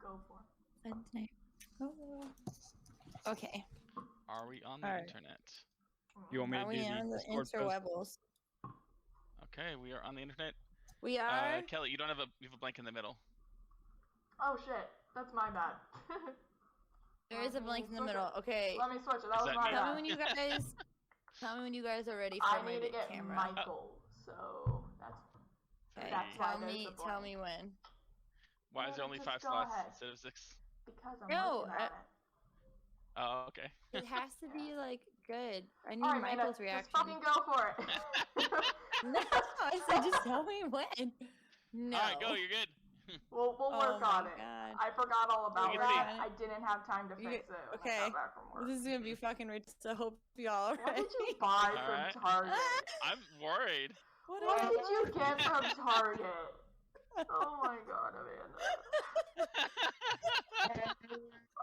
Go for it. Okay. Are we on the internet? You want me to do the Discord interwebbles? Okay, we are on the internet. We are. Kelly, you have a blank in the middle. Oh shit, that's my bad. There is a blank in the middle. Okay. Let me switch it. That was my bad. Tell me when you guys. Tell me when you guys are ready for my I need to get camera. Michael, so that's why there's a blank. Tell me when. Why is there only 5 slots instead of 6? Because I'm looking at it. Oh, okay. It has to be like good. I need Alright, Michael's Amanda, reaction. Just fucking go for it. No, I said just tell me when. No. Alright, go. You're good. We'll work on it. God. I forgot all about that. See. I didn't have time to fix it when I got back from work. This is gonna be fucking rich. So hope y'all are ready. What did you buy from Target? I'm worried. What did you get from Target? Oh my god, Amanda.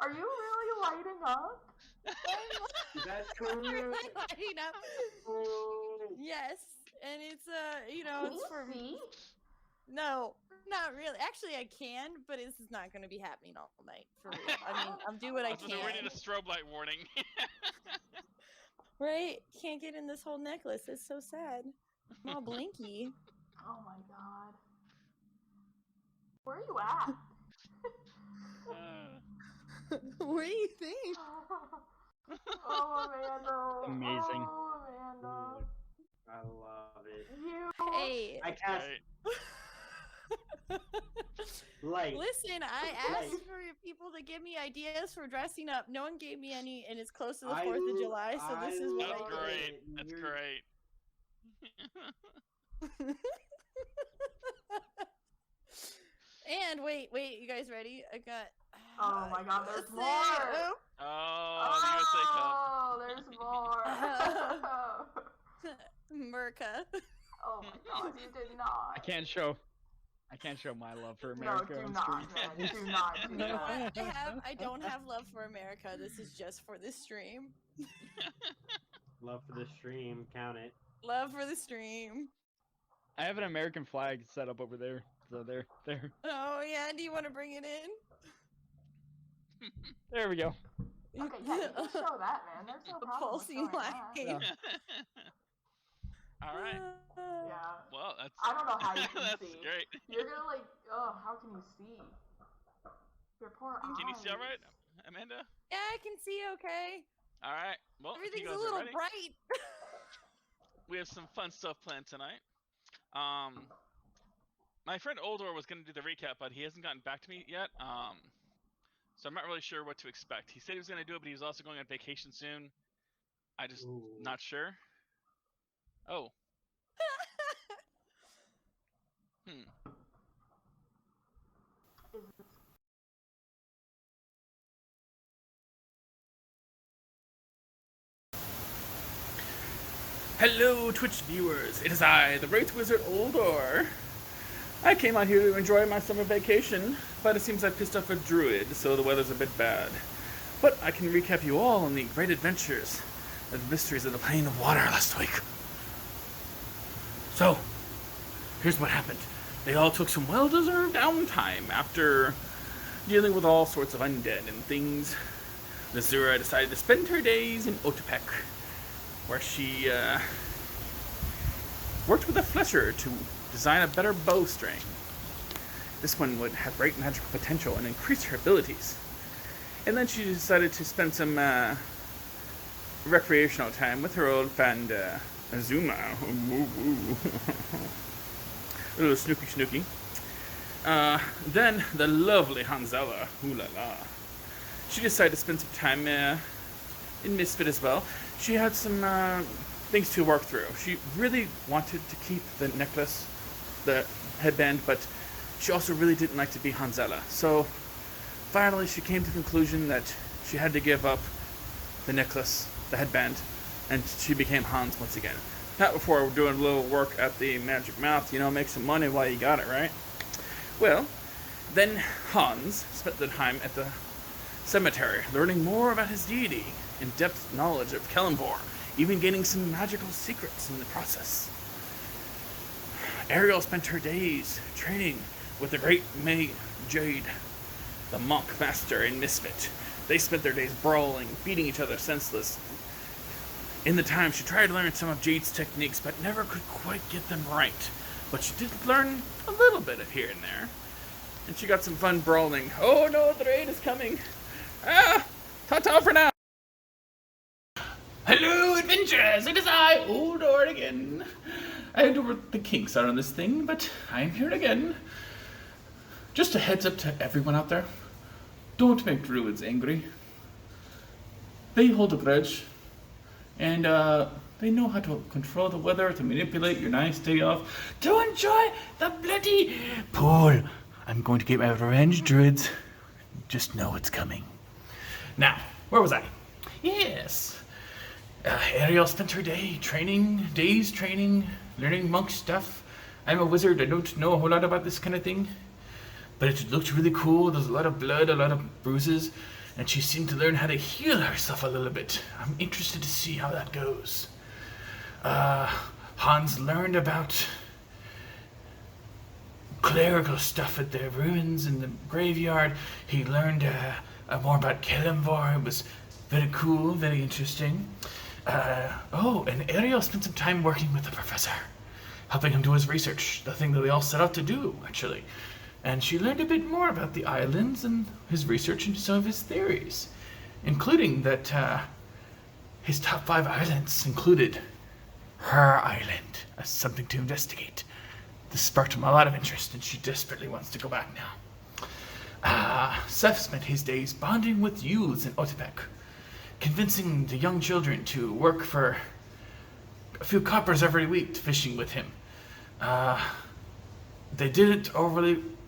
Are you really lighting up? That's cool. Really lighting up. Yes, and it's it's for me. No, not really. Actually, I can, but this is not going to be happening all night for real. I mean, I'll do what I can. We need a strobe light warning. Right? Can't get in this whole necklace. It's so sad. I'm all blinky. Oh my god. Where are you at? What do you think? Oh, Amanda. Amazing. Oh, Amanda. I love it. Hey. I cast light. Listen, I asked for people to give me ideas for dressing up. No one gave me any, and it's close to the 4th of July, so this is what That's great. That's great. And wait, you guys ready? I got. Oh my god, there's more! Oh, there's more! Merca. Oh my god, you did not. I can't show my love for America. No, do not, man. Do not. I don't have love for America. This is just for this stream. Love for the stream, count it. Love for the stream. I have an American flag set up over there. So there. Oh yeah, do you want to bring it in? There we go. Okay, yeah, you can show that, man. There's no problem. Pulsing light. Yeah. All right. Yeah. Well, that's. I don't know how you can that's see. Great. You're gonna how can you see? Your poor eyes. Can you see all right, Amanda? Yeah, I can see okay. All right. Well, everything's a little bright. We have some fun stuff planned tonight. My friend Oldor was going to do the recap, but he hasn't gotten back to me yet. So I'm not really sure what to expect. He said he was going to do it, but he was also going on vacation soon. I just not sure. Oh. Hello, Twitch viewers. It is I, the Wraith Wizard Oldor. I came out here to enjoy my summer vacation, but it seems I pissed off a druid, so the weather's a bit bad. But I can recap you all on the great adventures and the mysteries of the Plane of Water last week. So, here's what happened. They all took some well-deserved downtime after dealing with all sorts of undead and things. Nazura decided to spend her days in Otepec, where she worked with a flesher to design a better bowstring. This one would have great magical potential and increase her abilities. And then she decided to spend some recreational time with her old friend Azuma. A little snooky. Then the lovely Hanzella, ooh la la. She decided to spend some time in Misfit as well. She had some things to work through. She really wanted to keep the necklace, the headband, but she also really didn't like to be Hanzella. So finally she came to the conclusion that she had to give up the necklace, the headband, and she became Hans once again. Not before doing a little work at the Magic Mouth, make some money while you got it, right? Well, then Hans spent the time at the cemetery, learning more about his deity, in-depth knowledge of Kelemvor, even gaining some magical secrets in the process. Ariel spent her days training with the great maid Jade, the monk master and misfit. They spent their days brawling, beating each other senseless. In the time, she tried to learn some of Jade's techniques, but never could quite get them right. But she did learn a little bit of here and there. And she got some fun brawling. Oh no, the rain is coming. Ah! Ta-ta for now! Hello, adventurers! It is I, Old Oregon. I had to work the kinks out on this thing, but I'm here again. Just a heads up to everyone out there. Don't make druids angry. They hold a grudge. And they know how to control the weather, to manipulate your nice day off, to enjoy the bloody pool. I'm going to get my revenge, druids. Just know it's coming. Now, where was I? Yes. Ariel spent her training, learning monk stuff. I'm a wizard, I don't know a whole lot about this kind of thing. But it looked really cool. There's a lot of blood, a lot of bruises. And she seemed to learn how to heal herself a little bit. I'm interested to see how that goes. Hans learned about clerical stuff at the ruins in the graveyard. He learned more about Kelemvar. It was very cool, very interesting. And Ariel spent some time working with the professor, helping him do his research, the thing that they all set out to do, actually. And she learned a bit more about the islands and his research into some of his theories, including that his top 5 islands included her island as something to investigate. This sparked him a lot of interest, and she desperately wants to go back now. Seth spent his days bonding with youths in Otepec, convincing the young children to work for a few coppers every week fishing with him. They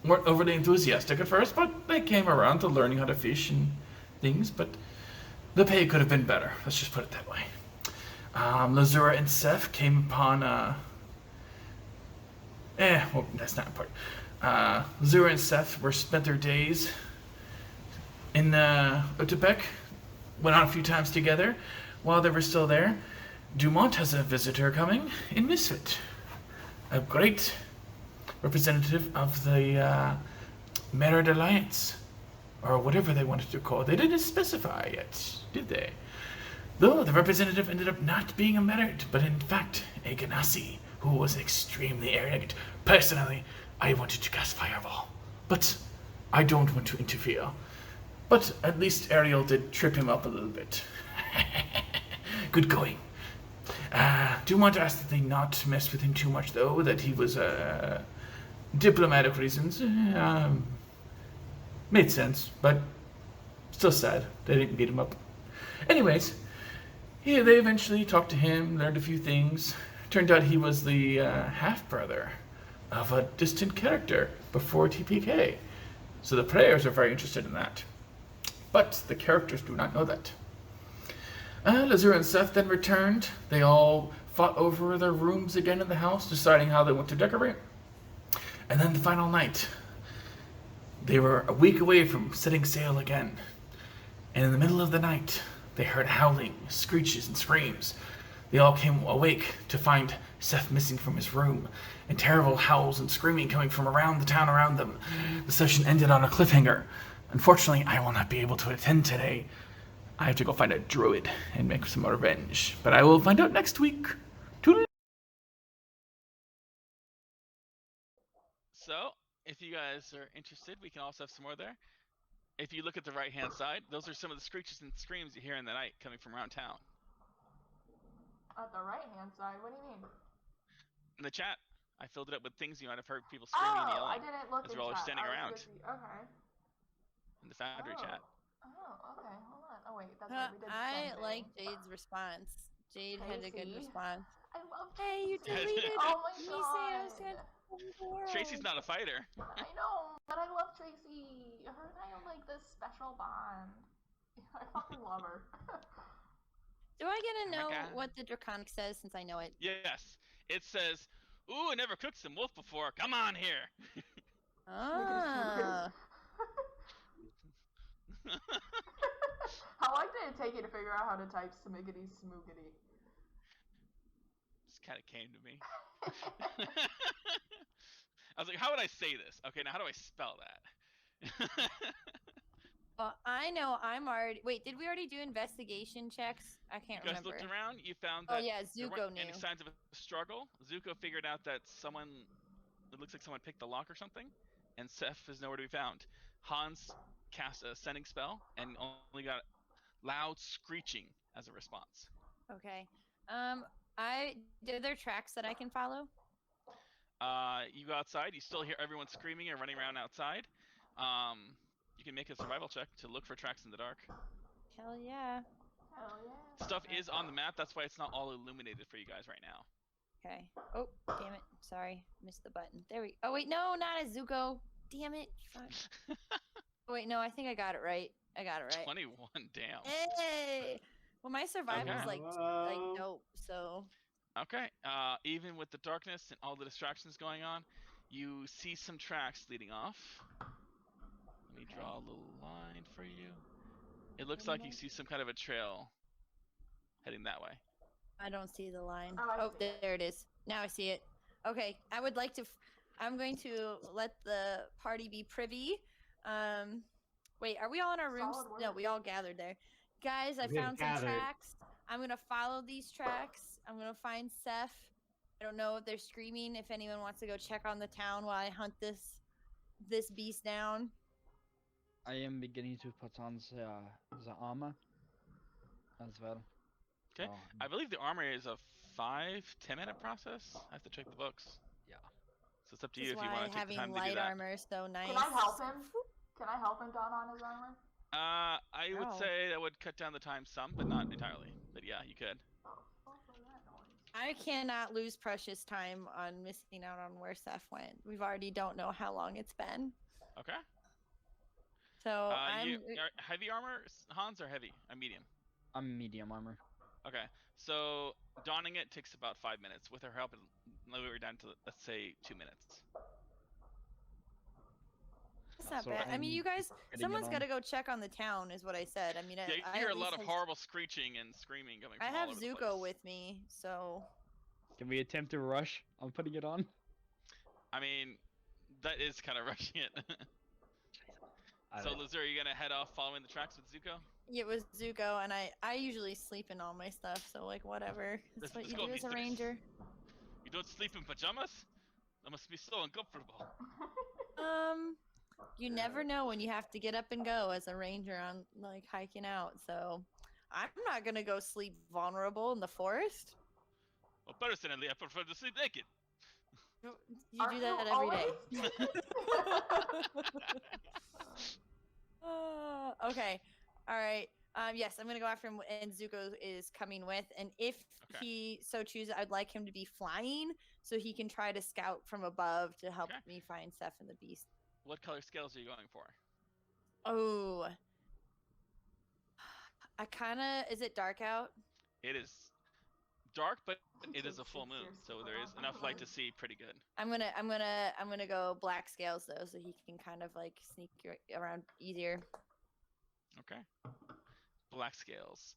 weren't overly enthusiastic at first, but they came around to learning how to fish and things, but the pay could have been better. Let's just put it that way. Lazura and Seth came upon, that's not important. Lazura and Seth spent their days in Otepec, went on a few times together. While they were still there, Dumont has a visitor coming in Misfit. A great representative of the Merit Alliance, or whatever they wanted to call it. They didn't specify yet, did they? Though the representative ended up not being a Merit, but in fact a Ganassi, who was extremely arrogant. Personally, I wanted to cast Fireball, but I don't want to interfere. But at least Ariel did trip him up a little bit. Good going. Dumont asked that they not mess with him too much, though, that he was diplomatic reasons. Made sense, but still sad they didn't beat him up. Anyways, yeah, they eventually talked to him, learned a few things. Turned out he was the half-brother of a distant character before TPK. So the players are very interested in that. But the characters do not know that. Lazura and Seth then returned. They all fought over their rooms again in the house, deciding how they want to decorate. And then the final night, they were a week away from setting sail again. And in the middle of the night, they heard howling, screeches, and screams. They all came awake to find Seth missing from his room, and terrible howls and screaming coming from around the town around them. The session ended on a cliffhanger. Unfortunately, I will not be able to attend today. I have to go find a druid and make some revenge. But I will find out next week. Toodaloo. So, if you guys are interested, we can also have some more there. If you look at the right-hand side, those are some of the screeches and screams you hear in the night coming from around town. At the right-hand side? What do you mean? In the chat, I filled it up with things you might have heard people screaming and yelling. I didn't look as in we're all chat. standing around. Okay. In the Foundry chat. Oh, okay. Hold on. Oh, wait. That's right. We did I something. like Jade's response. Jade had a good Tracy. response. I love Hey, you Tracy. deleted Oh my me saying I was god. gonna Tracy's not a fighter. I know, but I love Tracy. Her and I have like this special bond. I fucking love her. Do I get to Oh my know God. what the Draconic says since I know it? Yes. It says, "Ooh, I never cooked some wolf before. Come on here." Ah. How long did it take you to figure out how to type smiggity smoogity? Just kind of came to me. Like, how would I say this? Okay, now how do I spell that? Well, I know I'm already. Wait, did we already do investigation checks? I can't You guys remember. looked around. You found Oh that yeah, there Zuko weren't any knew. signs of a struggle. Zuko figured out that someone. It looks like someone picked the lock or something, and Seth is nowhere to be found. Hans cast a sending spell and only got loud screeching as a response. Okay. Are there tracks that I can follow? You go outside. You still hear everyone screaming and running around outside. You can make a survival check to look for tracks in the dark. Hell yeah. Hell yeah. Stuff is on the map. That's why it's not all illuminated for you guys right now. Okay. Oh, damn it. Sorry. Missed the button. There we Oh, wait. No, not a Zuko. Damn it. Fuck. Oh, wait. No, I think I got it right. I got it right. 21. Damn. Hey! Well, my survival's Okay. like dope, so. Okay. Even with the darkness and all the distractions going on, you see some tracks leading off. Let me draw a little line for you. It looks like you see some kind of a trail heading that way. I don't see the line. Oh, I Oh, see it. there it is. Now I see it. Okay, I would like to. I'm going to let the party be privy. Wait, are we all in our rooms? Solid No, work. we all gathered there. Guys, I We have found some gathered. tracks. I'm gonna follow these tracks. I'm gonna find Seth. I don't know if they're screaming. If anyone wants to go check on the town while I hunt this beast down. I am beginning to put on the armor as well. Okay. Oh, I believe the armor is a 5-10 minute process. I have to check the books. yeah. So it's up to This you is if you why want to take the having time to do light that. armor is so nice. Can I help him? Can I help him don on his armor? I would Ow. say that would cut down the time some, but not entirely. But yeah, you could. Oh, fuck was that noise? I cannot lose precious time on missing out on where Seth went. We've already don't know how long it's been. Okay. So Are heavy armor, Hans, or heavy? Medium. I'm medium armor. Okay. So donning it takes about 5 minutes. With her help, it'll lower down to, let's say, 2 minutes. it's not So bad. I mean, you guys, getting someone's it got to on. go check on the town, is what I said. I mean, Yeah, you I hear at a lot least of have- horrible screeching and screaming coming I from have all over the Zuko place. with me, so Can we attempt to rush? I'm putting it on. I mean, that is kind of rushing it. So, Lazur, are you gonna head off following the tracks with Zuko? it was Zuko, and I usually sleep in all my stuff, so like whatever. That's what Let's you go, do as a mistress. ranger. You don't sleep in pajamas? That must be so uncomfortable. You never know when you have to get up and go as a ranger on like hiking out. So I'm not gonna go sleep vulnerable in the forest. Well, personally, I prefer to sleep naked. You Aren't do you that every day. always? Okay. All right. Yes, I'm gonna go after him, and Zuko is coming with. And if Okay. he so chooses, I'd like him to be flying so he can try to scout from above to help Okay. me find Seth and the beast. What color scales are you going for? Oh, I kind of. Is it dark out? It is dark, but it is a Takes full it moon, so seriously. there is enough light to see pretty good. I'm gonna go black scales though, so he can kind of like sneak around easier. Okay. Black scales.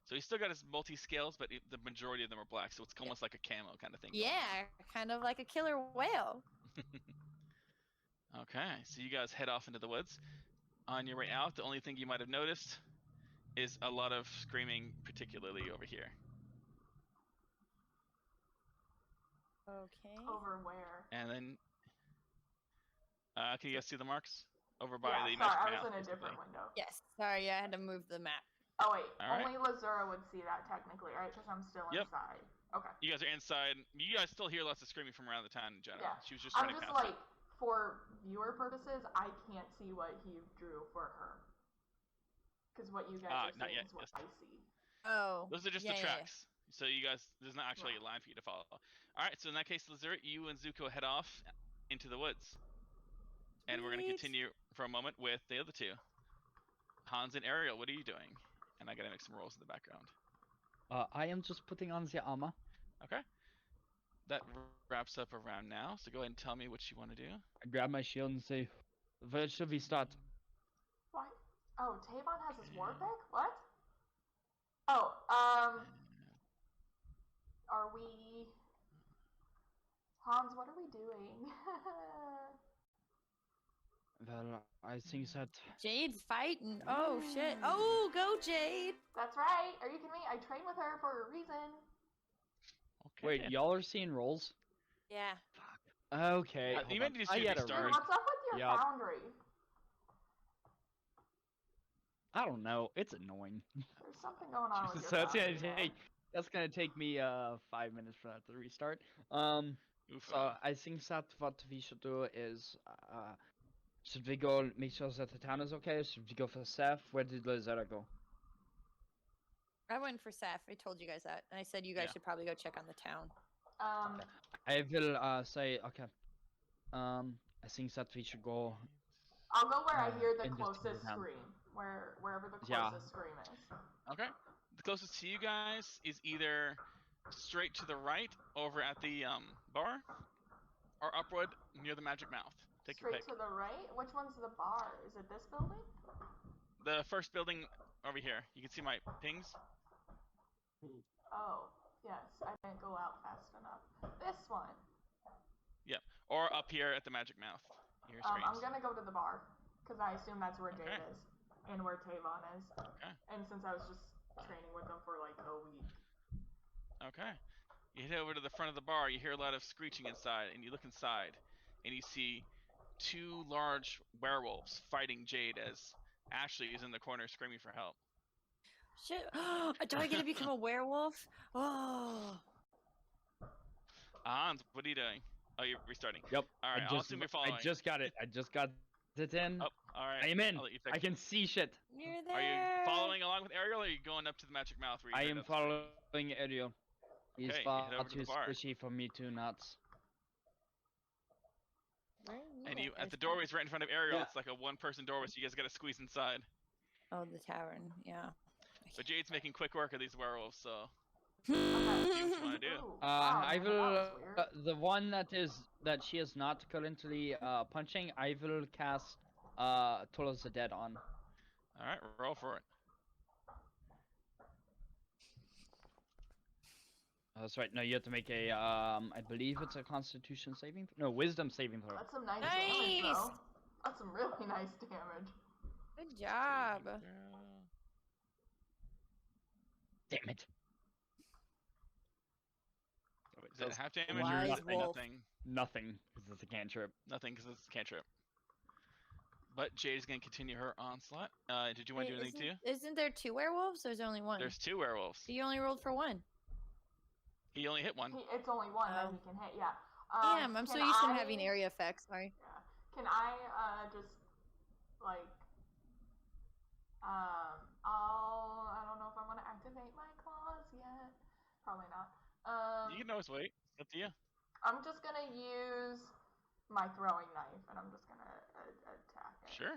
So he's still got his multi scales, but the majority of them are black, so it's almost like a camo kind of thing. going on. Yeah, kind of like a killer whale. Okay, so you guys head off into the woods. On your way out, the only thing you might have noticed is a lot of screaming, particularly over here. Okay. Over where? And then, can you guys see the marks over by Yeah, the sorry, magic I map, was in a basically? different window. Yes. Sorry, I had to move the map. Oh wait, All right. only Lazura would see that technically, right? Because I'm still Yep. inside. Okay. You guys are inside. You guys still hear lots of screaming from around the town in general. Yeah. She was just I'm running just past like, for viewer purposes, I can't see what he drew for her. Because what you guys are not saying yet, is what yes. I see. Oh. Those are just yeah, the yeah, tracks. So you guys, there's not actually a line for you to follow. All right, so in that case, Lazur, you and Zuko head off into the woods. And we're going to Sweet. continue for a moment with the other two. Hans and Ariel, what are you doing? And I got to make some rolls in the background. I am just putting on the armor. Okay. That wraps up around now, so go ahead and tell me what you want to do. I grab my shield and say, "Where should we start?" What? Oh, Tavon has his war pick? What? Oh, are we... Hans, what are we doing? Well, I think that. Jade's fighting. Oh shit. Oh, go Jade. That's right. Are you kidding me? I train with her for a reason. Okay. Wait, y'all are seeing rolls? Yeah. Okay. You hold meant on. to just I do get a restart. Dude, ring. what's up with your Yup. foundry? I don't know. It's annoying. There's something going on with your So it's foundry, gonna man. take. That's gonna take me 5 minutes for that to restart. Oof. So I think that what we should do is should we go make sure that the town is okay? Should we go for Seth? Where did Lizetta go? I went for Saf. I told you guys that. And I said you guys Yeah. should probably go check on the town. I will say okay. I think that we should go. I'll go where I hear the investigate closest the town. scream. Wherever the Yeah. closest scream is. Okay. The closest to you guys is either straight to the right over at the bar, or upward near the magic mouth. Take your Straight pick. to the right? Which one's the bar? Is it this building? The first building over here. You can see my pings. Oh, yes. I didn't go out fast enough. This one. Or up here at the magic mouth. You hear I'm screams. gonna go to the bar. Because I assume that's where Okay. Jade is. And where Tavon is. Okay. And since I was just training with them for like a week. Okay. You head over to the front of the bar. You hear a lot of screeching inside, and you look inside, and you see two large werewolves fighting Jade as Ashley is in the corner screaming for help. Shit. Do I get to become a werewolf? Oh. Hans, what are you doing? Oh, you're restarting. Yep. All right, I'll assume you're following. I just got it. I just got it in. Oh, all right. I am in. I'll let you fix I it. can see shit. You're there. Are you following along with Ariel, or are you going up to the magic mouth? Where you I heard am that scream? following Ariel. He's Okay, you far head over to too the bar. squishy for me to nuts. Where are And at? you at the There's doorway's right in front of Ariel. Yeah. It's like a one-person doorway, so you guys gotta squeeze inside. Oh, the tavern. Yeah. But Jade's making quick work of these werewolves, so Okay. see what you want to do. Ooh, I man, that will. was weird. The one that she is not currently punching, I will cast Toll of the Dead on. All right, roll for it. That's right. No, you have to make a I believe it's a Constitution saving. No, Wisdom saving throw. That's some nice damage, Nice! though. That's some really nice damage. Good job. Damn it. Is that half damage Wise or is it wolf. nothing? Nothing, because it's a cantrip. Nothing, because it's a cantrip. But Jade is going to continue her onslaught. Did you want to do anything too? Isn't there two werewolves? There's only one. There's two werewolves. You only rolled for one. He only hit one. It's only one that Oh. he can hit, yeah. Damn, I'm so can used to I- having area effects. Sorry. Yeah. Can I just like I don't know if I want to activate my claws yet. Probably not. You can always wait. It's up to you. I'm just gonna use my throwing knife and I'm just gonna attack it. Sure.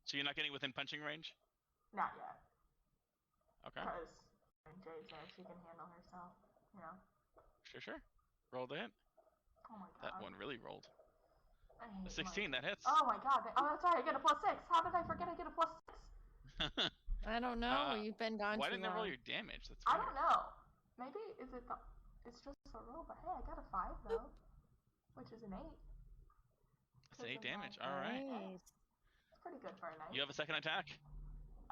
So you're not getting within punching range? Not yet, Okay. because Jade says she can handle herself. You know. Sure. Roll the hit. Oh my god. That one really rolled. I A hate 16, that hits. Oh my god. Oh, that's right. I get a +6. How did I forget I get a +6? I don't know. Uh, You've been gone Why too didn't they roll long. your damage? That's I weird. don't know. Maybe is it the? It's just a roll, but hey, I got a 5 though, which is an 8. That's an 8 Because of damage. my- Alright. Nice. It's pretty good for a knife. You have a second attack.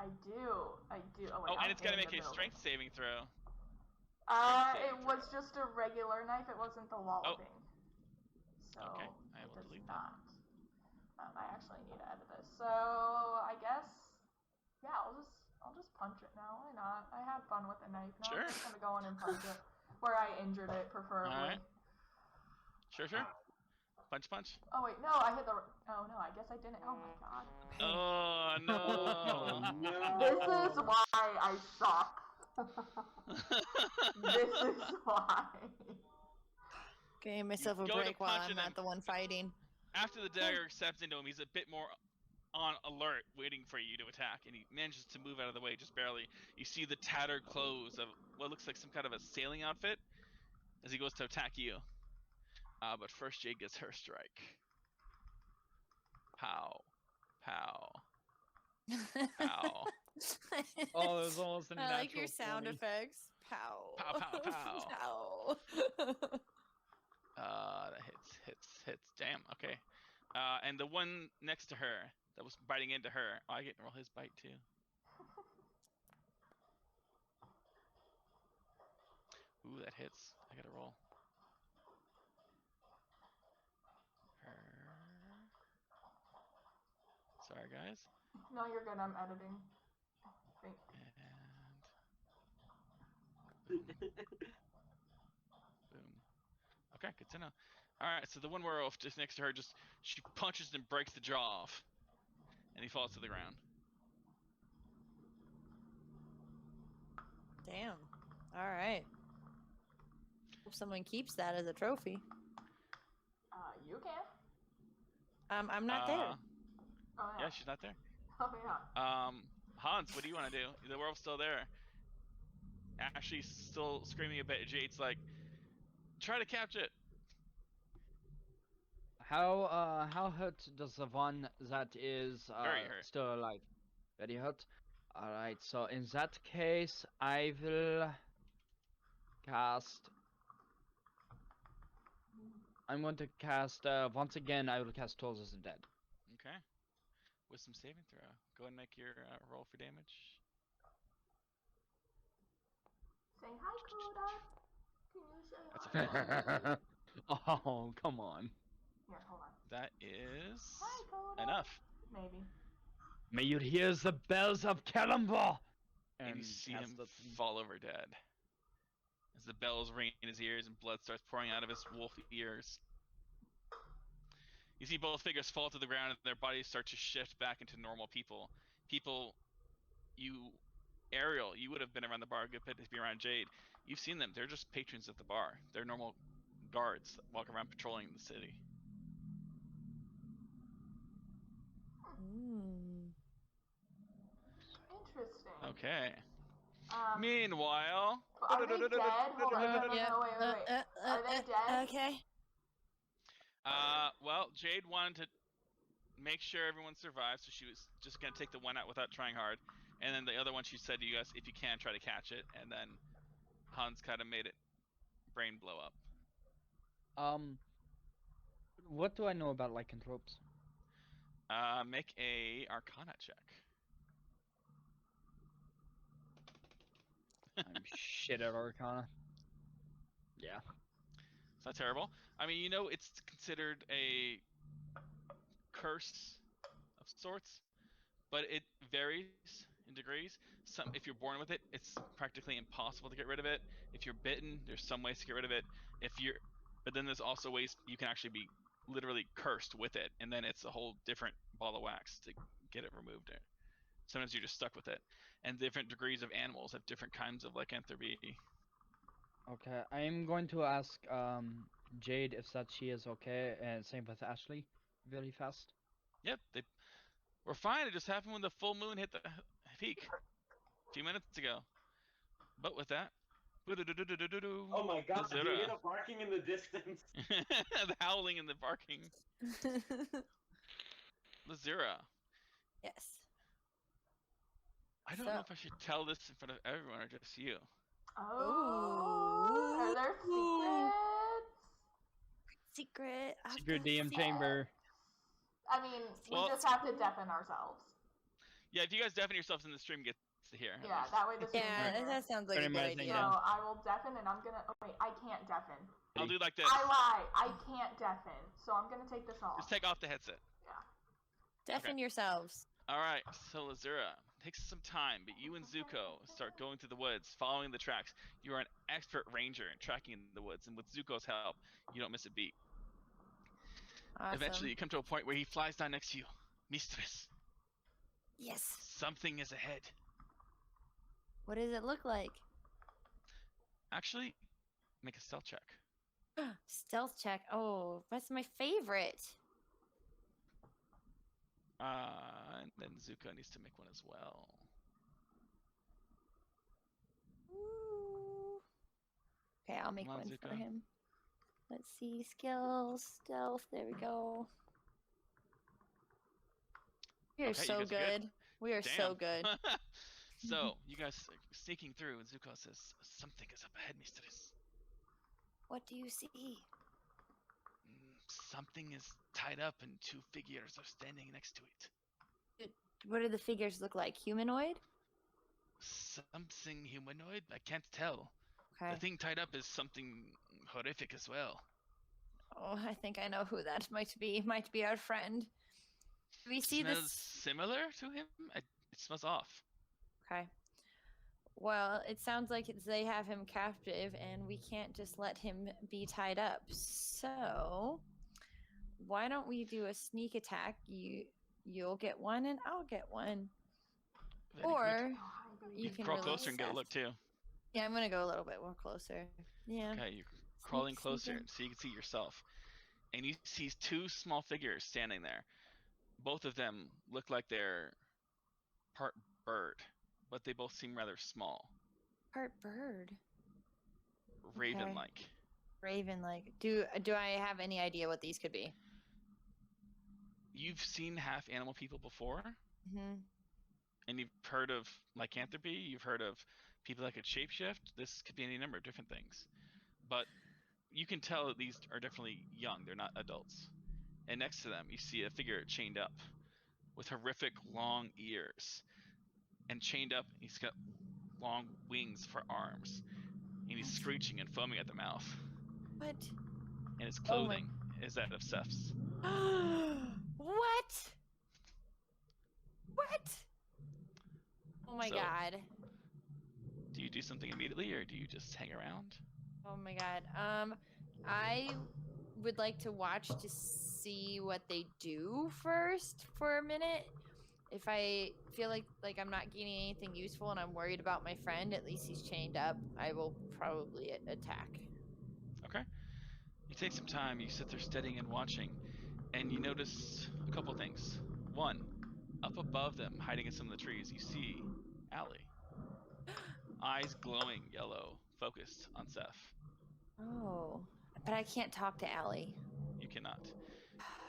I do. Oh, wait, Oh, and I'm it's got to in make the a building. strength saving throw. It saving was just a regular knife. It wasn't the walloping. So Okay, I it will does delete that. not. I actually need to edit this. So I guess, yeah, I'll just punch it now. Why not? I had fun with the knife. Now Sure. I'm just gonna go in and punch it where I injured it, preferably. Alright. Sure. Punch. Oh wait, no, I hit the. Oh no, I guess I didn't. Oh my god. Oh, no. This is why I suck. This is why. Gave myself a go to break while punch I'm and not then- the one fighting. After the dagger steps into him, he's a bit more on alert, waiting for you to attack, and he manages to move out of the way just barely. You see the tattered clothes of what looks like some kind of a sailing outfit as he goes to attack you. But first, Jade gets her strike. Pow. Pow. Pow. Oh, it was almost a I like your natural sound 20. effects. Pow. Pow, pow, pow. Pow. That hits. Damn. Okay. And the one next to her that was biting into her. Oh, I get to roll his bite too. Ooh, that hits. I gotta roll. Her. Sorry, guys. No, you're good. I'm editing. Think. And boom. Boom. Okay, good to know. All right, so the one werewolf just next to her, she punches and breaks the jaw off, and he falls to the ground. Damn. All right. Hope someone keeps that as a trophy. You can. I'm not there. Oh yeah. Yeah, she's not there. Oh yeah. Hans, what do you want to do? The werewolf's still there. Ashley's still screaming a bit. Jade's like, try to catch it. How hurt does the one that is Very hurt. still alive? Very hurt. All right. So in that case, I will cast. I'm going to cast once again. I will cast Tools of the Dead. Okay. With some saving throw. Go and make your roll for damage. Saying hi, Coda. Can you say That's a hi? fail. Oh, come on. Here, hold on. That is Hi, Coda. enough. Maybe. May you hear the bells of Kalimba! And you see cast him the- fall over dead. As the bells ring in his ears and blood starts pouring out of his wolf ears. You see both figures fall to the ground and their bodies start to shift back into normal people. Ariel, you would have been around the bar a good bit to be around Jade. You've seen them. They're just patrons at the bar. They're normal guards that walk around patrolling the city. Interesting. Okay. Um, Meanwhile. Are they dead? Hold on. No, Yep. wait. Are they dead? Okay. Well, Jade wanted to make sure everyone survived, so she was just gonna take the one out without trying hard. And then the other one, she said to you guys, if you can, try to catch it. And then Hans kind of made it brain blow up. What do I know about lycanthropes? Make a Arcana check. I'm shit at Arcana. Yeah. It's not terrible. I mean, you know, it's considered a curse of sorts, but it varies in degrees. If you're born with it, it's practically impossible to get rid of it. If you're bitten, there's some ways to get rid of it. But then there's also ways you can actually be literally cursed with it, and then it's a whole different ball of wax to get it removed. Sometimes you're just stuck with it, and different degrees of animals have different kinds of lycanthropy. Okay, I'm going to ask Jade if that she is okay, and same with Ashley, really fast. Yep, we're fine. It just happened when the full moon hit the peak a few minutes ago. But with that, Oh my god, do you hear the barking in the distance? the howling and the barking. Lazura. Yes. I don't know if I should tell this in front of everyone or just you. Oh, are there secrets? Secret. Secret DM chamber. I mean, we just have to deafen ourselves. Yeah, if you guys deafen yourselves in the stream, gets to hear. Yeah, that way the stream Yeah, can hear. that sounds like a Pretty good much, idea. So yeah. I will deafen, and I'm gonna. Oh wait, I can't deafen. I'll do like this. I lie. I can't deafen, so I'm gonna take this off. Just take off the headset. Deafen yourselves. All right, so Lazura, takes some time, but you and Zuko start going through the woods, following the tracks. You are an expert ranger in tracking in the woods, and with Zuko's help, you don't miss a beat. Awesome. Eventually, you come to a point where he flies down next to you. Mistress, Yes. something is ahead. What does it look like? Actually, make a stealth check. Stealth check. Oh, that's my favorite. And then Zuko needs to make one as well. Ooh. Okay, I'll make Come on, one for Zuko. him. Let's see. Skills, stealth. There we go. You're Okay, you so guys are good. We are so good. So, you guys are sneaking through, and Zuko says, "Something is up ahead, mistress. What do you see? Something is tied up, and two figures are standing next to it. What do the figures look like? Humanoid? Something humanoid? I can't tell. Okay. The thing tied up is something horrific as well. Oh, I think I know who that might be. Might be our friend. Do we see Smells this? similar to him? It smells off. Okay. Well, it sounds like they have him captive, and we can't just let him be tied up. So, why don't we do a sneak attack? You'll get one, and I'll get one. Very Or good. you can crawl release closer and get a Seth. look too. Yeah, I'm gonna go a little bit more closer. Yeah. Okay, you're crawling Sneak closer in. so you can see yourself. And you see two small figures standing there. Both of them look like they're part bird, but they both seem rather small. Part bird. Raven-like. Raven-like. Do I have any idea what these could be? You've seen half animal people before, Mm-hmm. and you've heard of lycanthropy. You've heard of people that could shapeshift. This could be any number of different things. But you can tell that these are definitely young. They're not adults. And next to them, you see a figure chained up with horrific long ears. And chained up, he's got long wings for arms. And he's screeching and foaming at the mouth. What? And his clothing is that of Seth's. What? What? Oh my So, god. Do you do something immediately, or do you just hang around? Oh my god. I would like to watch to see what they do first for a minute. If I feel like I'm not gaining anything useful and I'm worried about my friend, at least he's chained up, I will probably attack. Okay. You take some time, you sit there studying and watching, and you notice a couple things. One, up above them, hiding in some of the trees, you see Allie. Eyes glowing yellow, focused on Seth. Oh, but I can't talk to Allie. You cannot.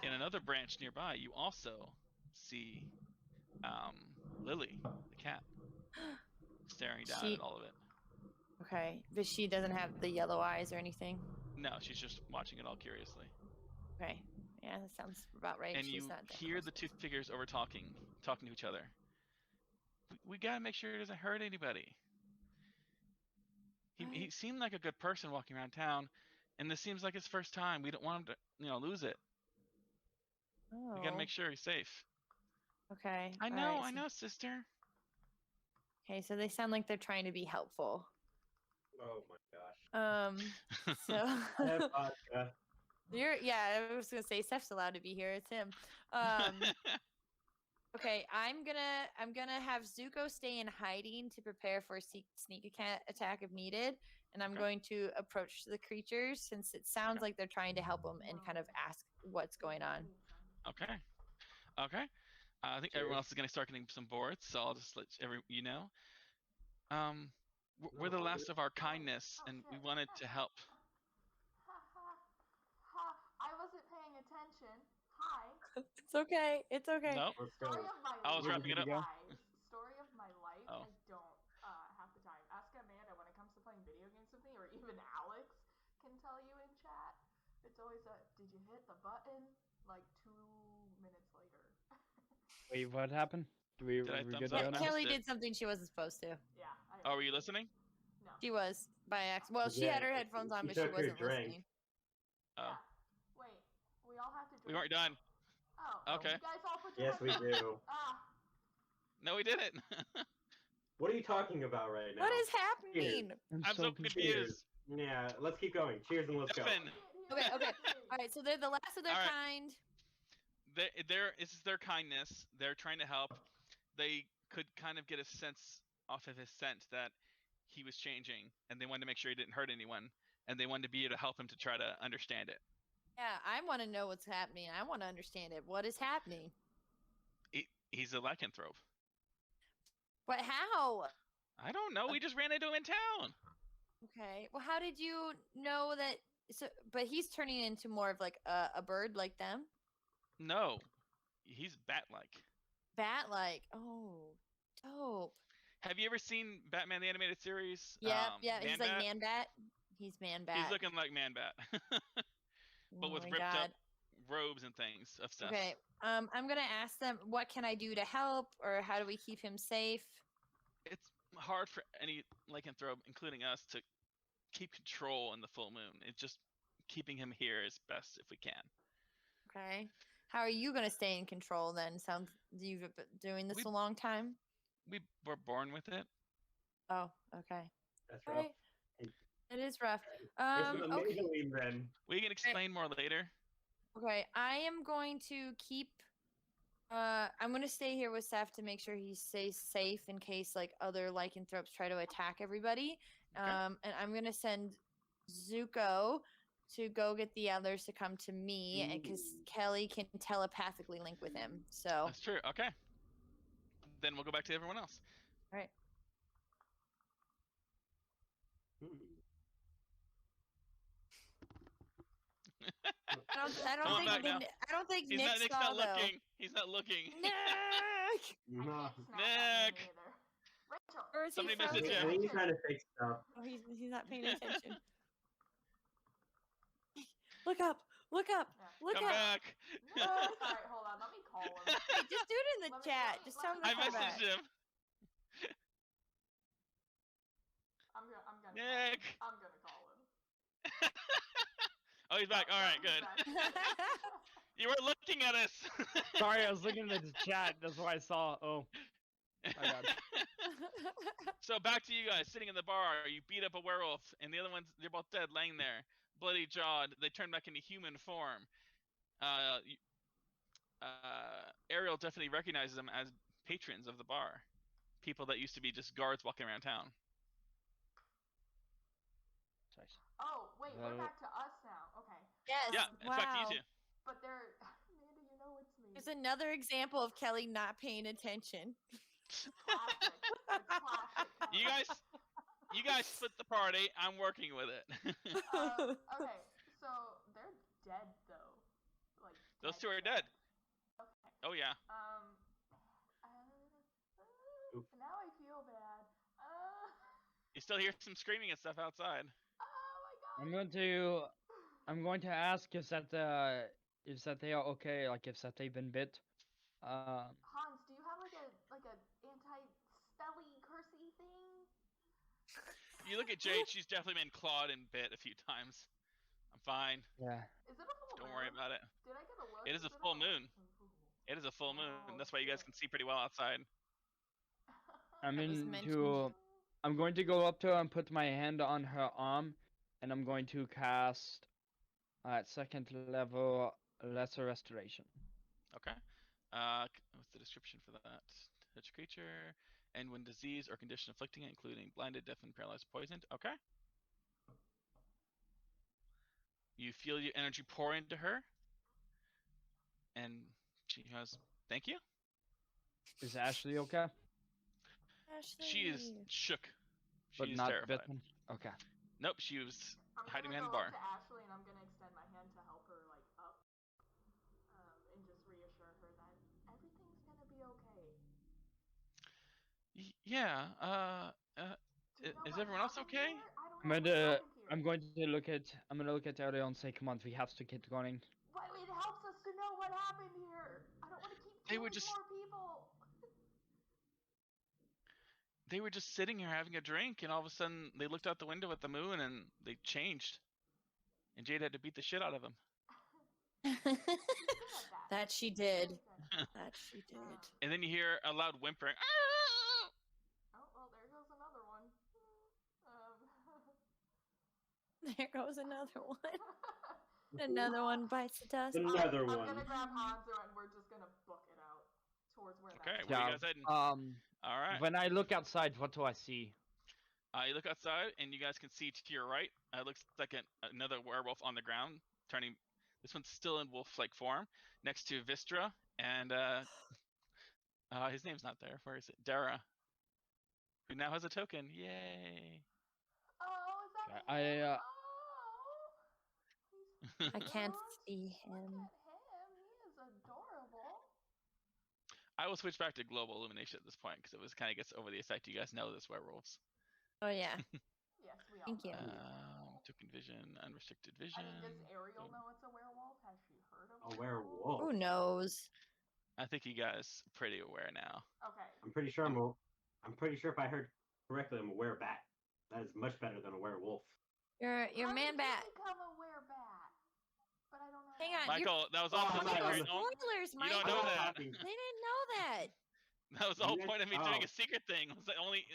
In another branch nearby, you also see Lily, the cat, staring down at all of it. Okay, but she doesn't have the yellow eyes or anything? No, she's just watching it all curiously. Okay, yeah, that sounds about right. And She's you not that hear close. the two figures over talking to each other. We gotta make sure it doesn't hurt anybody. He seemed like a good person walking around town, and this seems like his first time. We don't want him to, lose it. Oh. We gotta make sure he's safe. Okay. I know, sister. Okay, so they sound like they're trying to be helpful. Oh my gosh. So I was gonna say Steph's allowed to be here. It's him. Okay, I'm gonna have Zuko stay in hiding to prepare for a sneak attack if needed, and I'm going to approach the creatures since it sounds like they're trying to help them and kind of ask what's going on. Okay. I think everyone else is gonna start getting some boards, so I'll just let you know. We're the last of our kindness, and we wanted to help. I wasn't paying attention. Hi. It's okay. It's okay. No. Let's go. Story of my I was life, wrapping it up. guys. Story of my life. Oh. I don't have the time. Ask Amanda when it comes to playing video games with me, or even Alex can tell you in chat. It's always a, did you hit the button? Like 2 minutes later. Wait, what happened? We Did I good thumbs to up? go I now? Kelly missed it. did something she wasn't supposed to. Yeah. Oh, were you listening? No. She was by accident. Well, she Yeah, had her headphones on, you but she took your wasn't drink. listening. Oh. Yeah. Wait. We all have to drink. We weren't done. Oh. Okay. You guys all put your Yes, we do. No, we didn't. What are you talking about right now? What is happening? I'm so confused. Yeah, let's keep going. Cheers and let's go. Devin, Okay. All right, so they're the last of their All right. kind. This is their kindness. They're trying to help. They could kind of get a sense off of his scent that he was changing, and they wanted to make sure he didn't hurt anyone, and they wanted to be able to help him to try to understand it. Yeah, I want to know what's happening. I want to understand it. What is happening? He's a lycanthrope. But how? I don't know. We just ran into him in town. Okay. Well, how did you know that? So, but he's turning into more of like a bird like them. No, he's bat-like. bat-like. Oh, dope. Have you ever seen Batman the Animated Series? Yeah, yeah. Man He's like Bat? Man-Bat. He's Man-Bat. He's looking like Man Bat, but Oh with my ripped God. up robes and things of stuff. Okay. I'm gonna ask them what can I do to help, or how do we keep him safe? It's hard for any lycanthrope, including us, to keep control in the full moon. It's just keeping him here is best if we can. Okay. How are you gonna stay in control then? Sounds you've been doing this We- a long time. We were born with it. Oh, okay. That's All rough. right. It is rough. This is Okay. amazing then. We can explain more later. Okay. I am going to keep. I'm gonna stay here with Seth to make sure he stays safe in case like other lycanthropes try to attack everybody. Okay. And I'm gonna send Zuko to go get the others to come to me, and because Kelly can telepathically link with him. So That's true. Okay. Then we'll go back to everyone else. all right. I Come on don't back now. think I don't think He's Nick not. Nick's saw not though. looking. He's not looking. Nick! I No. can't snap at Nick! him either. Rachel. Or is he Somebody frozen? message him. When you trying to fix stuff. Oh, he's not paying attention. Look up! Look up! Yeah. Look Come up! back. No, alright, hold on. Let me call him. Hey, just do it in the Let me- chat. let me- Just let tell him me to I come back. messaged him. I'm gonna Nick. I'm gonna call him. Oh, he's back. All right, He's good. back. You weren't looking at us. Sorry, I was looking at the chat. That's why I saw. Oh, my bad. So back to you guys sitting in the bar. You beat up a werewolf, and the other ones, they're both dead, laying there, bloody jawed. They turn back into human form. Ariel definitely recognizes them as patrons of the bar, people that used to be just guards walking around town. Nice. Oh, wait, we're Well- back to us now. Okay. Yes. Yeah, it's back to wow. you two. But they're Amanda, you know it's me. There's another example of Kelly not paying attention. Classic. It's classic. You guys split the party. I'm working with it. Okay, so they're dead though. Like Those two are dead. Okay. Oh yeah. Now I feel bad. You still hear some screaming and stuff outside. Oh my god. I'm going to ask if that they are okay, like if that they've been bit. Hans, do you have like a anti-spelly cursey thing? You look at Jade. She's definitely been clawed and bit a few times. I'm fine. Yeah. Is it a full moon? Don't worry about it. Did I get a look? It is a full moon. It is a full moon. That's why you guys can see pretty well outside. I'm That was I'm going to go up to her and put my hand on her arm, and I'm going to cast at second level Lesser Restoration. Okay. What's the description for that? Touch creature, and when disease or condition afflicting it, including blinded, deafened, paralyzed, poisoned. Okay. You feel your energy pour into her, and she has. Thank you. Is Ashley okay? She is shook. But She's not terrified. bitten? Okay. Nope, she was I'm hiding gonna behind go the bar. up to Ashley and I'm gonna extend my hand to help her like up, and just reassure her that everything's gonna be okay. Yeah. Do you know Is what everyone else happened okay? here? I don't know what happened here. I'm going to look at Ariel and say, "Come on, we have to get going." But it helps us to know what happened here. I don't want to keep They killing were just- more people. They were just sitting here having a drink, and all of a sudden they looked out the window at the moon, and they changed. And Jade had to beat the shit out of them. She's good at that. That she She's did. very good. That she did. And then you hear a loud whimpering. Oh well, there goes another one. There goes another one. Another one bites the dust. Another I'm one. gonna grab Hanzo and we're just gonna book it out towards where Okay, that. where Yeah. you guys heading? All right. When I look outside, what do I see? You look outside, and you guys can see to your right. It looks like another werewolf on the ground, turning. This one's still in wolf-like form, next to Vistra, and his name's not there. Where is it? Dara, who now has a token. Yay! Oh, is that I, him? uh, Oh, he's I can't cute. see Look him. at him. He is adorable. I will switch back to global illumination at this point because it was kind of gets over the effect. You guys know this werewolves. Oh yeah. Yes, we all Thank you. know. Token vision, unrestricted vision. I mean, does Ariel know it's a werewolf? Has she heard of A werewolf. Who knows? I think you guys are pretty aware now. Okay. I'm pretty sure if I heard correctly, I'm a werebat. That is much better than a werewolf. You're How man did bat. you become a werebat? But I don't know. Hang that. on, Michael, that was all Oh, point I'm of not- me. Spoilers, You Mike. don't know that. They didn't know that. That was the whole You point of me guys- doing oh. a secret thing. Was that only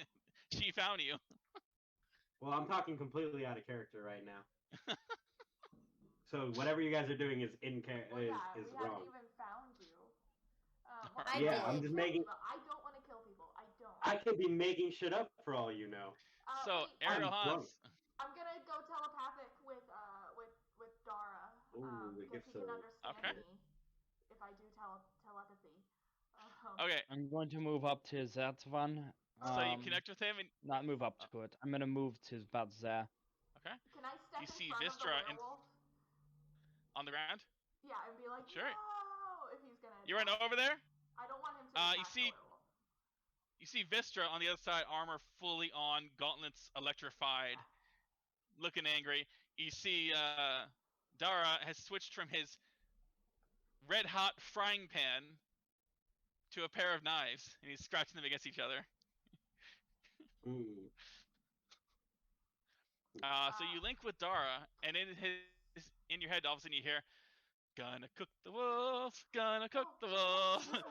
she found you. Well, I'm talking completely out of character right now. So whatever you guys are doing is in Well, yeah, is we wrong. haven't even found you. I Yeah, did. I'm just making. I don't want to kill people. I don't. I could be making shit up for all you know. So wait, Ariel I'm drunk. Hans. I'm gonna go telepathic with Dara. Ooh, we Because get he can so- understand Okay. me if I do telepathy. Okay, I'm going to move up to that one. so you connect with him, and Not move up to it. I'm gonna move to about there. okay, Can I step You in see front Vistra of the in- werewolf? on the ground. Yeah, and be like, Sure. no, if he's gonna. You run attack. over there. I don't want him to You attack see- the werewolf. You see Vistra on the other side, armor fully on, gauntlets electrified, looking angry. You see Dara has switched from his red hot frying pan to a pair of knives, and he's scratching them against each other. Mm. So you link with Dara, and in your head, all of a sudden you hear, "Gonna cook the wolf, gonna cook the wolf." No, Dara,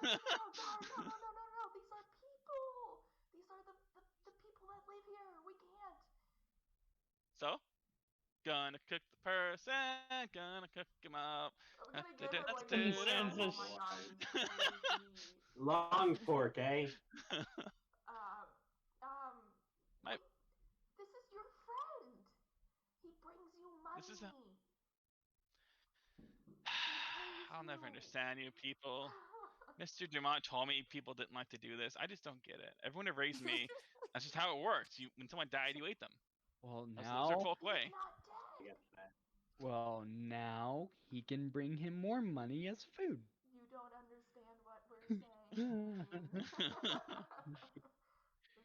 no. These are people. These are the people that live here. We can't. So, gonna cook the person, gonna cook him up. I'm gonna give him like a Consensus. oh my god, he's crazy. Long fork, eh? My- wait, this is your friend. He brings you money. This is I'll never understand you people. Mr. Dumont told me people didn't like to do this. I just don't get it. Everyone had raised me. That's just how it works. When someone died, you ate them. Well, That's the lizard now, folk way. He's not dead. Yes, that. well, now he can bring him more money as food. You don't understand what we're saying.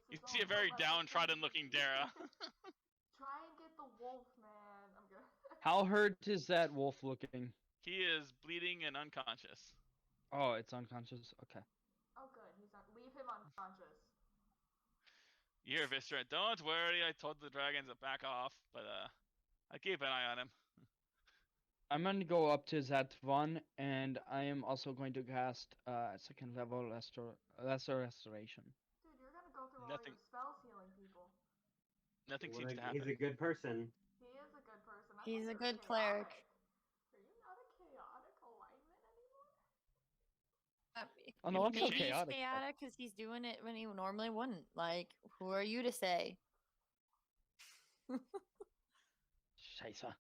You see a very downtrodden-looking Dara. Try and get the wolf, man. I'm good. How hurt is that wolf looking? He is bleeding and unconscious. Oh, it's unconscious. Okay. Oh, good. Leave him unconscious. You hear Vistra, "Don't worry, I told the dragons to back off, but I keep an eye on him." I'm going to go up to that one, and I am also going to cast second level lesser restoration. Dude, you're gonna go through Nothing- all your spells healing people. Nothing Well, seems to he's happen. a good person. He is a good person. I He's thought a you were good cleric. chaotic. Are you not a chaotic alignment anymore? Oh no, I'm Maybe so he's Maybe he's chaotic. chaotic because he's doing it when he normally wouldn't. Like, who are you to say? Scheiße.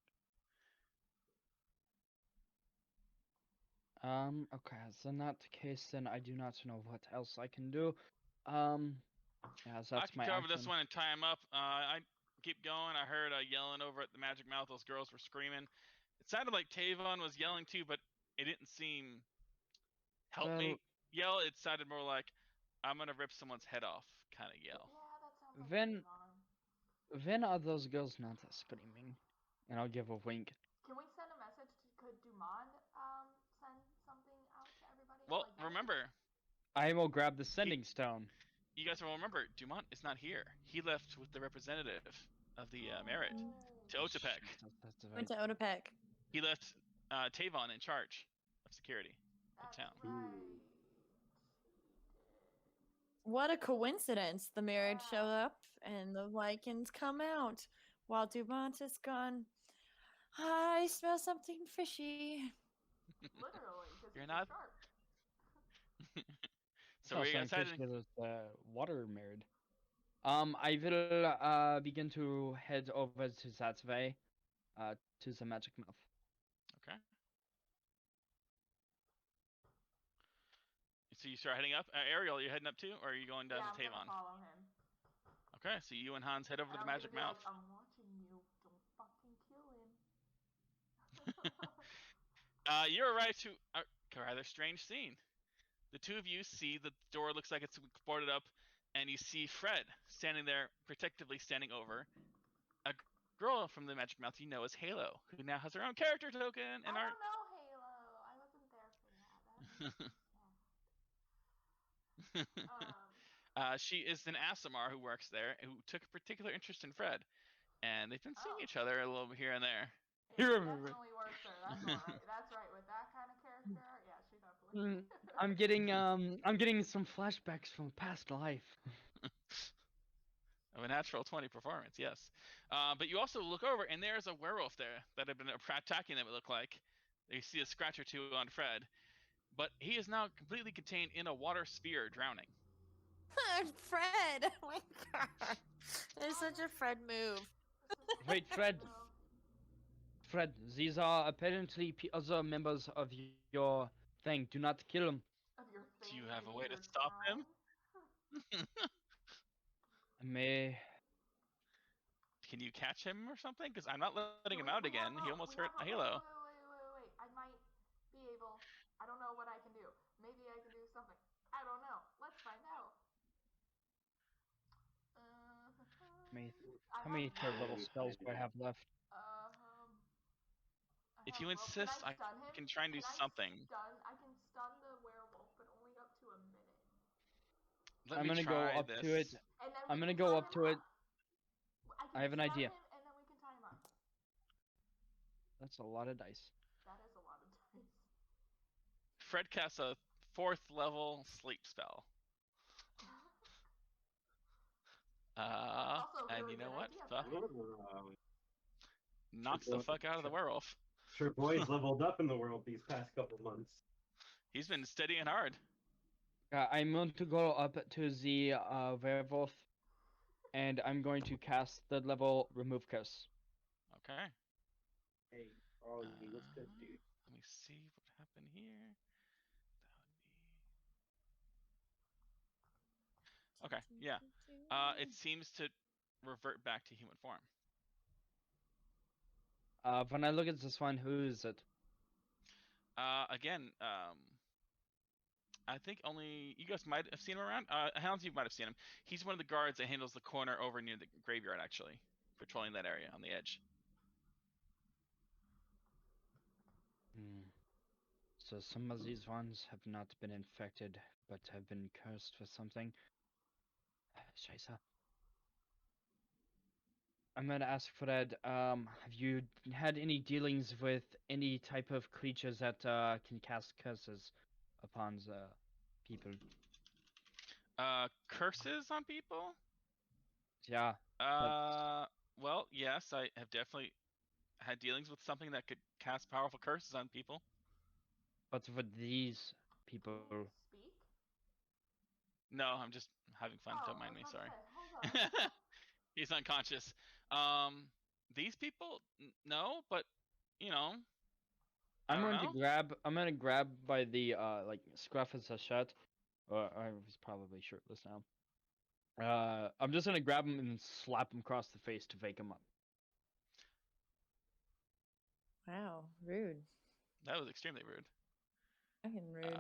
Okay, so in that case, then I do not know what else I can do. Yeah, so I that's can my cover action. this one and tie him up. I keep going. I heard yelling over at the Magic Mouth. Those girls were screaming. It sounded like Tavon was yelling too, but it didn't seem help me yell. It sounded more like I'm gonna rip someone's head off kind of yell. Yeah, that sounds like Then- Devon. When are those girls not screaming? And I'll give a wink. Can we send a message to could Dumond send something out to everybody? Well, Like, remember, I will grab the sending stone. you guys will remember, Dumont is not here. He left with the representative of the merit to Otepec. That's Went to Otepec. He left Tavon in charge of security of That's town. right. What a coincidence. The marriage Yeah. showed up and the lichens come out while Dumont is gone. I smell something fishy. Literally, because You're he's not- sharp. So where you guys heading? There's water mirrored. I will begin to head over to that way, to the magic mouth. Okay. So you start heading up. Ariel, you heading up too, or are you going down Yeah, to I'm gonna Tavon? follow him. Okay, so you and Hans head over to And the I'm Magic gonna be Mouth. like, I'm watching you. Don't fucking kill him. You arrive to a rather strange scene. the two of you see the door looks like it's boarded up, and you see Fred standing there, protectively standing over a girl from the Magic Mouth you know as Halo, who now has her own character token and I art. don't know Halo. I wasn't there for that. That makes me sad. She is an Asimar who works there, who took a particular interest in Fred, and they've been seeing each other a little bit here and there. Yeah, she definitely works there. That's all right. That's right. With that kind of character, yeah, she definitely. I'm getting some flashbacks from a past life. Of a natural 20 performance, yes. But you also look over, and there's a werewolf there that had been attacking them, it looked like. You see a scratch or two on Fred. But he is now completely contained in a water sphere, drowning. Fred! Oh my god. It's such a Fred move. Wait, Fred. Fred, these are apparently other members of your thing. Do not kill them. Do you have a way to stop him? May. Can you catch him or something? Because I'm not letting him out again. He almost hurt a Halo. Wait. I might be able. I don't know what I can do. Maybe I can do something. I don't know. Let's find out. How many third level spells do I have left? If you insist, I can try and do something. I can stun the werewolf, but only up to a minute. I'm gonna go up to it. I'm gonna go up to it. I have an idea. And then we can tie him up. That's a lot of dice. That is a lot of dice. Fred casts a 4th level sleep spell. And you know what? Fuck. Knocks the fuck out of the werewolf. Sure, boy's leveled up in the world these past couple months. He's been steady and hard. I'm going to go up to the werewolf, and I'm going to cast third level remove curse. Okay. Hey, Ollie, what's good, dude? Let me see what happened here. That would be. Okay, yeah. It seems to revert back to human form. When I look at this one, who is it? Again, I think only you guys might have seen him around. Hounds, you might have seen him. He's one of the guards that handles the corner over near the graveyard, actually, patrolling that area on the edge. So some of these ones have not been infected, but have been cursed with something. Scheiße. I'm gonna ask Fred, have you had any dealings with any type of creatures that can cast curses upon the people? Curses on people? Yeah. Well, yes, I have definitely had dealings with something that could cast powerful curses on people. But for these people... Speak? No, I'm just having fun. Don't mind me, sorry. Hold on. He's unconscious. These people, no, but you know. I'm gonna grab by the like scruff of the shirt. He's probably shirtless now. I'm just gonna grab him and slap him across the face to wake him up. Wow, rude. That was extremely rude. Fucking rude.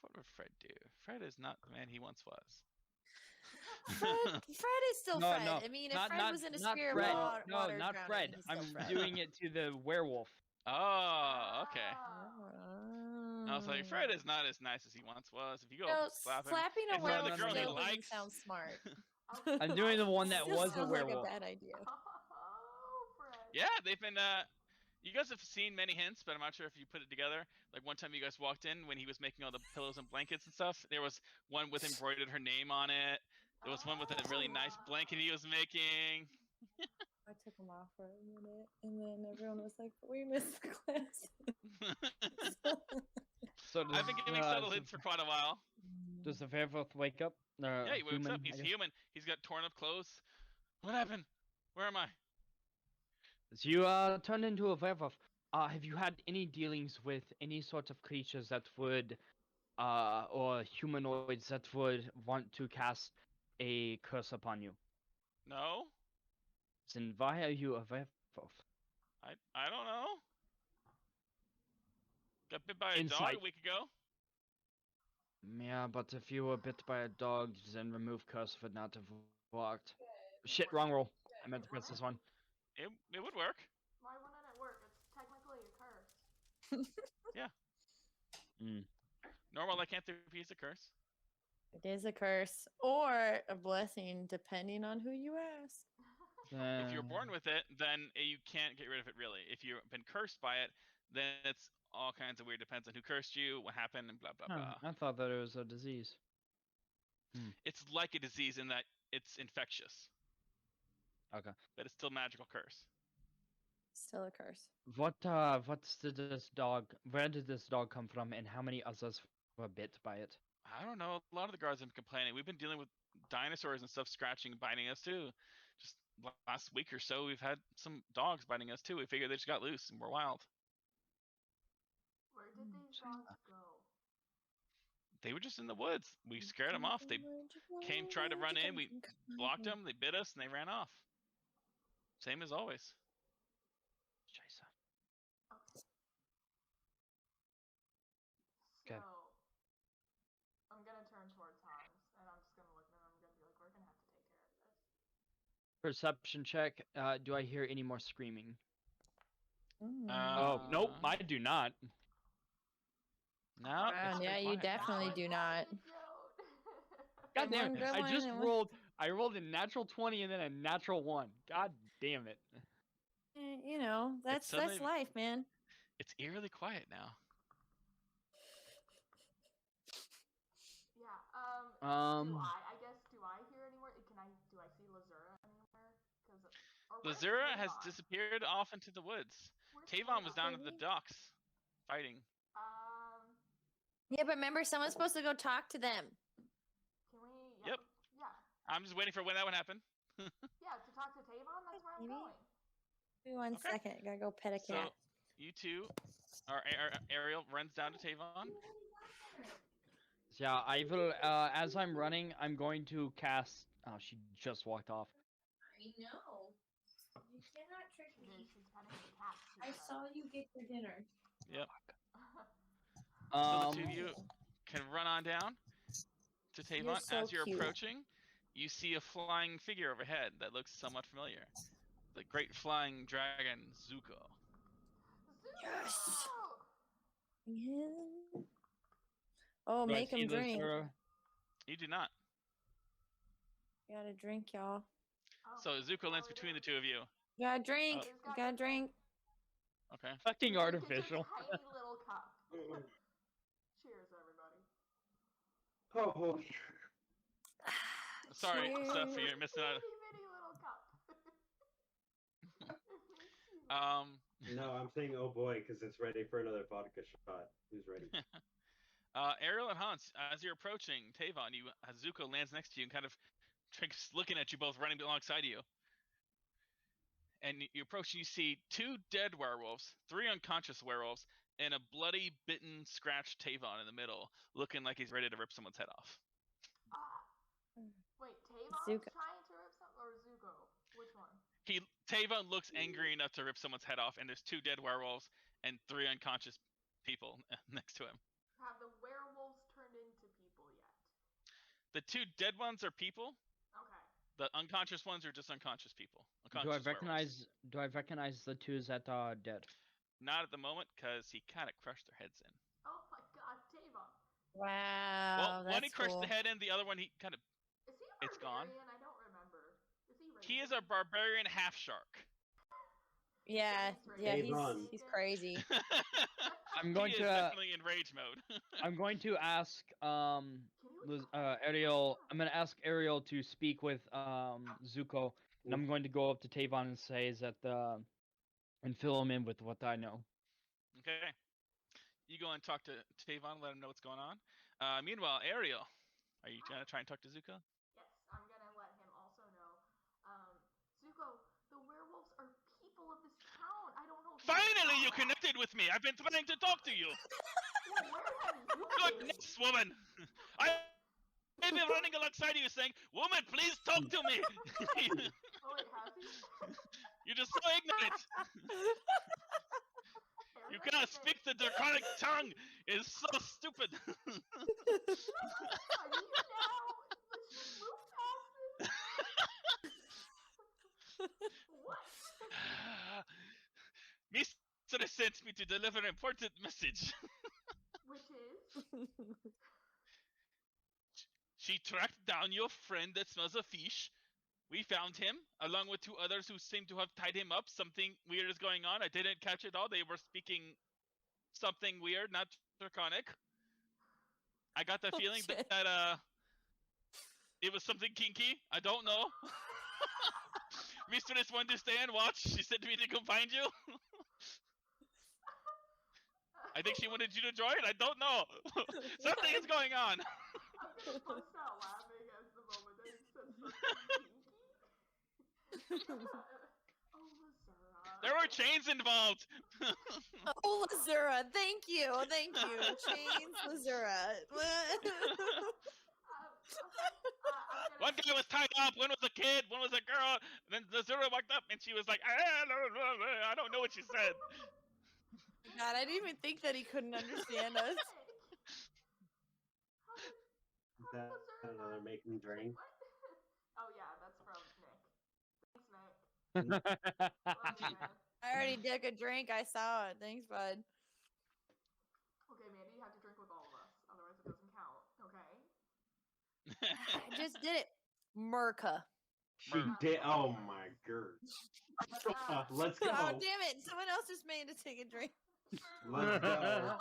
What would Fred do? Fred is not the man he once was. Fred is still Fred. I mean, if Fred was in a sphere of water, no, not Fred. I'm doing it to the werewolf. Oh, okay. I was like, Fred is not as nice as he once was. If you go slapping a werewolf still doesn't sound smart. I'm doing the one that was a werewolf. Like a bad idea. Yeah, they've been. You guys have seen many hints, but I'm not sure if you put it together. Like one time you guys walked in when he was making all the pillows and blankets and stuff. There was one with embroidered her name on it. There was one with a really nice blanket he was making. I took them off for a minute, and then everyone was like, "We missed the class." So I've been giving subtle hints for quite a while. Does the werewolf wake up? Yeah, he wakes up. He's human. He's got torn up clothes. What happened? Where am I? You turned into a werewolf. Have you had any dealings with any sort of creatures that would, or humanoids that would want to cast a curse upon you? No. Then why are you a werewolf? I don't know. Got bit by a dog a week ago. Yeah, but if you were bit by a dog, then remove curse would not have worked. Shit, wrong roll. I meant to press this one. It would work. Why wouldn't it work? It's technically a curse. Yeah. Mm. Normal lycanthropy is a curse. It is a curse or a blessing, depending on who you ask. If you're born with it, then you can't get rid of it really. If you've been cursed by it, then it's all kinds of weird. Depends on who cursed you, what happened, and blah blah blah. I thought that it was a disease. It's like a disease in that it's infectious. Okay. But it's still magical curse. Still a curse. What did this dog? Where did this dog come from, and how many others were bit by it? I don't know. A lot of the guards have been complaining. We've been dealing with dinosaurs and stuff scratching and biting us too. Just last week or so, we've had some dogs biting us too. We figured they just got loose and we're wild. Where did these dogs go? They were just in the woods. We scared them off. They came, tried to run in. We blocked them. They bit us and they ran off. Same as always. Scheiße. So, Okay. I'm gonna turn towards Hans, and I'm just gonna look at him. I'm gonna be like, we're gonna have to take care of this. Perception check. Do I hear any more screaming? Oh, nope, I do not. No. Wow, yeah, you definitely do not. God damn One it! good I one just and rolled. I rolled a natural 20 and then a natural 1. God damn it! You know, that's suddenly- life, man. It's eerily quiet now. Yeah. I guess do I hear anywhere? Do I see Lazura anywhere? Lazura has disappeared off into the woods. Tavon was down at the docks, fighting. Yeah, but remember, someone's supposed to go talk to them. Can we? Yep. Yeah. I'm just waiting for when that would happen. Yeah, to talk to Tavon. That's where I'm Maybe. going. Give me one Okay. second. Gotta go pet a cat. So you two, or Ariel runs down to Tavon. Yeah, I will. As I'm running, I'm going to cast. Oh, she just walked off. I know. You cannot trick me. She's petting the cat. I saw you get your dinner. Yep. So the two of you can run on down to Tavon. You're so As you're cute. approaching, you see a flying figure overhead that looks somewhat familiar. The great flying dragon Zuko. Yes. Yeah. Oh, Do I make see him this, drink. You do not. Gotta drink, y'all. So Zuko lands between the two of you. Gotta drink. Gotta drink. Okay. Fucking It's a artificial. tiny little cup. Cheers, everybody. Oh, Sorry, Cheers. Seth, you're missing out. Bitty little cup. no, I'm saying oh boy because it's ready for another vodka shot. Who's ready? Ariel and Hans, as you're approaching Tavon, Zuko lands next to you and kind of looking at you both running alongside you. And you approach and you see 2 dead werewolves, 3 unconscious werewolves, and a bloody, bitten, scratched Tavon in the middle, looking like he's ready to rip someone's head off. Wait, Tavon's Zuko. trying to rip something, or Zuko? Which one? Tavon looks angry enough to rip someone's head off, and there's 2 dead werewolves and 3 unconscious people next to him. Have the werewolves turned into people yet? The 2 dead ones are people. Okay. The unconscious ones are just unconscious people. Do I recognize? Do I recognize the 2 that are dead? Not at the moment, because he kind of crushed their heads in. Oh my God, Tavon. Wow. Well, that's one he crushed cool. the head in, the other one he kind of. Is he a It's gone. barbarian? I don't remember. Is he raging? He is a barbarian half shark. Yeah, yeah, Tavon. he's crazy. I'm going he to. is definitely in rage mode. I'm going to ask Can you Ariel. I'm going to ask Ariel to speak with Zuko, and I'm going to go up to Tavon and say that and fill him in with what I know. Okay. You go and talk to Tavon, let him know what's going on. Meanwhile, Ariel, are you gonna try and talk to Zuko? Yes, I'm gonna let him also know. Zuko, the werewolves are people of this town. I don't know. Finally, you connected with me. I've been trying to talk to you. Well, where have you been? Goodness, woman. I've been running alongside you saying, "Woman, please talk to me." Oh wait, has he? You're just so ignorant. You cannot speak the draconic tongue. It's so stupid. Are you now? Let's just move past this. What? Mister sent me to deliver an important message. Which is? She tracked down your friend that smells of fish. We found him, along with 2 others who seem to have tied him up. Something weird is going on. I didn't catch it all. They were speaking something weird, not draconic. I got the feeling shit. that it was something kinky. I don't know. Mistress wanted to stay and watch. She said to me to come find you. I think she wanted you to join. I don't know. Something is going on. I'm gonna bust out laughing as the moment that he said something kinky. Oh, Lazura. There were chains involved. Oh, Lazura, thank you. Chains, Lazura. One guy was tied up, one was a kid, one was a girl. And then Lazura walked up and she was like, I don't know what she said. God, I didn't even think that he couldn't understand us. Is that another making drink? What? Oh yeah, that's from Nick. Thanks, Nick. Love you, man. I already took a drink. I saw it. Thanks, bud. Okay, Mandy, you have to drink with all of us, otherwise it doesn't count. Okay. I just did it. Merca. She did. Oh my god. Let's go. Oh, damn it. Someone else just made to take a drink. Let's go. Melons.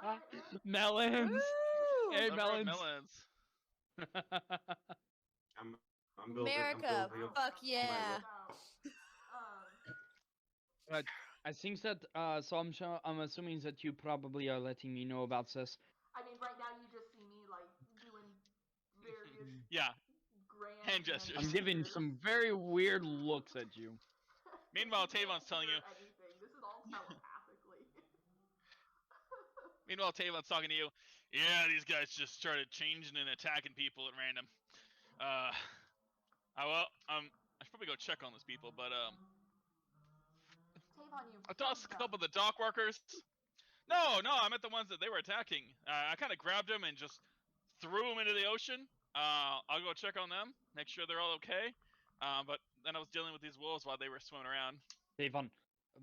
All right, man. Melons. Woo! Hey, Melons. melons. I'm building. America. I'm building. Fuck yeah. But I think that so I'm assuming that you probably are letting me know about this. I mean, right now you just see me like doing various Yeah. grand Hand gestures. I'm giving some very weird looks at you. Meanwhile, You can't Tavon's telling you. hear anything. This is all telepathically. Meanwhile, Tavon's talking to you. Yeah, these guys just started changing and attacking people at random. I should probably go check on those people, but Tavon, you I tossed a fucked couple up. of the dock workers. No, I meant the ones that they were attacking. I kind of grabbed them and just threw them into the ocean. I'll go check on them, make sure they're all okay. But then I was dealing with these wolves while they were swimming around. Devon,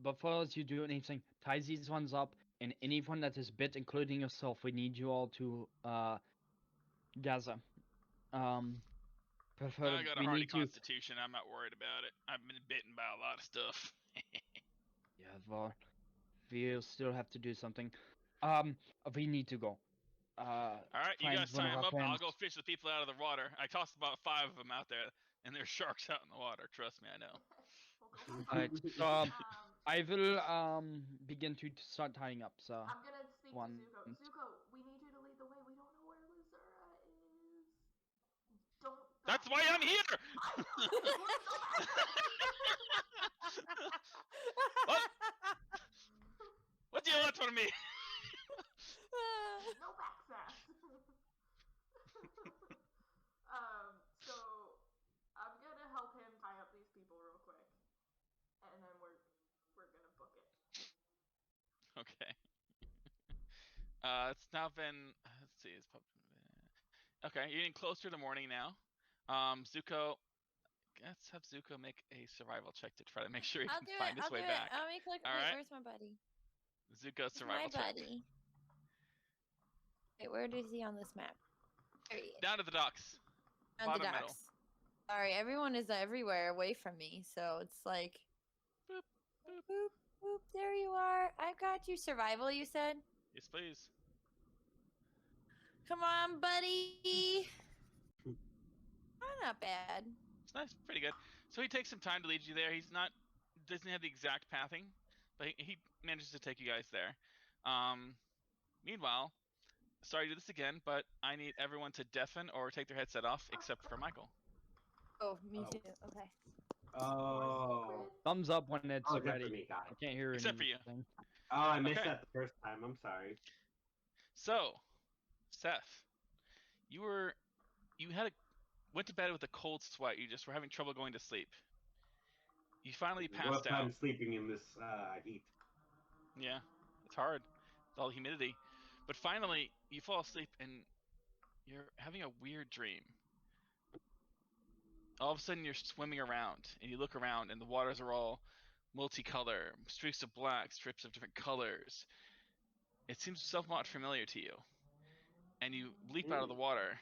before you do anything, tie these ones up, and anyone that is bit, including yourself, we need you all to gather. Prefer I got a we hardy need to. constitution. I'm not worried about it. I've been bitten by a lot of stuff. Yeah, well, we'll still have to do something. We need to go. All right, you Find guys one tie of them our up. I'll friends. go fish the people out of the water. I tossed about 5 of them out there, and there's sharks out in the water. Trust me, I know. We'll go Alright, so I will begin to start tying up. So I'm gonna speak one. to Zuko. Zuko, we need you to lead the way. We don't know where Lazura is. Don't. That's why I'm here. I know. What? What do you want from me? No backsass. So I'm gonna help him tie up these people real quick, and then we're gonna book it. Okay. It's now been. Let's see. Okay, you're getting closer to morning now. Zuko. Let's have Zuko make a survival check to try to make sure he I'll can do find it. his way back. I'll make like. All Wait, right. where's my buddy? Zuko's Where's my survival check. buddy? Wait, where is he on this map? There he is. Down to the docks. On the bottom middle. docks. Sorry, everyone is everywhere away from me, so it's like. Boop, Boop, boop, boop. There you are. I've got you. Survival, you said? Yes, please. Come on, buddy. Oh, not bad. It's nice, pretty good. So he takes some time to lead you there. Doesn't have the exact pathing, but he manages to take you guys there. Meanwhile, sorry to do this again, but I need everyone to deafen or take their headset off, except for Michael. Oh, me too. Okay. Oh. Thumbs up when it's Oh, good ready. for me, got I it. can't hear Except for you. anything. Oh, I missed Okay. that the first time. I'm sorry. So, Seth, you went to bed with a cold sweat. You just were having trouble going to sleep. You finally passed What if out. I'm sleeping in this heat? Yeah, it's hard. It's all humidity. But finally, you fall asleep and you're having a weird dream. All of a sudden, you're swimming around, and you look around, and the waters are all multicolor, streaks of black, strips of different colors. It seems somewhat familiar to you, and you leap out of the water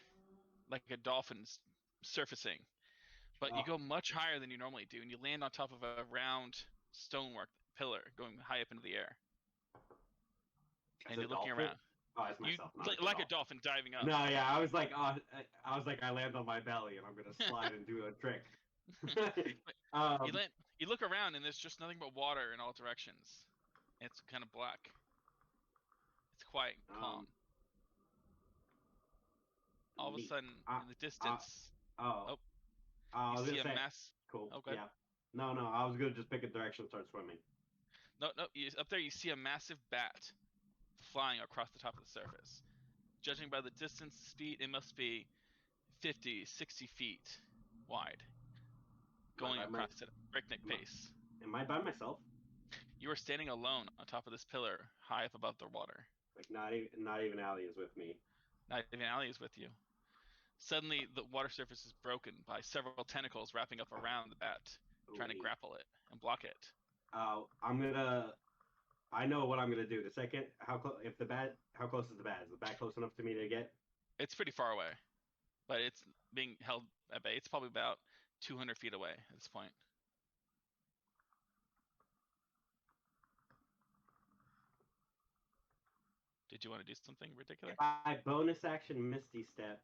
like a dolphin's surfacing. But you go much higher than you normally do, and you land on top of a round stonework pillar going high up into the air. And you're looking around. Oh, it's myself. Like a dolphin diving up. No, yeah, I was like, I land on my belly and I'm gonna slide and do a trick. You look around and there's just nothing but water in all directions. It's kind of black. It's quite calm. All of a sudden, in the distance, you see a mass. Cool. Oh, good. Yeah. No, I was gonna just pick a direction and start swimming. No. Up there, you see a massive bat flying across the top of the surface. Judging by the distance, speed, it must be 50, 60 feet wide, going across at a breakneck pace. Am I by myself? You are standing alone on top of this pillar, high up above the water. Like not even Allie is with me. Not even Allie is with you. Suddenly, the water surface is broken by several tentacles wrapping up around the bat, trying to grapple it and block it. I know what I'm gonna do. The second, how close is the bat? Is the bat close enough to me to get? It's pretty far away, but it's being held at bay. It's probably about 200 feet away at this point. Did you want to do something ridiculous? I bonus action Misty Step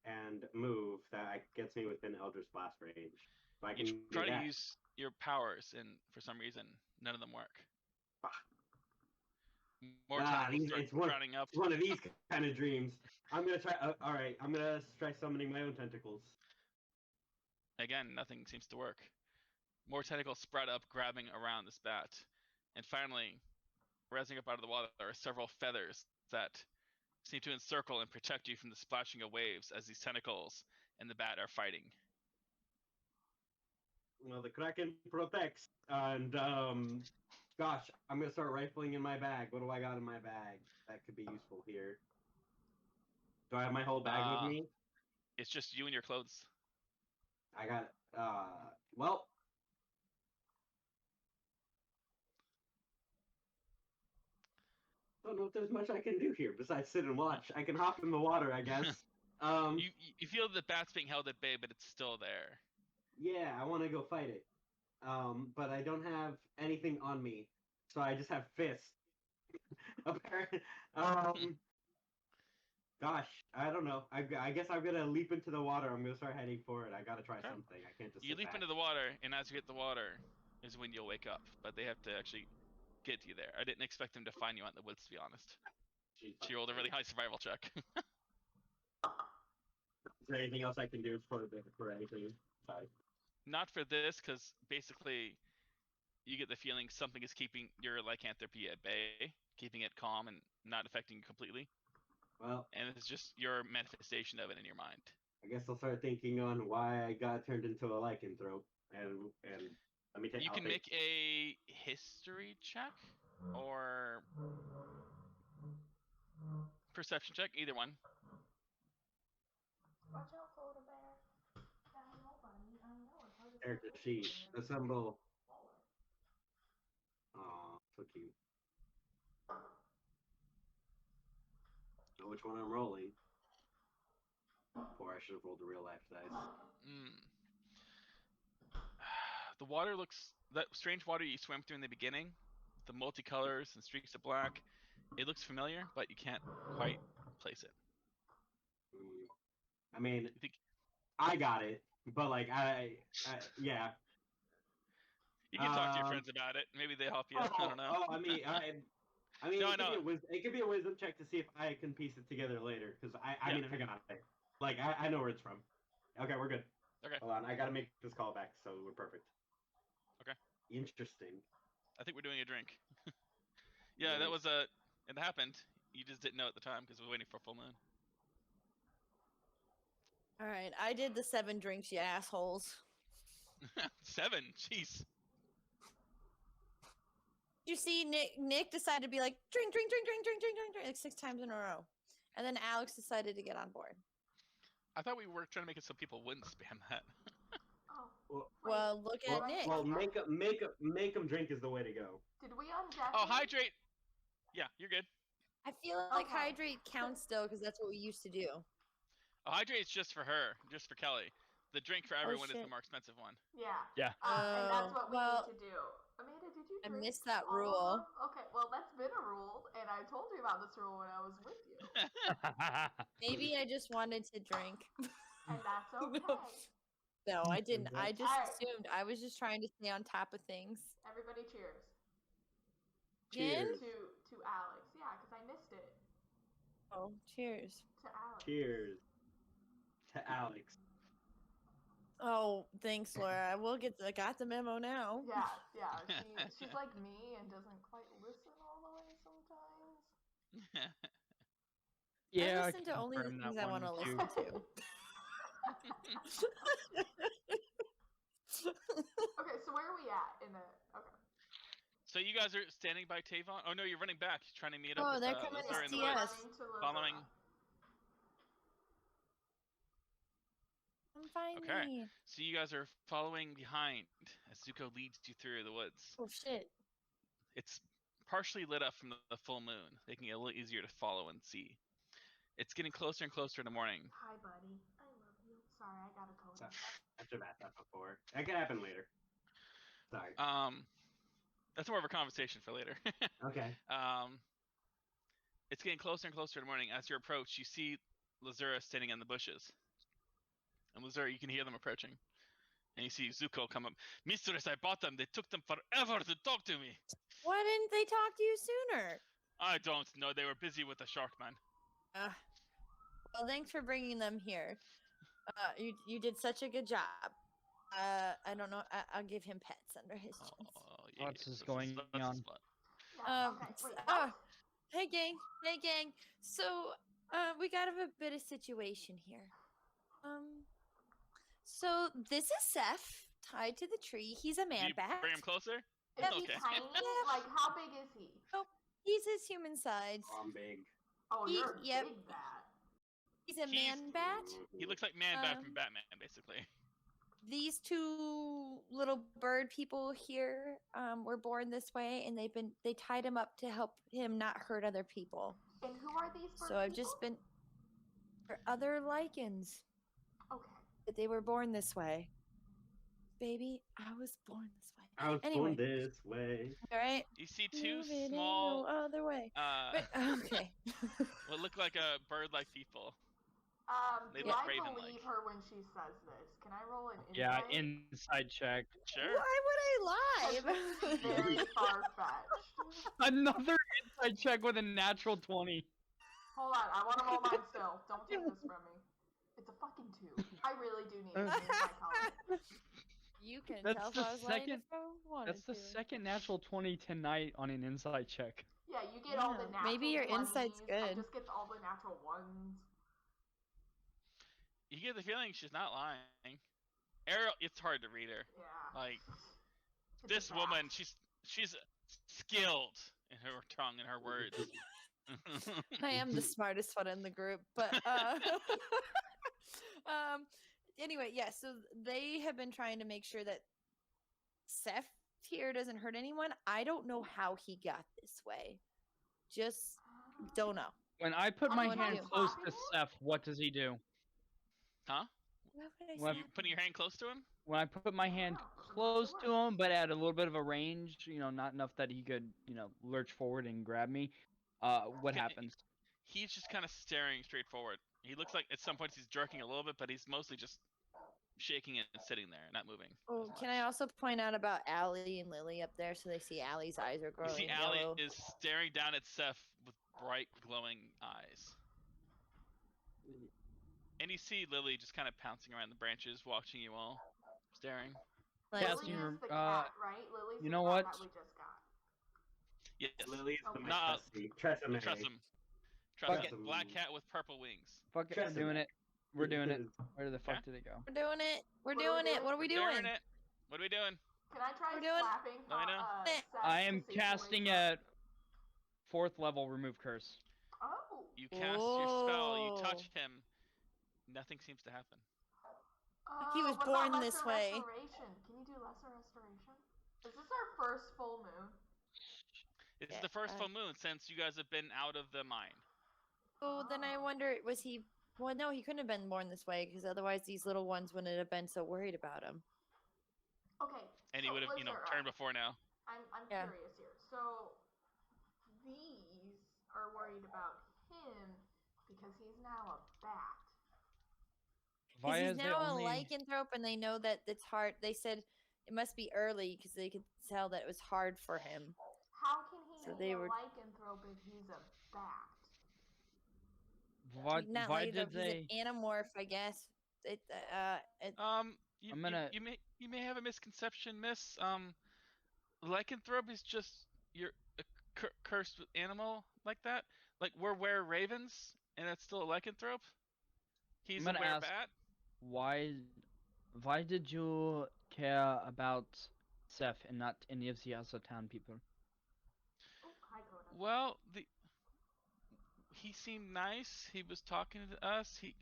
and move, that gets me within Eldritch Blast range. So I can try to use your powers, and for some reason, none of them work. More time it's one of these kind of dreams. I'm gonna try. All right, I'm gonna try summoning my own tentacles. Again, nothing seems to work. More tentacles spread up, grabbing around this bat, and finally, rising up out of the water are several feathers that seem to encircle and protect you from the splashing of waves as these tentacles and the bat are fighting. Well, the Kraken protects, and gosh, I'm gonna start rifling in my bag. What do I got in my bag that could be useful here? Do I have my whole bag with me? It's just you and your clothes. I got well. Don't know if there's much I can do here besides sit and watch. I can hop in the water, I guess. You feel the bat's being held at bay, but it's still there. Yeah, I want to go fight it. But I don't have anything on me, so I just have fists. Apparently, gosh, I don't know. I guess I'm gonna leap into the water. I'm gonna start heading for it. I gotta try something. I can't just. You leap into the water, and as you hit the water, is when you'll wake up. But they have to actually get you there. I didn't expect them to find you out in the woods, to be honest. She rolled a really high survival check. Is there anything else I can do for anything? Sorry. Not for this, because basically, you get the feeling something is keeping your lycanthropy at bay, keeping it calm and not affecting you completely. Well, and it's just your manifestation of it in your mind. I guess I'll start thinking on why I got turned into a lycanthrope, and let me take. You can make a history check or perception check, either one. Watch out, polar bear. Nobody I know. Character sheet. Assemble. Aw, so cute. Know which one I'm rolling. Or I should have rolled the real life dice. The water looks... That strange water you swam through in the beginning, the multicolors and streaks of black, it looks familiar, but you can't quite place it. I mean, I got it, but like, yeah. You can talk to your friends about it. Maybe they help you. I don't know. I mean, it could be a wisdom check to see if I can piece it together later. Because I mean, I got it. Like, I know where it's from. Okay, we're good. Okay. Hold on, I gotta make this call back, so we're perfect. Okay. Interesting. I think we're doing a drink. Yeah, that was it happened. You just didn't know at the time because we were waiting for full moon. All right, I did the 7 drinks, you assholes. 7? Jeez. You see, Nick decided to be like, drink, like 6 times in a row. And then Alex decided to get on board. I thought we were trying to make it so people wouldn't spam that. Oh. Well, look at Well, Nick. well, make them drink is the way to go. Did we undeafen? Oh, hydrate. Yeah, you're good. I feel like Okay. hydrate counts still because that's what we used to do. Oh, hydrate's just for her, just for Kelly. The drink for everyone is the shit. more expensive one. Yeah. Yeah. And that's what we well, need to do. Amanda, did you I drink missed that all of rule. them? Okay, well, that's been a rule, and I told you about this rule when I was with you. Maybe I just wanted to drink. And that's okay. No, I didn't. I just Alright. assumed. I was just trying to stay on top of things. Everybody cheers. Gin? Cheers. To Alex. Yeah, because I missed it. Oh, cheers. To Alex. Cheers to Alex. Oh, thanks, Laura. I will got the memo now. Yeah. She's like me and doesn't quite listen all the way sometimes. Yeah, I listen to only the confirm that things I one, want to too. listen to. Okay, so where are we at in the... Okay. So you guys are standing by Tavon? Oh no, you're running back, trying to meet up Oh, with they're coming to Lazar in the see woods. us. Following. I'm fine. Okay. So you guys are following behind as Zuko leads you through the woods. Oh shit. It's partially lit up from the full moon, making it a little easier to follow and see. It's getting closer and closer in the morning. Hi, buddy. I love you. Sorry, I got a cold. I should have asked that before. That could happen later. Sorry. That's more of a conversation for later. Okay. It's getting closer and closer in the morning. As you approach, you see Lazura standing in the bushes. And Lazura, you can hear them approaching. And you see Zuko come up. Mistress, I bought them. They took them forever to talk to me. Why didn't they talk to you sooner? I don't know. They were busy with the shark man. Well, thanks for bringing them here. You did such a good job. I don't know. I'll give him pets under his chin. Yeah, What's this going that's on? spot. Yeah, okay, wait, what? Hey gang. So, we got a bit of situation here. So this is Seth tied to the tree. He's a Do man you bat. bring him closer? Is he Okay. tiny? Like, how big is he? He's his human size. I'm big. Oh, you're a Yep. big bat. He's a man bat. He looks like Man Bat from Batman, basically. These two little bird people here were born this way, and they tied him up to help him not hurt other people. And who are these bird So I've people? just been for other lichens. Okay. That they were born this way. Baby, I was born this way. I was Anyway. born this way. All right. You see two Move it small, no other way. But, okay. what look like a bird-like people. They Do look I raven-like. believe her when she says this? Can I roll an insight? Yeah, inside check. Sure. Why would I lie? It's very far-fetched. Another inside check with a natural 20. Hold on, I want to roll mine still. Don't take this from me. It's a fucking 2. I really do need an insight column. You can That's tell if the I was lying second- if I wanted That's the to. second natural 20 tonight on an inside check. Yeah, you get all the Yeah, natural maybe your 20s. insight's I good. just get all the natural ones. You get the feeling she's not lying. Ariel, it's hard to read her. Yeah. Like, It's a this bat. woman, she's skilled in her tongue and her words. I am the smartest one in the group, but anyway, yeah. So they have been trying to make sure that Seth here doesn't hurt anyone. I don't know how he got this way. Just don't know. When I put Are my you hand guys close clapping to it? Seth, what does he do? Huh? What would I Well, say? You putting your hand close to him? When I put my hand Oh, close that's to him, but at a little bit of a range, not enough that he could, lurch forward and grab me, what Okay. happens? He's just kind of staring straight forward. He looks like at some points he's jerking a little bit, but he's mostly just shaking and sitting there, not moving. Oh, can I also point out about Allie and Lily up there so they see Allie's eyes are You growing see yellow? Allie is staring down at Seth with bright, glowing eyes. And you see Lily just kind of pouncing around the branches, watching you all, staring. Like, Yes, Lily you is the rem- cat, right? Lily's you the know cat what? that we just got. Yes. Lily's the Okay. Nah, trusty. Tresemme. Trust him. Fuck Trust it. him. Black cat with purple wings. Fuck it, we're Trust doing him. it. We're doing it. Where the fuck Okay. did it go? we're doing it. We're What are we doing it. doing? What are we We're doing? it. What are we doing? Can I try We're doing- slapping Let me know. Seth I to am see if he casting wakes up? at 4th level remove curse. Oh. You cast your spell, you Whoa. touch him, nothing seems to happen. He was what about born this lesser way. restoration? Can you do lesser restoration? Is this our first full moon? This Yeah, is the first full moon since you guys have been out of the mine. Oh, then I wonder, was he? Well, no, he couldn't have been born this way because otherwise these little ones wouldn't have been so worried about him. Okay. And so he would have, turned before now. I'm Yeah. curious here. So these are worried about him because he's now a bat. Because Why he's is there now only... a lycanthrope, and they know that it's hard. They said it must be early because they could tell that it was hard for him. How can he So be they a were- lycanthrope if he's a bat? What? Not Why lycanthrope, did they? he's an anamorph, I guess. You, I'm gonna- you may have a misconception, Miss. Lycanthrope is just your cursed animal like that. Like we're were ravens, and that's still a lycanthrope. He's a gonna ask- bat. Why did you care about Seth and not any of the other town people? Oh, hi, Coda. Well, he seemed nice. He was talking to us. He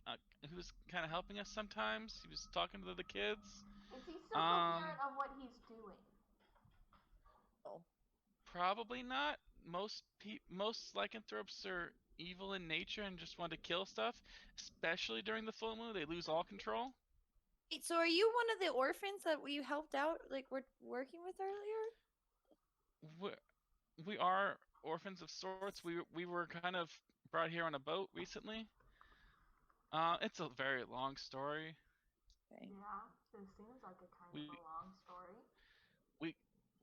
was kind of helping us sometimes. He was talking to the kids. Is he still coherent of what he's doing? Probably not. Most lycanthropes are evil in nature and just want to kill stuff, especially during the full moon. They lose all control. Wait, so are you one of the orphans that we helped out, like we're working with earlier? We are orphans of sorts. We were kind of brought here on a boat recently. It's a very long story. Okay. Yeah, it seems like a kind of a long story.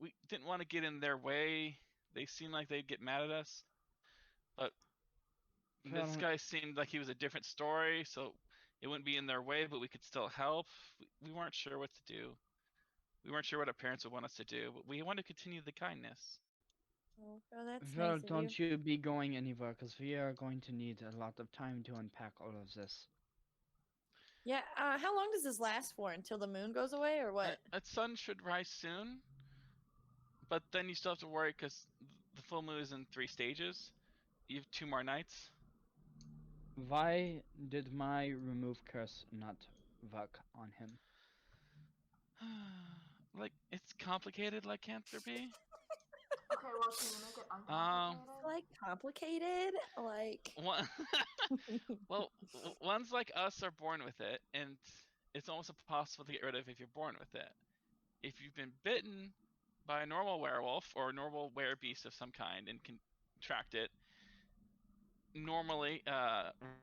We didn't want to get in their way. They seemed like they'd get mad at us. But this guy seemed like he was a different story, so it wouldn't be in their way, but we could still help. We weren't sure what to do. We weren't sure what our parents would want us to do, but we wanted to continue the kindness. Oh, that's Well, nice of don't you be going anywhere, because we are going to need a lot of time to unpack all of this. Yeah, how long does this last for? Until the moon goes away, or what? The sun should rise soon, but then you still have to worry because the full moon is in 3 stages. You have 2 more nights. Why did my remove curse not work on him? Like, it's complicated lycanthropy. Okay, well, can you make it uncomplicated? Like complicated, like. Well, ones like us are born with it, and it's almost impossible to get rid of if you're born with it. If you've been bitten by a normal werewolf or a normal werebeast of some kind and contract it, normally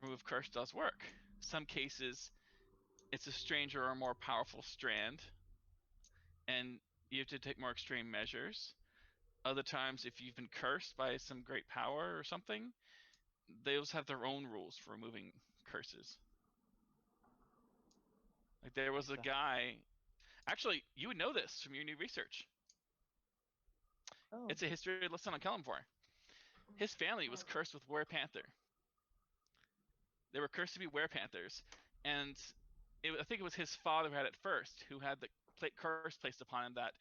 remove curse does work. Some cases, it's a stranger or a more powerful strand, and you have to take more extreme measures. Other times, if you've been cursed by some great power or something, they also have their own rules for removing curses. Like there was a guy, actually, you would know this from your new research. Oh. It's a history lesson on Kellamvor. His family was cursed with werepanther. They were cursed to be werepanthers, and I think it was his father who had it first, who had the curse placed upon him that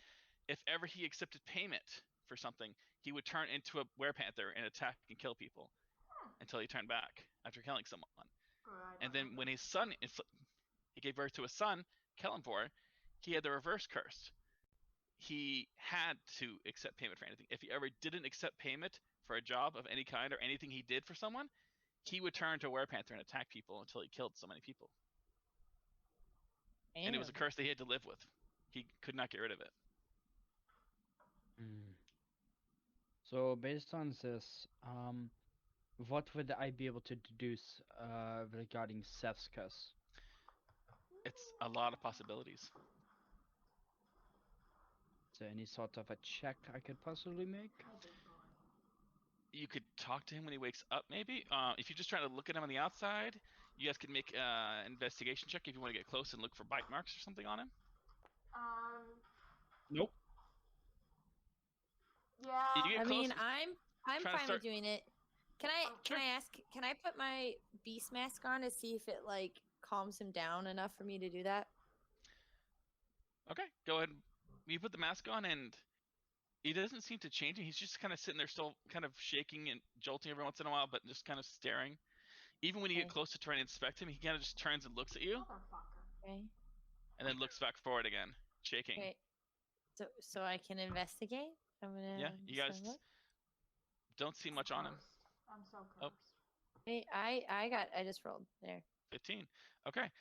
if ever he accepted payment for something, he would turn into a werepanther and attack and kill people until he turned back after killing someone. And then when his son, he gave birth to a son, Kellamvor, he had the reverse curse. He had to accept payment for anything. If he ever didn't accept payment for a job of any kind or anything he did for someone, he would turn to a werepanther and attack people until he killed so many people. And it was a curse that he had to live with. He could not get rid of it. So based on this, what would I be able to deduce regarding Seth's curse? It's a lot of possibilities. Is there any sort of a check I could possibly make? You could talk to him when he wakes up, maybe. If you're just trying to look at him on the outside, you guys could make an investigation check if you want to get close and look for bite marks or something on him. Nope. Yeah. I mean, I'm fine with doing it. Can I Sure. ask? Can I put my beast mask on to see if it like calms him down enough for me to do that? Okay, go ahead. You put the mask on, and he doesn't seem to change. He's just kind of sitting there, still kind of shaking and jolting every once in a while, but just kind of staring. Even when you get Okay. close to try and inspect him, he kind of just turns and looks at you, Motherfucker. Okay. and then looks back forward again, shaking. Okay. So I can investigate. I'm gonna. Yeah, you just guys have a look. don't see much on him. Cursed. I'm so Oh. cursed. Hey, I just rolled there. 15. Okay.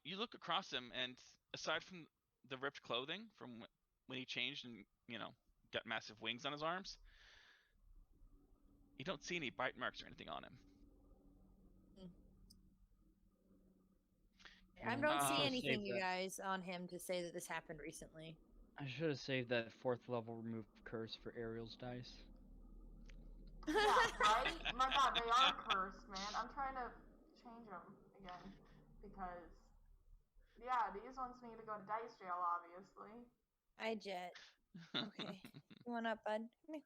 You look across him, and aside from the ripped clothing from when he changed and got massive wings on his arms, you don't see any bite marks or anything on him. I don't see Uh, anything, save you that. guys, on him to say that this happened recently. I should have saved that 4th level remove curse for Ariel's dice. Yeah, right? My god, they are cursed, man. I'm trying to change them again. Because, yeah, these ones need to go to dice jail, obviously. Hi, Jet. Okay. Come on up, bud. Come here.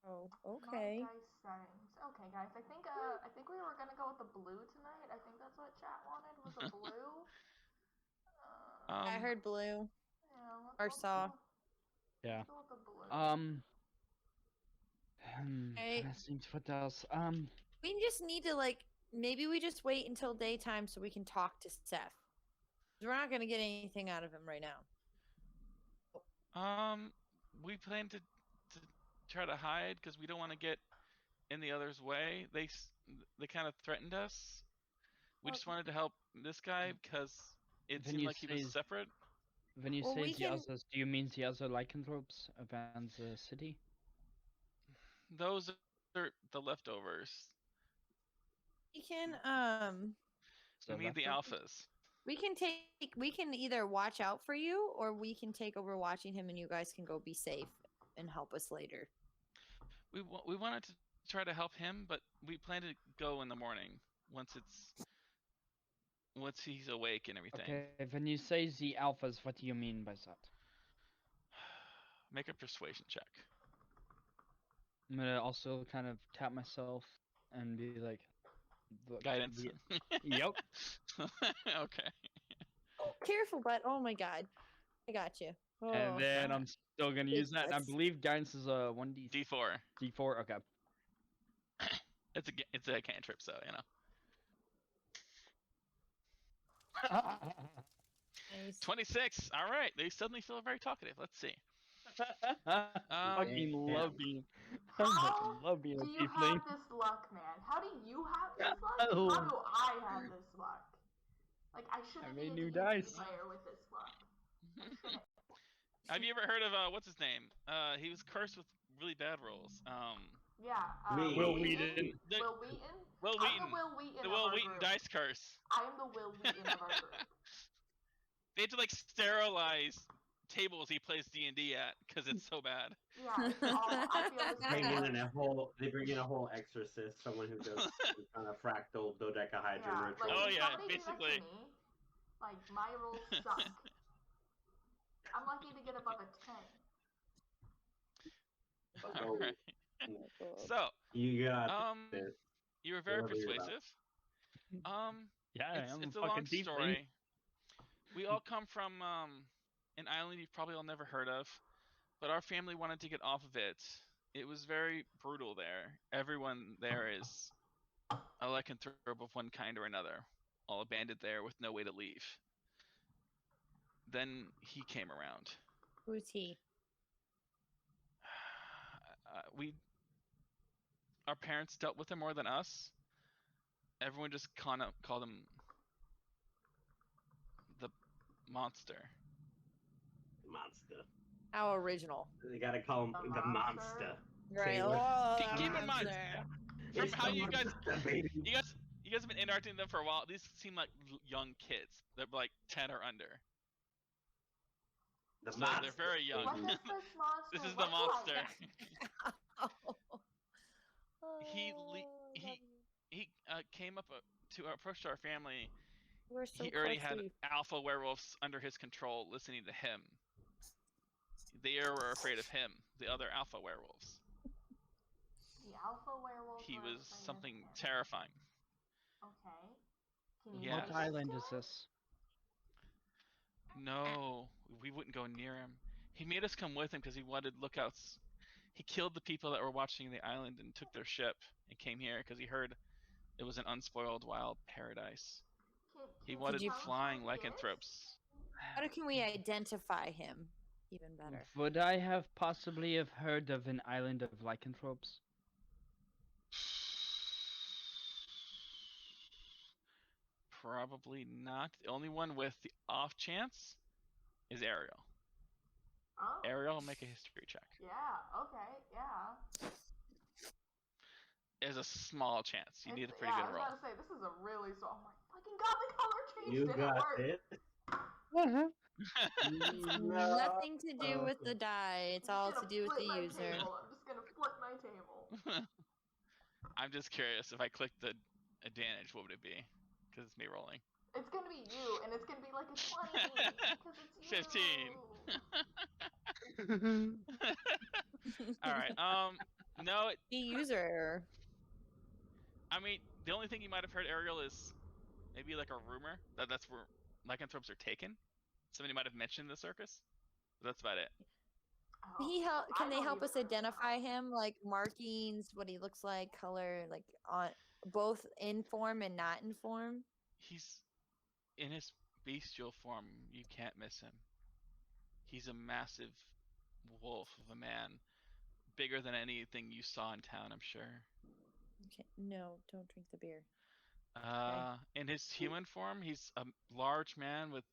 Oh, okay. My dice settings. Okay, guys, I think we were gonna go with the blue tonight. I think that's what chat wanted, was a blue. I heard blue. Yeah, Or saw. Yeah. Let's go with the blue. Hey. Trying to think what else. We just need to, maybe we just wait until daytime so we can talk to Seth. We're not going to get anything out of him right now. We plan to try to hide because we don't want to get in the other's way. They kind of threatened us. We just wanted to help this guy because it seemed like he was separate. When you Well, say we the can- others, do you mean the other lycanthropes around the city? Those are the leftovers. We can, We mean the alphas. we can either watch out for you or we can take over watching him and you guys can go be safe and help us later. We wanted to try to help him, but we plan to go in the morning once he's awake and everything. Okay, when you say the alphas, what do you mean by that? Make a persuasion check. I'm gonna also kind of tap myself and be like, look, Guidance. Yep. Okay. Oh, careful, bud. Oh my god. I got you. Oh, And then I'm still gonna use that. And I That's- believe guidance is a 1d. D4. D4. Okay. It's a cantrip, so Nice. 26. All right. They suddenly feel very talkative. Let's see. Fucking love being. How love being a do you tiefling. have this luck, man? How do you have this luck? Oh. How do I have this luck? I shouldn't made be a new D&D dice. player with this luck. I shouldn't. Have you ever heard of what's his name? He was cursed with really bad rolls. Yeah. Will Wheaton. Will Wheaton? Will I'm Wheaton. the Will Wheaton The of Will our Wheaton group. dice curse. I am the Will Wheaton of our group. They had to sterilize tables he plays D&D at because it's so bad. Yeah, it's all. I feel the Bring same. in they bring in a whole exorcist, someone who does some kind of fractal dodecahedron Yeah, ritual. Oh, when yeah, somebody do that to basically. me, my rolls suck. I'm lucky to get above a 10. All right. Oh, So, You got this. you were very Whatever you're about. persuasive. Yeah, It's a long story. We all come from an island you've probably all never heard of, but our family wanted to get off of it. It was very brutal there. Everyone there is a lycanthrope of one kind or another, all abandoned there with no way to leave. Then he came around. who's he? Our parents dealt with him more than us. Everyone just called him the monster. Monster. How original. They gotta call him The the monster. monster. Right. Taylor. Oh, Keep in mind, from It's how the you guys, monster, baby. you guys have been interacting with them for a while. These seem like young kids. They're like 10 or under. The So monster. they're very young. What is this monster? This is the What do I monster. get? He came up to approach our family. We're so He already close had to you. alpha werewolves under his control, listening to him. They were afraid of him, the other alpha werewolves. The alpha werewolf. He was something terrifying. Okay. Can you Yes. What island is this? No, we wouldn't go near him. He made us come with him because he wanted lookouts. He killed the people that were watching the island and took their ship and came here because he heard it was an unspoiled wild paradise. He Can wanted you tell us flying where he is? lycanthropes. How can we identify him even better? Would I have possibly have heard of an island of lycanthropes? Probably not. The only one with the off chance is Ariel. Oh. Ariel will make a history check. Yeah. Okay. Yeah. There's a small chance. You need a pretty yeah, good roll. I was about to say this is a really small. Oh my fucking god! The color changed. You It got worked. it. Nothing to do with the die. It's all to do with the user. I'm just gonna flip my table. I'm just curious if I click the advantage, what would it be? Because it's me rolling. It's gonna be you, and it's gonna be like a 20 because it's you. 15. All right. No. The user. I mean, the only thing you might have heard, Ariel, is maybe like a rumor that that's where lycanthropes are taken. Somebody might have mentioned the circus. But that's about it. Oh, Can they help us identify him, like markings, what he looks like, color, like on both in form and not in form? He's in his bestial form. You can't miss him. He's a massive wolf of a man, bigger than anything you saw in town, I'm sure. Okay, no, don't drink the beer. In his human form, he's a large man with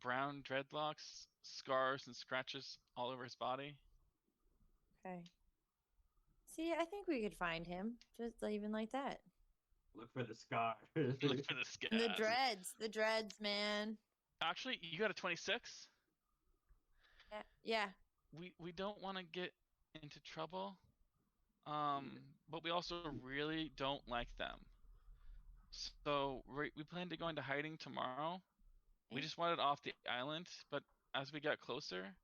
brown dreadlocks, scars and scratches all over his body. Okay. See, I think we could find him just even like that. Look for the scars. Look for the scars. And the dreads, man. Actually, you got a 26. Yeah. We don't want to get into trouble, but we also really don't like them. So we plan to go into hiding tomorrow. We just wanted off the island, but as we got closer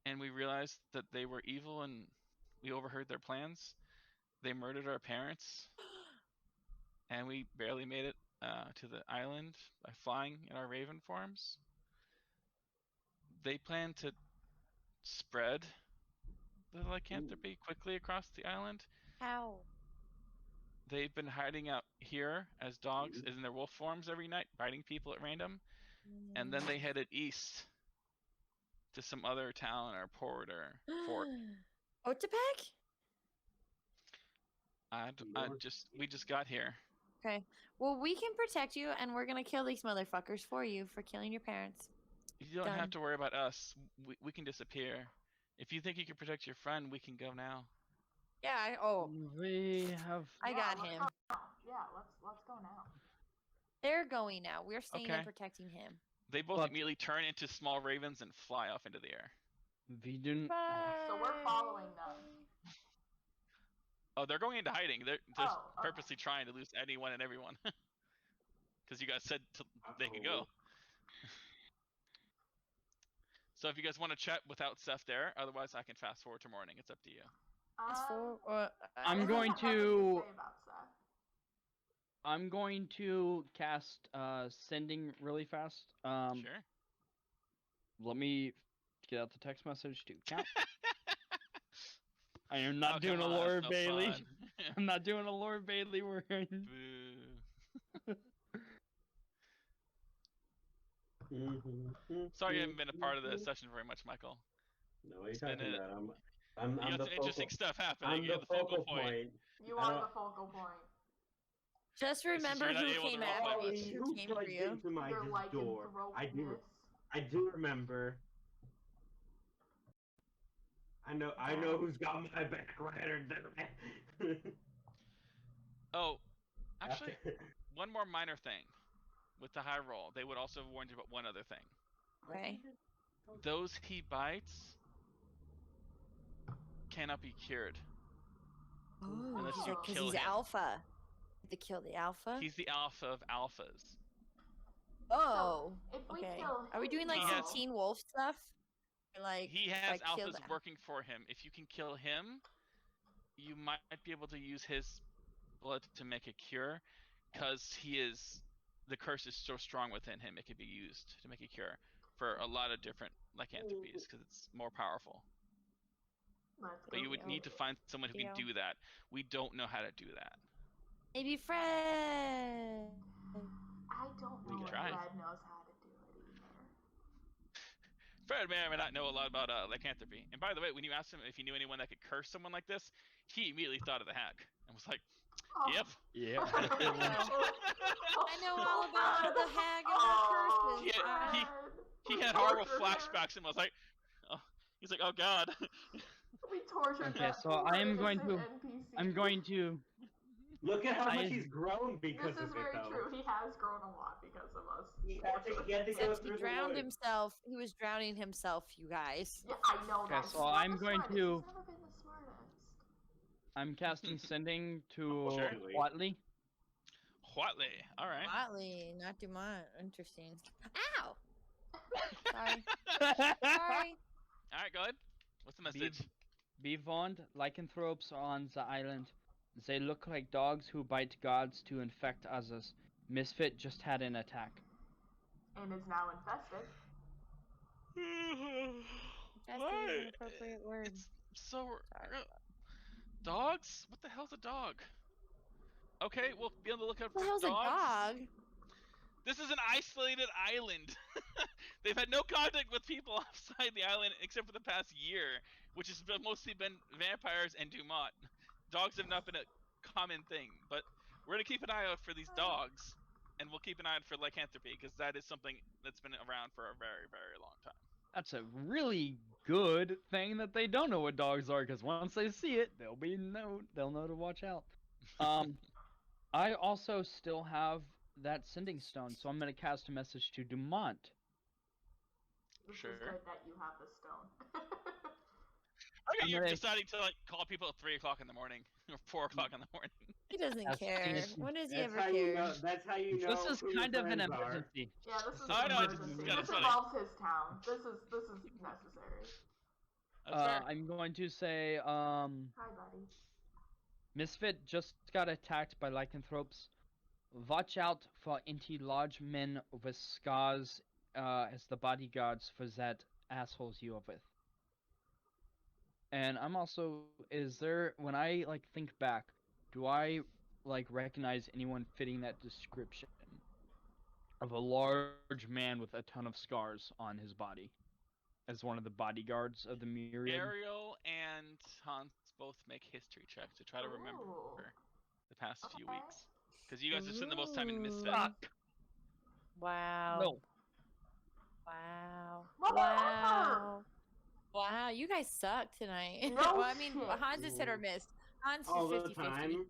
and we realized that they were evil and we overheard their plans, they murdered our parents, and we barely made it to the island by flying in our raven forms. They plan to spread the lycanthropy quickly across the island. How? They've been hiding out here as dogs, in their wolf forms every night, biting people at random. And then they headed east to some other town or port or fort. Otepec? We just got here. Okay. Well, we can protect you, and we're gonna kill these motherfuckers for you for killing your parents. You don't have to worry about us. We can disappear. If you think you can protect your friend, we can go now. Yeah. I got him. Yeah, let's go now. They're going now. We're staying and protecting him. They both immediately turn into small ravens and fly off into the air. We didn't. So we're following them. Oh, they're going into hiding. They're just purposely trying to lose anyone and everyone. Because you guys said they could go. So if you guys want to chat without Seth there, otherwise I can fast forward to morning. It's up to you. I'm going to cast sending really fast. Sure. Let me get out the text message to count. I am not doing a Laura Bailey. I'm not doing a Laura Bailey word. Sorry you haven't been a part of the session very much, Michael. No, what are you talking about? I'm you got some interesting stuff happening. I'm the focal point. You are the focal point. Just remember who came after you. Who came for you? Into my door. I do remember. I know who's got my back right there. Oh, actually, one more minor thing. With the high roll, they would also have warned you about one other thing. Okay. Those he bites cannot be cured. Oh, unless you kill he's him. alpha. To kill the alpha? He's the alpha of alphas. Oh. So, if we okay. kill him, Are we doing like some Teen Wolf stuff? Like he has alphas working for him. If you can kill him, you might be able to use his blood to make a cure, because the curse is so strong within him, it could be used to make a cure. for a lot of different lycanthropies because it's more powerful. Let's But you go. would need to find someone who can Deal. do that. We don't know how to do that. Maybe Fred. I don't We know if tried. Fred knows how to do it either. Fred may or may not know a lot about lycanthropy. And by the way, when you asked him if he knew anyone that could curse someone like this, he immediately thought of the hack and was like, Oh. "Yep." Yeah. I know all about the hag and her Oh, curses. Yeah, Fred. He We had horrible tortured him. flashbacks and was like, oh, he's like, "Oh God." We tortured Okay, that so poor I am going innocent to- NPC. I'm going to. Look at how much I- he's grown because This is of it, very though. true. He has grown a lot because of us. He had to go Except through he the drowned woods. himself. He was drowning himself, you guys. Yeah, I know Okay, that. so He's not I'm the going smartest. to- He's never been the smartest. I'm casting sending to Sure. Watley. Whatley. All right. Watley, not Dumont. Interesting. Ow! Sorry. Sorry. All right, go ahead. What's the message? Be warned, lycanthropes are on the island. They look like dogs who bite gods to infect others. Misfit just had an attack. And is now infested. Infested is an appropriate word. It's so. Sorry. Dogs? What the hell's a dog? Okay, we'll be on the lookout What the for hell's dogs. a dog? This is an isolated island. They've had no contact with people outside the island except for the past year, which has mostly been vampires and Dumont. Dogs have not been a common thing, but we're gonna keep an eye out for these dogs, and we'll keep an eye out for lycanthropy because that is something that's been around for a very, very long time. That's a really good thing that they don't know what dogs are, because once they see it, they'll know to watch out. I also still have that sending stone, so I'm gonna cast a message to Dumont. This Sure. is good that you have the stone. Okay, you're gonna- deciding to like call people at 3 o'clock in the morning or 4 o'clock in the morning. He doesn't That's care. innocent. When does he That's ever how you care? know. That's how you know. This is who your kind of an friends are. emergency. Yeah, this is I an know, it's emergency. kinda This funny. involves his town. This is necessary. That's fair. I'm going to say, Hi, buddy. Misfit just got attacked by lycanthropes. Watch out for any large men with scars as the bodyguards for that assholes you are with. And I'm also, when I like think back, do I like recognize anyone fitting that description of a large man with a ton of scars on his body as one of the bodyguards of the myriad? Ariel and Hans both make history checks to try to remember Ooh. the past few Okay. weeks. Because you guys have spent the most time in Misfit. Fuck. Wow. No. Wow. What Wow. Wow, you guys suck tonight. No well, I mean, shit. Hans is hit or miss. Hans All is the 50-50. time.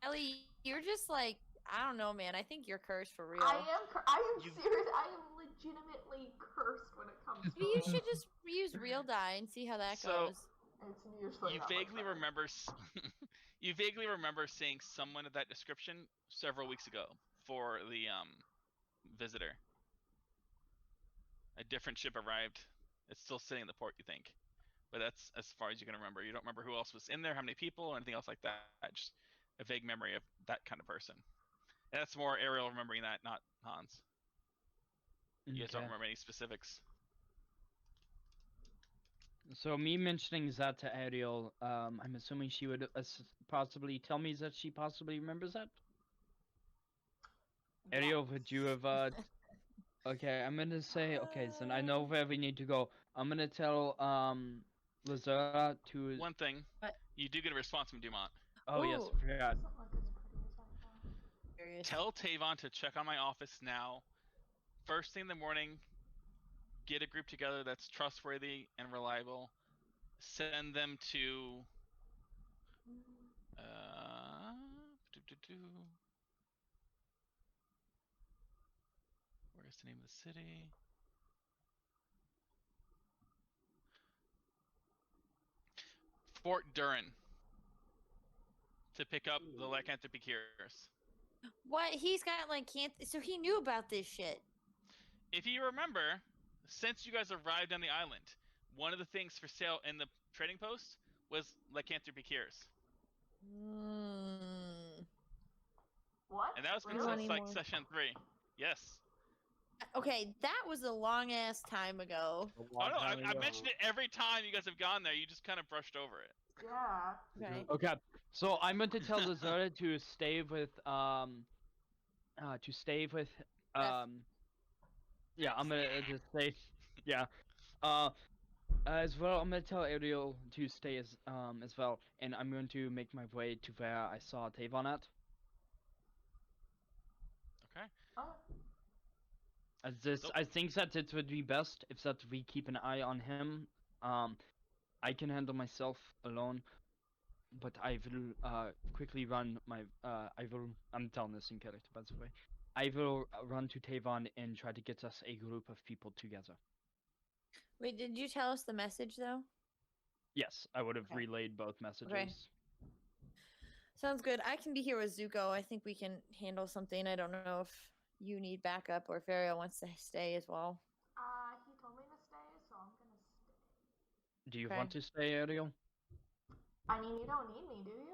Ellie, you're just like, I don't know, man. I think you're cursed for real. I am You- serious. I am legitimately cursed when it comes to Maybe you it. should just use real die and see how that So- goes. It's usually You not much vaguely better. remember, you vaguely remember seeing someone of that description several weeks ago for the visitor. A different ship arrived. It's still sitting in the port, you think, but that's as far as you can remember. You don't remember who else was in there, how many people, or anything else like that. Just a vague memory of that kind of person. And that's more Ariel remembering that, not Hans. You guys don't Okay. remember any specifics. So me mentioning that to Ariel, I'm assuming she would possibly tell me that she possibly remembers that. Ariel, would you have? Okay, I'm gonna say okay. So I know where we need to go. I'm gonna tell Lazara to. One thing, What? you do get a response from Dumont. Oh yes, Ooh. I forgot. Doesn't look as pretty as I thought. Curious. Tell Tavon to check on my office now. First thing in the morning, get a group together that's trustworthy and reliable. Send them to where's the name of the city? Fort Durin. To pick up the lycanthropy cures. What? He's got like can't. So he knew about this shit. If you remember, since you guys arrived on the island, one of the things for sale in the trading post was lycanthropy cures. Mm. What? And that was been Really? since like Anymore. session 3. Yes. Okay, that was a long ass time ago. A Oh long no, time I ago. mentioned it every time you guys have gone there. You just kind of brushed over it. Yeah. Okay. Okay, so I'm going to tell Zora to stay with yeah, I'm gonna just say yeah. As well, I'm gonna tell Ariel to stay as well, and I'm going to make my way to where I saw Tavon at. Okay. Oh. I think that it would be best if that we keep an eye on him. I can handle myself alone, but I will quickly run my I'm telling this in character by the way. I will run to Tavon and try to get us a group of people together. Wait, did you tell us the message though? Yes, I would have Okay. relayed both messages. Sounds good. I can be here with Zuko. I think we can handle something. I don't know if you need backup or if Ariel wants to stay as well. He told me to stay, so I'm gonna stay. Do you Okay. want to stay, Ariel? I mean, you don't need me, do you?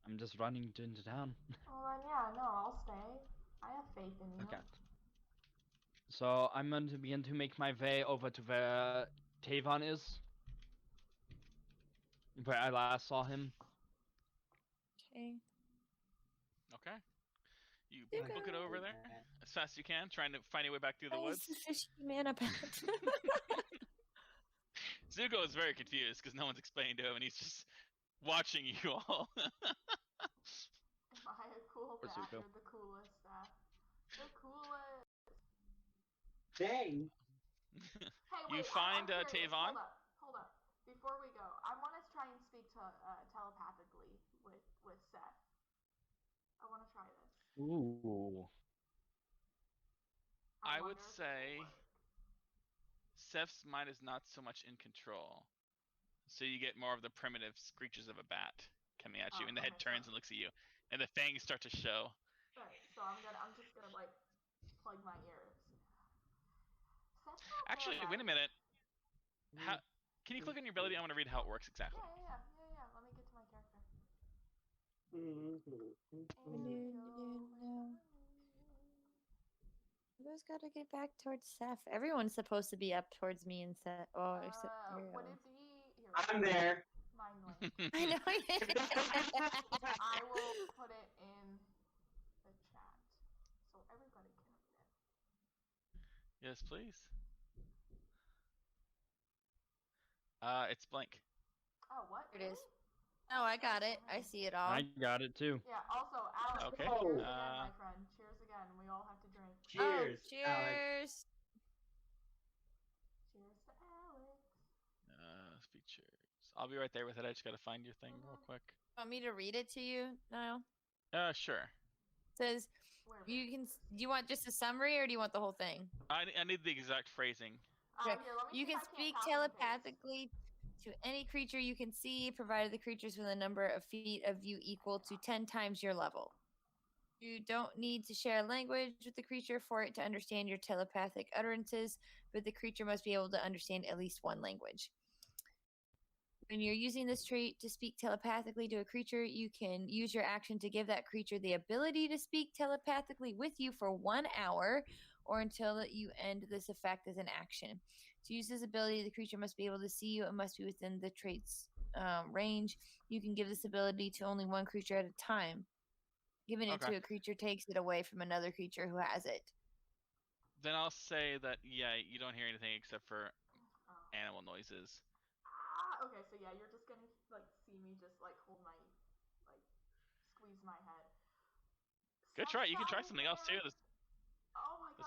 I'm just running into town. Well then, yeah, no, I'll stay. I have faith in you. Okay. So I'm going to begin to make my way over to where Tavon is. Where I last saw him. Okay. Okay. You Zuko. book it over there as fast as you can, trying to find your way back through the Why is woods. the fishy man about? Zuko is very confused because no one's explaining to him, and he's just watching you all. Am I a cool Where's bat? Zuko? You're the coolest, The coolest. Dang. Hey, You wait, find I'm curious. Tavon. Hold up. Before we go, I want to try and speak to telepathically with Seth. I want to try this. Ooh. I would wonder if it will say work. Seth's mind is not so much in control, so you get more of the primitive screeches of a bat coming at you, and the head Okay, turns so- and looks at you, and the fangs start to show. Alright, so I'm just gonna like plug my ears. Seth's not Actually, there, wait a guys. minute. How, can you click on your ability? I want to read how it works exactly. Yeah. Let me get to my character. Those gotta get back towards Seth. Everyone's supposed to be up towards me and Seth. Oh, except Would Ariel. it be here? I'm there. Mind link. I know. I will put it in the chat so everybody can read it. Yes, please. It's blank. Oh, what? Here it is. Oh, I got it. I see it all. I got it too. Yeah. Also, Alex. Okay, Cheers again, my friend. Cheers again. We all have to drink. Cheers. Oh, cheers. Cheers to Alex. Features. I'll be right there with it. I just gotta find your thing real quick. Want me to read it to you, Niall? Sure. It says Where? you can. Do you want just a summary or do you want the whole thing? I need the exact phrasing. Okay. Here, let me You see if can I speak copy and paste. telepathically to any creature you can see, provided the creature's within a number of feet of you equal to 10 times your level. You don't need to share language with the creature for it to understand your telepathic utterances, but the creature must be able to understand at least one language. When you're using this trait to speak telepathically to a creature, you can use your action to give that creature the ability to speak telepathically with you for 1 hour or until you end this effect as an action. To use this ability, the creature must be able to see you and must be within the trait's range. You can give this ability to only one creature at a time. Giving it to a creature takes it away from another creature who has it. Then I'll say that, yeah, you don't hear anything except for animal noises. Okay, so yeah, you're just gonna like see me just like hold my squeeze my head. Good try. You can try something else too. There's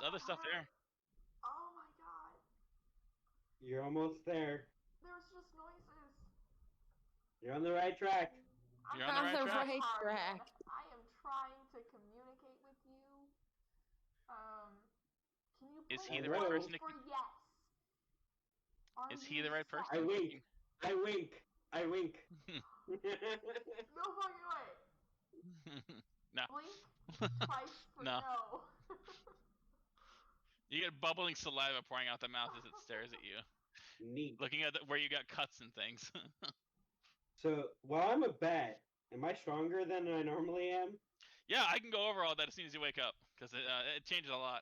other stuff there. Oh my god. You're almost there. There's just noises. You're on the right track. You're on the right track. I am trying to communicate with you. Can you Is play he the right person for yes? Is he the right person? I wink. I wink. I wink. No fucking way. No. Blink twice for No. no. You get bubbling saliva pouring out the mouth as it stares at you. Neat. Looking at where you got cuts and things. So, while I'm a bat, am I stronger than I normally am? Yeah, I can go over all that as soon as you wake up, because it changes a lot.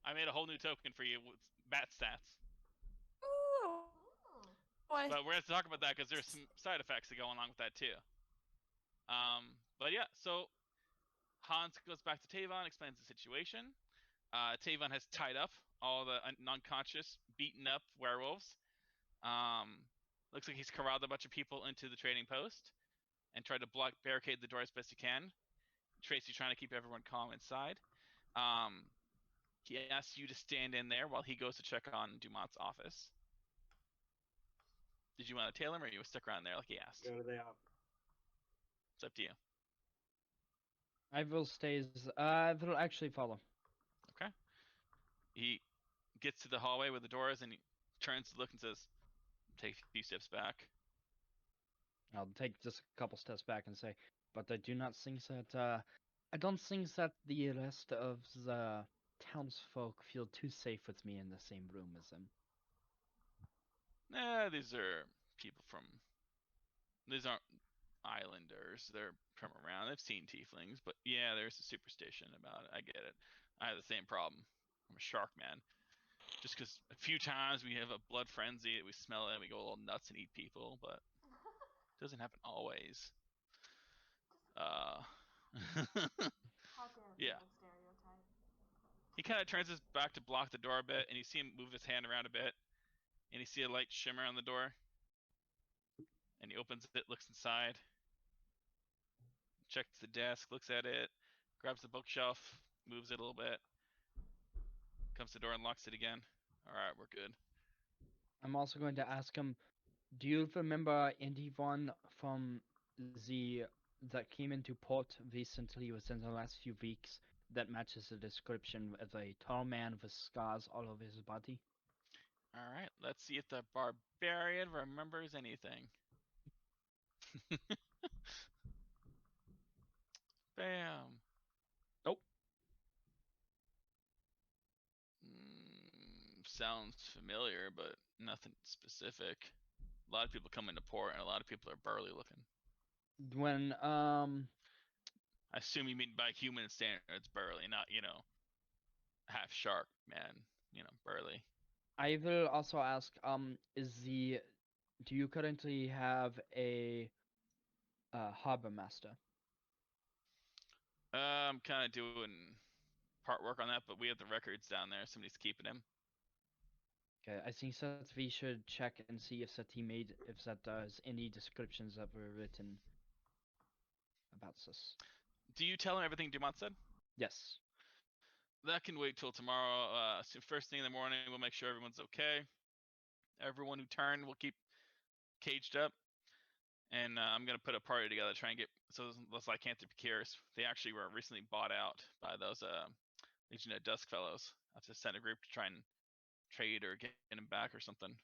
I made a whole new token for you with bat stats. Ooh. Ooh. But we're going to talk about that because there's some side effects that go along with that too. But yeah, so Hans goes back to Tavon, explains the situation. Tavon has tied up all the unconscious, beaten up werewolves. Looks like he's corralled a bunch of people into the trading post and tried to barricade the door as best he can. Tracy trying to keep everyone calm inside. He asks you to stand in there while he goes to check on Dumont's office. Did you want to tail him or you stick around there like he asked? Go to the office. It's up to you. I will stay. I will actually follow. Okay. He gets to the hallway with the doors and he turns to look and says, take a few steps back. I'll take just a couple steps back and say, but I do not think that. I don't think that the rest of the townsfolk feel too safe with me in the same room as them. These are people from. These aren't islanders. They're from around. They've seen tieflings, but yeah, there's a superstition about it. I get it. I have the same problem. I'm a shark man. Just because a few times we have a blood frenzy, we smell it, and we go a little nuts and eat people, but it doesn't happen always. How dare Yeah. people stereotype? He kind of turns his back to block the door a bit, and you see him move his hand around a bit, and you see a light shimmer on the door. And he opens it, looks inside, checks the desk, looks at it, grabs the bookshelf, moves it a little bit, comes to the door and locks it again. All right, we're good. I'm also going to ask him, do you remember anyone from the that came into port recently within the last few weeks that matches the description of a tall man with scars all over his body? All right, let's see if the barbarian remembers anything. Bam. Nope. Sounds familiar, but nothing specific. A lot of people come into port, and a lot of people are burly looking. When I assume you mean by human standards burly, not half shark man. Burly. I will also ask, do you currently have a harbor master? I'm kind of doing part work on that, but we have the records down there. Somebody's keeping him. Okay, I think that we should check and see if that there's any descriptions that were written about this. Do you tell him everything Dumont said? Yes. That can wait till tomorrow. So first thing in the morning, we'll make sure everyone's okay. Everyone who turned, we'll keep caged up. And I'm gonna put a party together, try and get those lycanthropy cures. They actually were recently bought out by those Legion of Dusk fellows. I have to send a group to try and trade or get them back or something.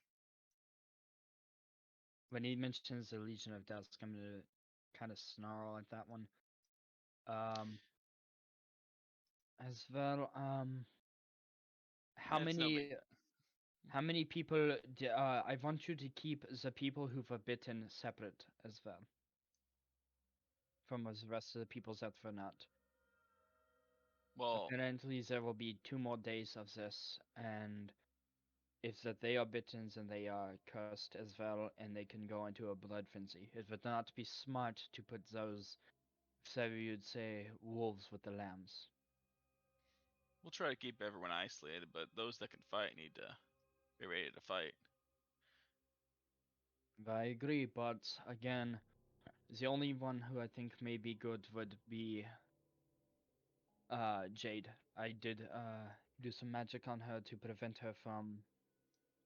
When he mentions the Legion of Dusk, I'm gonna kind of snarl at that one. As well, how many people? I want you to keep the people who were bitten separate as well from the rest of the people that were not. Well, Apparently, there will be 2 more days of this, and if that they are bitten, then they are cursed as well, and they can go into a blood frenzy. It would not be smart to put those, so you'd say, wolves with the lambs. we'll try to keep everyone isolated, but those that can fight need to be ready to fight. I agree, but again, the only one who I think may be good would be Jade. I did do some magic on her to prevent her from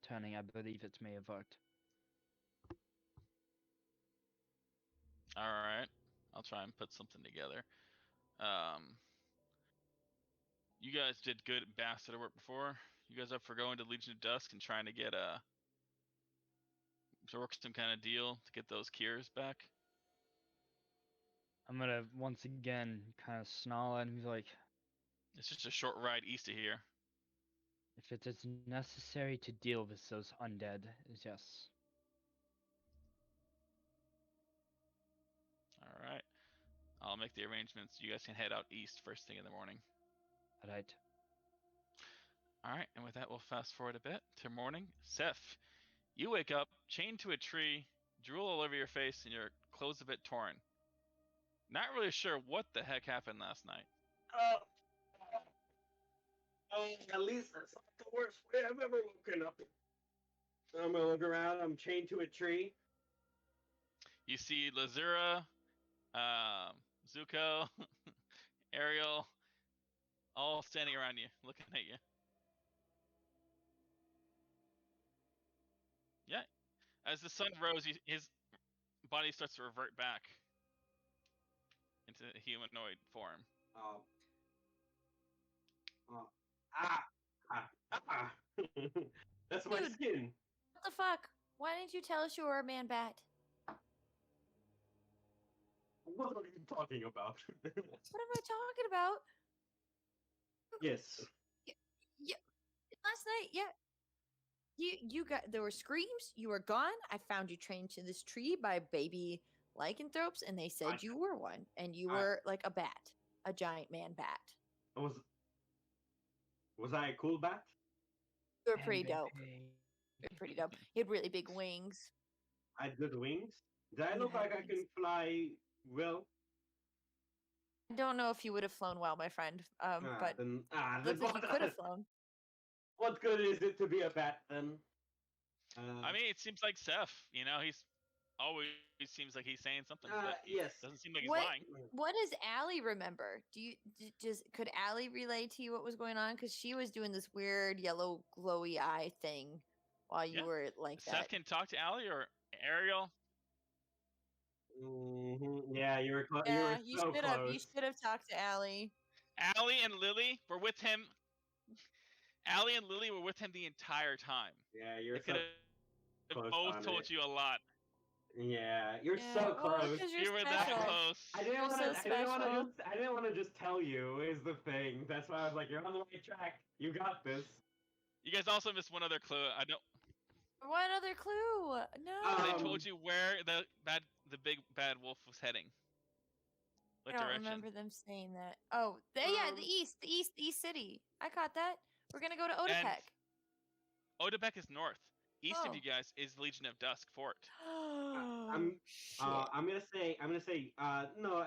turning. I believe it may have worked. All right, I'll try and put something together. You guys did good ambassador work before. You guys up for going to Legion of Dusk and trying to get to work some kind of deal to get those cures back? I'm gonna once again kind of snarl and be like, It's just a short ride east of here. if it is necessary to deal with those undead, yes. All right, I'll make the arrangements. You guys can head out east first thing in the morning. Right. All right, and with that, we'll fast forward a bit to morning. Seth, you wake up, chained to a tree, drool all over your face, and your clothes a bit torn. Not really sure what the heck happened last night. At least that's not the worst way I've ever woken up. I'm gonna look around. I'm chained to a tree. You see Lazura, Zuko, Ariel, all standing around you, looking at you. Yeah. As the sun rose, his body starts to revert back into humanoid form. That's my Dude. skin. What the fuck? Why didn't you tell us you were a man bat? What are you talking about? What am I talking about? Yes. Yeah, last night, yeah. You got there were screams. You were gone. I found you trained to this tree by baby lycanthropes, and they said you were one, and you were like a bat, a giant man bat. Was I a cool bat? You were pretty dope. You were pretty dope. You had really big wings. I had good wings. Did I You look had like I wings. can fly well? I don't know if you would have flown well, my friend. But then looks like you could have flown. What good is it to be a bat then? I mean, it seems like Seth. You know, he's always seems like he's saying something. But yes. Doesn't seem like he's What- lying. What does Allie remember? Could Allie relay to you what was going on? Because she was doing this weird yellow glowy eye thing while you Yeah. were like Seth that. can talk to Allie or Ariel. Yeah, you were Yeah, you were so close. You should have talked to Allie. Allie and Lily were with him. Allie and Lily were with him the entire time. Yeah, you're They could have close both on told it. you a lot. Yeah, you're Yeah, so well, close. 'cause You you're were special. that close. I didn't You're want so to. special. I didn't want to just tell you. Is the thing. That's why I was like, you're on the right track. You got this. You guys also missed one other clue. I don't. What other clue? No. They told you where the big bad wolf was heading. I What don't direction? remember them saying that. Oh, the east city. I caught that. We're gonna go to Odepec. Odebek is north. East Oh. of you guys is Legion of Dusk Fort. Shit. I'm gonna say. No.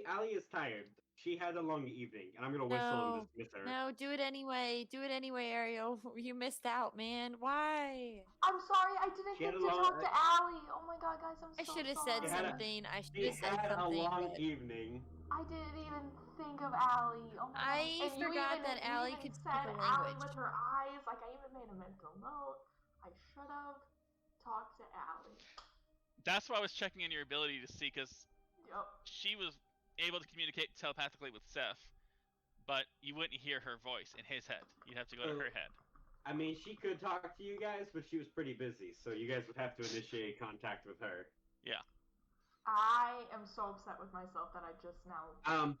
Ali is tired. She had a long evening, and I'm gonna whistle and dismiss her. No, do it anyway. Do it anyway, Ariel. You missed out, man. Why? I'm sorry, I didn't She get had to a long- talk to Allie. Oh my god, guys, I'm I so should have sorry. said something. I should She have said had a something. long but evening. I didn't even think of Allie. Oh my I god. And you forgot even- that you Allie even could speak said a Allie language. with her eyes. Like, I even made a mental note. I should have talked to Allie. That's why I was checking in your ability to see, because Yep. she was able to communicate telepathically with Seth, but you wouldn't hear her voice in his head. You'd have to go to her head. I mean, she could talk to you guys, but she was pretty busy, so you guys would have to initiate contact with her. Yeah. I am so upset with myself that I just now.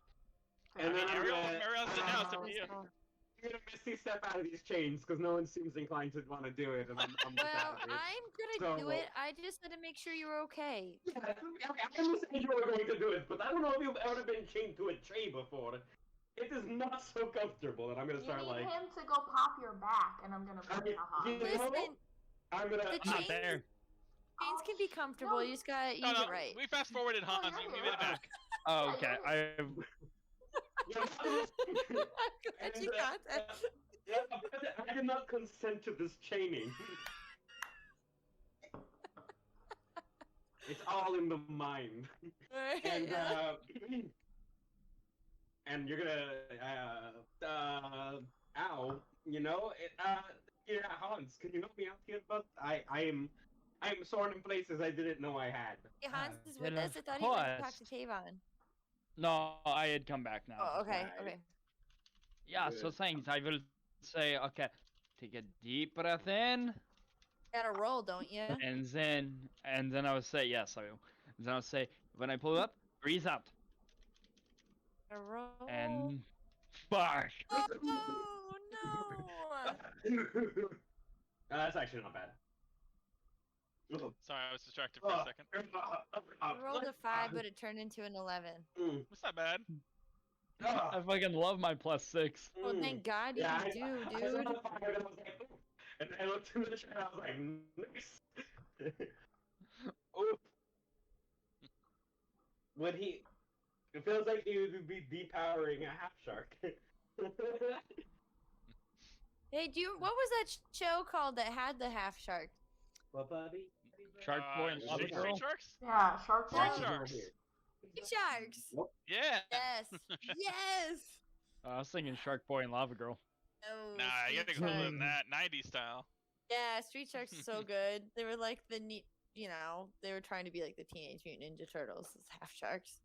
And then I'm Ariel gonna, else to know, it's up to you. I'm gonna misty step out of these chains because no one seems inclined to want to do it, and I'm just Well, out of it. I'm gonna do So- it. I just had to make sure you were okay. Yeah, I just said you were going to do it, but I don't know if you've ever been chained to a tree before. It is not so comfortable, and I'm gonna You start need like. him to go pop your back, and I'm gonna put Okay, a hug. you know, Listen, I'm gonna. the I'm not chains- there. chains can be comfortable. No. You just gotta use No, it right. we fast forwarded Hans. you're We made here. it back. Oh, okay. I I'm glad you got that. I did not consent to this chaining. It's all in the mind. And you're gonna ow, you know, yeah, Hans, can you help me out here? But I am sorting in places I didn't know I had. Hey, Hans is with Yeah, us. I of thought he went to talk course. to Tavon. no, I had come back now. Oh, okay, Right. okay. Yeah, so Good. thanks. I will say, okay, take a deep breath in, Gotta roll, don't you? and then I will say, yes, I will. Then I'll say, when I pull up, breathe out, Gotta roll. and fuck. Oh no! That's actually not bad. Sorry, I was distracted for a second. I rolled a 5, but it turned into an 11. It's not bad. I fucking love my +6. Well, thank God you Yeah, do, I saw dude. the fire and I was like, ooh. And I looked in the chat and I was like, nice. Oof. When he, it feels like he would be depowering a half shark. Hey, what was that show called that had the half shark? What, buddy? Shark Boy and Lava Street Girl. Sharks? Yeah, Shark Street Boy. Sharks. Street Sharks. Yeah. Yes. Yes. I was thinking Shark Boy and Lava Girl. Oh, Nah, you Street gotta go Sharks. with that 90s style. Yeah, Street Sharks is so good. They were like the neat, they were trying to be like the Teenage Mutant Ninja Turtles. It's half sharks.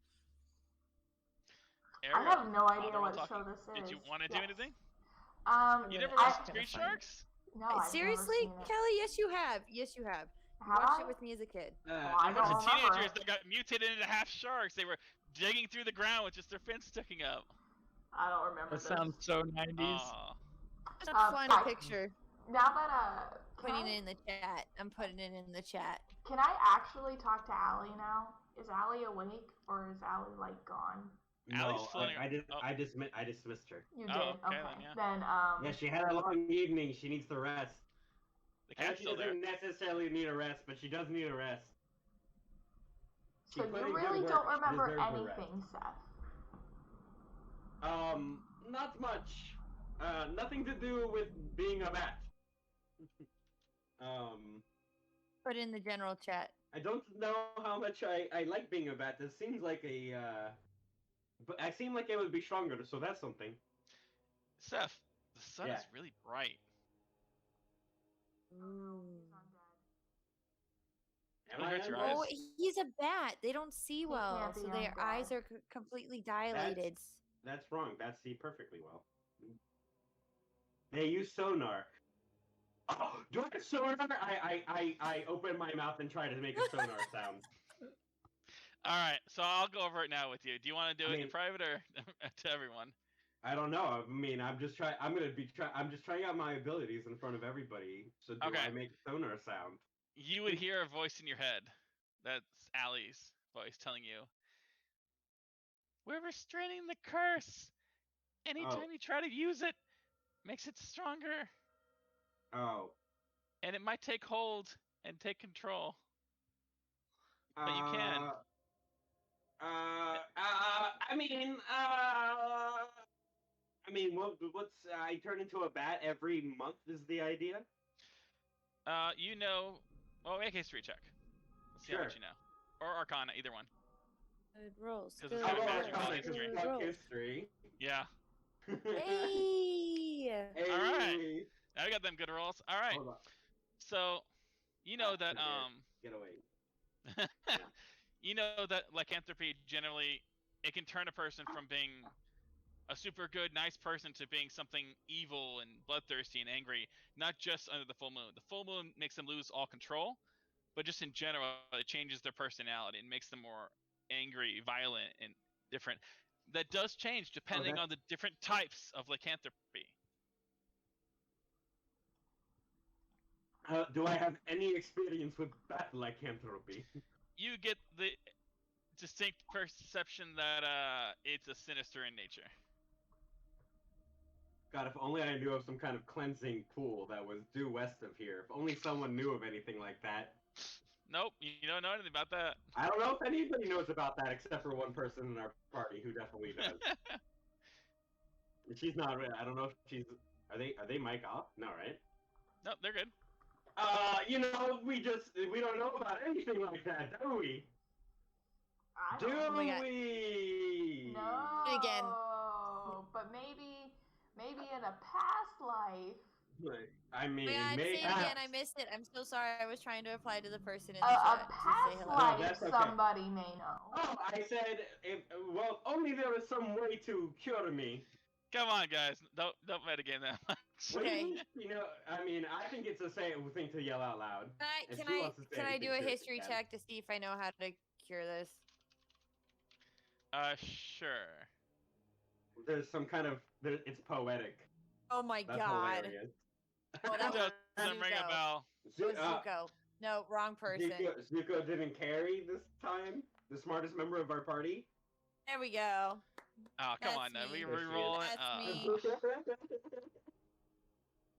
I Ariel, have no while idea they're all what talking, show this is. did you want to do Yes. anything? gonna- You never I- watched I'm gonna Street find it. Sharks? No, I've Seriously, never seen it. Kelly? Yes, you have. Yes, you have. You Have watched I? it with me as a kid. I A bunch don't of remember teenagers it. that got mutated into half sharks. They were digging through the ground with just their fins sticking up. I don't remember That this. sounds so 90s. Aw. I'm gonna find a I- picture. Now that can Putting I, it in the chat. I'm putting it in the chat. can I actually talk to Allie now? Is Allie awake or is Allie like gone? Allie's No, floating. Oh. I dismissed her. You Oh, did. okay, Okay. then, yeah. Then Yeah, she had a long evening. She needs to rest. The I know cat's she still there. doesn't necessarily need a rest, but she does need a rest. She so put you in good really work. don't She remember deserves a rest. anything, Seth. Not much. Nothing to do with being a bat. Put it in the general chat. I don't know how much I like being a bat. This seems like a, but I seem like I would be stronger, so that's something. Seth, the sun Yeah. is really bright. Am Look I at your under- eyes. Oh, he's a bat. They don't see well, can't be so their undead. eyes are completely dilated. That's wrong. Bats see perfectly well. They use sonar. Oh, do I have sonar? I open my mouth and try to make a sonar sound. All right, so I'll go over it now with you. Do you want to do I it in mean- private or to everyone? I don't know. I mean, I'm just trying. I'm just trying out my abilities in front of everybody. So do Okay. I make a sonar sound? You would hear a voice in your head. That's Allie's voice telling you, "We're restraining the curse. Anytime you try to use it, makes it stronger, Oh. and it might take hold and take control." But you can. I mean, what's I turn into a bat every month is the idea. You know. Well, make a history check. Let's see how much you know, or Arcana, either one. Good rolls. 'Cause Good it's How gonna about match your rolls, body Arcana? history. good Fuck rolls. history. Yeah. Hey! Hey. Alright. Now we got them good rolls. All right. Hold on. So, you know that okay. Get away. you know that lycanthropy generally it can turn a person from being a super good, nice person to being something evil and bloodthirsty and angry, not just under the full moon. The full moon makes them lose all control, but just in general, it changes their personality and makes them more angry, violent, and different. That does change depending on the different types of lycanthropy. Do I have any experience with bat lycanthropy? You get the distinct perception that it's a sinister in nature. God, if only I knew of some kind of cleansing pool that was due west of here. If only someone knew of anything like that. Nope, you don't know anything about that. I don't know if anybody knows about that except for one person in our party who definitely does. She's not. I don't know if she's. Are they mic off? No, right? No, they're good. You know, we don't know about anything like that, do we? I Do don't. my God. we? No. Again. But maybe in a past life. I mean, Yeah, say it maybe. again. I missed it. I'm so sorry. I was trying to reply to the person in the A chat to past say hello. life that's okay. somebody may know. Oh, I said, well, only there is some way to cure me. Come on, guys, don't metagame that much. What do you Okay. mean? You know, I mean, I think it's a thing to yell out loud. If Can she I wants to say can I anything do a to it, history she can. check to see if I know how to cure this? Sure. There's some kind of, it's poetic. Oh my That's god. hilarious. Oh, that was Doesn't ring a Zuko. bell. It was Zuko. No, wrong person. Zuko didn't carry this time. The smartest member of our party. There we go. Oh, come That's on now. me. We There she is. re-roll it. That's me.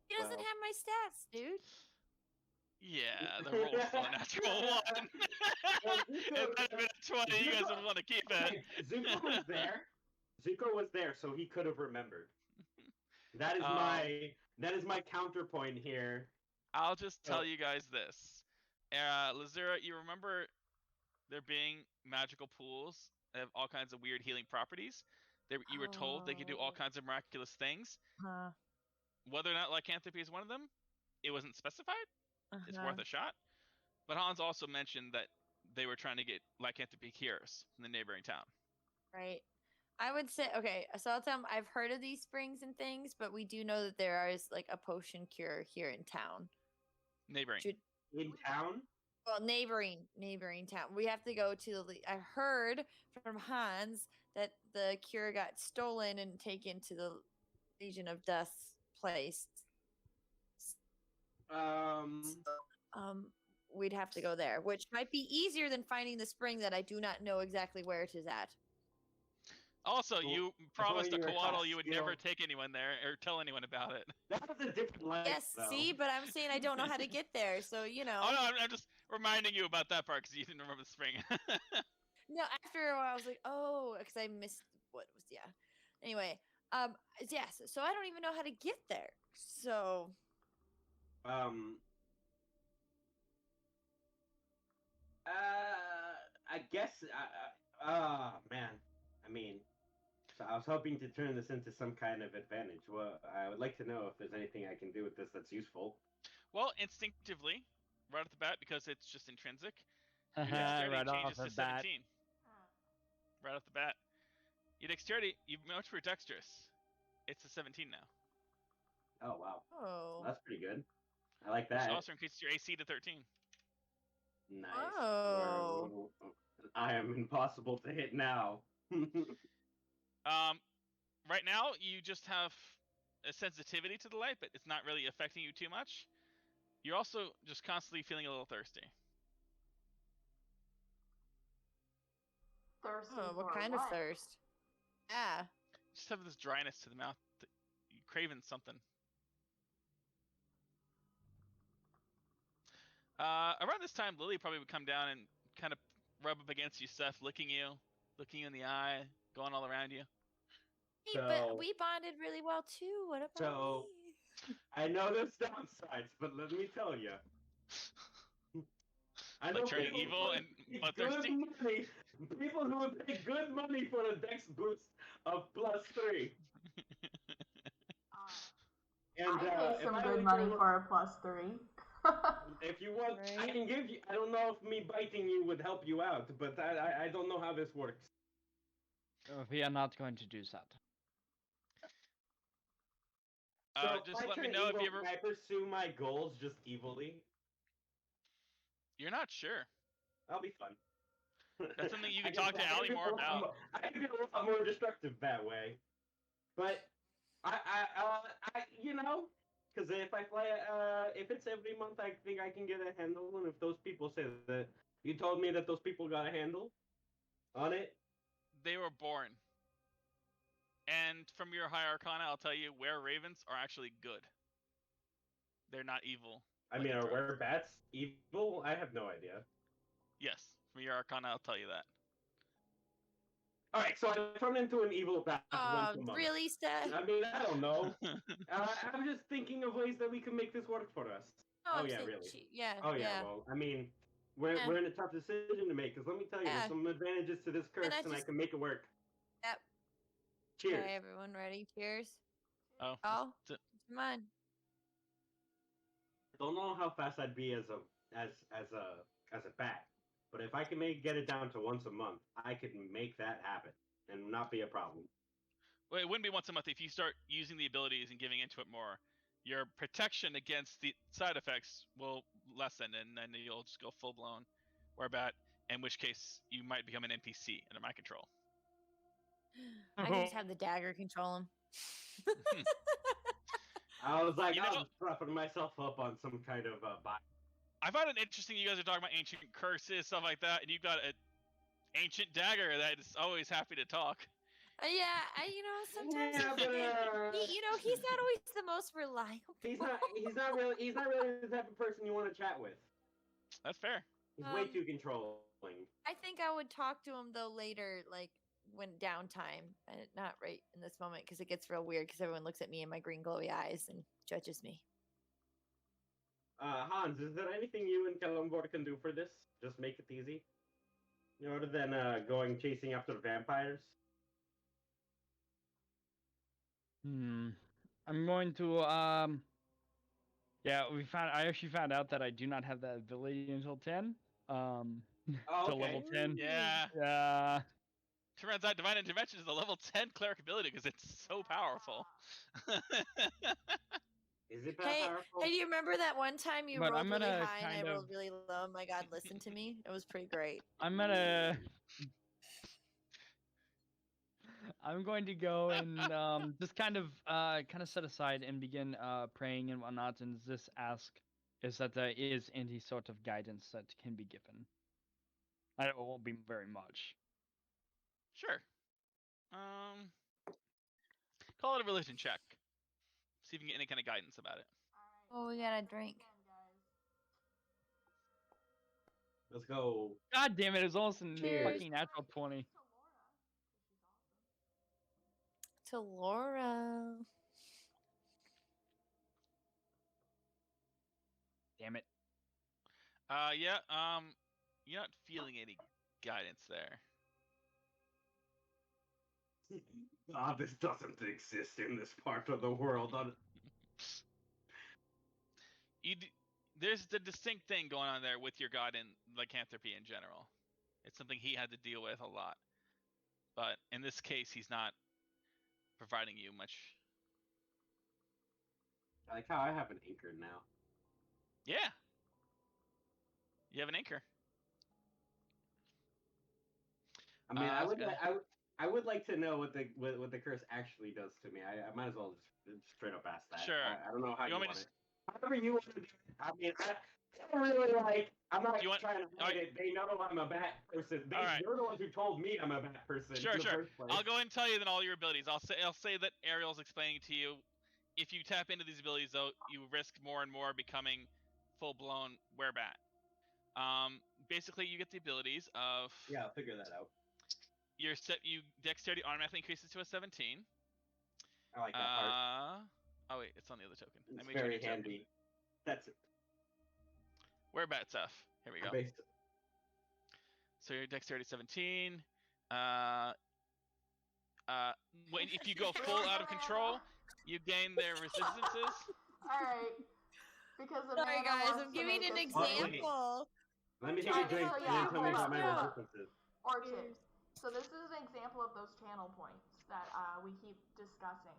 He doesn't Well. have my stats, dude. Yeah, the roll's still a natural one. Well, If that had been a 20, you guys would want to keep it. Okay, Zuko was there. Zuko was there, so he could have remembered. That is my counterpoint here. I'll just tell Oh. you guys this. Lazura, you remember there being magical pools that have all kinds of weird healing properties? You were told they could do all kinds of miraculous things. Uh-huh. Whether or not lycanthropy is one of them, it wasn't specified. It's Uh-huh. worth a shot. But Hans also mentioned that they were trying to get lycanthropy cures in the neighboring town. Right. I would say, okay, so I'll tell him I've heard of these springs and things, but we do know that there is like a potion cure here in town. Neighboring. In town? Well, neighboring town. We have to go to the. I heard from Hans that the cure got stolen and taken to the Legion of Death's place. We'd have to go there, which might be easier than finding the spring that I do not know exactly where it is at. Also, Well, you if promised only to you were Coatl you would never Catskill. take anyone there or tell anyone about it. That was a different life, Yes, though. see, but I'm saying I don't know how to get there, so you know. Oh no, I'm just reminding you about that part because you didn't remember the spring. No, after a while I was like, oh, because I missed what was Anyway, yes. So I don't even know how to get there. So I guess. Man. I mean, so I was hoping to turn this into some kind of advantage. Well, I would like to know if there's anything I can do with this that's useful. Well, instinctively, right off the bat, because it's just intrinsic, your Haha, dexterity right off changes the to bat. 17. Right off the bat. Your dexterity, you much more dexterous. It's a 17 now. Oh wow, oh. that's pretty good. I like Which that. also increases your AC to 13. Nice. Oh. I am impossible to hit now. Right now, you just have a sensitivity to the light, but it's not really affecting you too much. You're also just constantly feeling a little thirsty. Thirsty Oh, what for kind of thirst? Yeah. Just have this dryness to the mouth. You're craving something. Around this time, Lily probably would come down and kind of rub up against you, Seth, licking you in the eye, going all around you. Hey, but we bonded really well too. What about me? I know there's downsides, but let me tell you. I know Like turning people evil who and pay bloodthirsty? good money. People who would pay good money for a dex boost of +3. And I pay if some I good only money throw- for a +3. If you want, I Right. can give you. I don't know if me biting you would help you out, but I don't know how this works. We are not going to do that. So Just if I let me turn know evil, if you ever. can I pursue my goals just evilly? You're not sure. That'll be fun. That's something you I can talk to I Allie be more a lot about. more- I can be a lot more destructive that way. But I you know, because if I fly, if it's every month, I think I can get a handle. And if those people say that you told me that those people got a handle on it, They were born. And from your high arcana, I'll tell you, were ravens are actually good. They're not evil. I like mean, a are drug. were bats evil? I have no idea. Yes, from your arcana, I'll tell you that. All right, so I turn into an evil bat once a month. Really, Steph? I mean, I don't know. I'm just thinking of ways that we can make this work for us. No, Oh, I'm yeah, saying really? yeah. Oh yeah, well, I mean, we're Yeah. we're in a tough decision to make. Because let me tell you, Yeah. there's some advantages to this curse, I and I just- can make it work. Yep. Cheers. Okay, everyone ready? Cheers. Oh, Oh, d- come on. Don't know how fast I'd be as a bat, but if I can get it down to once a month, I could make that happen and not be a problem. well, it wouldn't be once a month if you start using the abilities and giving into it more. Your protection against the side effects will lessen, and then you'll just go full blown werebat. In which case, you might become an NPC under my control. I can just have the dagger control him. I was like, You know- I was propping myself up on some kind of bot. I find it interesting you guys are talking about ancient curses, stuff like that, and you've got an ancient dagger that is always happy to talk. Yeah, sometimes Yeah, I but forget. He's not always the most reliable. he's not really the type of person you want to chat with. That's fair. He's way Um, too controlling. I think I would talk to him though later, like when downtime, not right in this moment because it gets real weird because everyone looks at me in my green glowy eyes and judges me. Hans, is there anything you and Kalambor can do for this? Just make it easy? Other than going chasing after vampires? I'm going to Yeah, I actually found out that I do not have that ability until 10. Um Oh, till okay. level 10. Yeah. Yeah. Turns out Divine Intervention is a level 10 cleric ability because it's so powerful. Is it that Hey, powerful? hey, do you remember that one time you But rolled I'm really gonna high and I kind of- rolled really low? My God, listen to me. It was pretty great. I'm going to go and just kind of set aside and begin praying and whatnot, and just ask is that there is any sort of guidance that can be given. It won't be very much. Sure. Call it a religion check. See if you can get any kind of guidance about it. Oh, we got a drink. Let's go. God damn it! It's almost a Cheers. fucking natural 20. To Laura. Damn it. Yeah. You're not feeling any guidance there. This doesn't exist in this part of the world. There's the distinct thing going on there with your god in lycanthropy in general. It's something he had to deal with a lot. But in this case, he's not providing you much. I like how I have an anchor now. Yeah. You have an anchor. I mean, I was gonna- I would like to know what the curse actually does to me. I might as well just straight up ask that. Sure. I don't know how You you want me want to it. However you want to do it. I mean, I don't really like. I'm not You want- trying to hide it. They know I'm a bad person. Alright. You're the ones who told me I'm a bad person Sure, in the sure. first place. I'll go ahead and tell you then all your abilities. I'll say that Ariel's explaining to you. If you tap into these abilities, though, you risk more and more becoming full-blown werebat. Basically, you get the abilities of Yeah, I'll figure that out. your dexterity automatically increases to a 17. I like that part. Oh wait, it's on the other token. I It's made sure very your token. handy. That's it. Werebat stuff. Here we go. So your dexterity 17. If you go full out of control, you gain their resistances. Alright. Because Sorry, Amanda guys. wants I'm to giving make an us example. Let me take a drink and then tell me about my resistances. Or tips. So this is an example of those channel points that we keep discussing.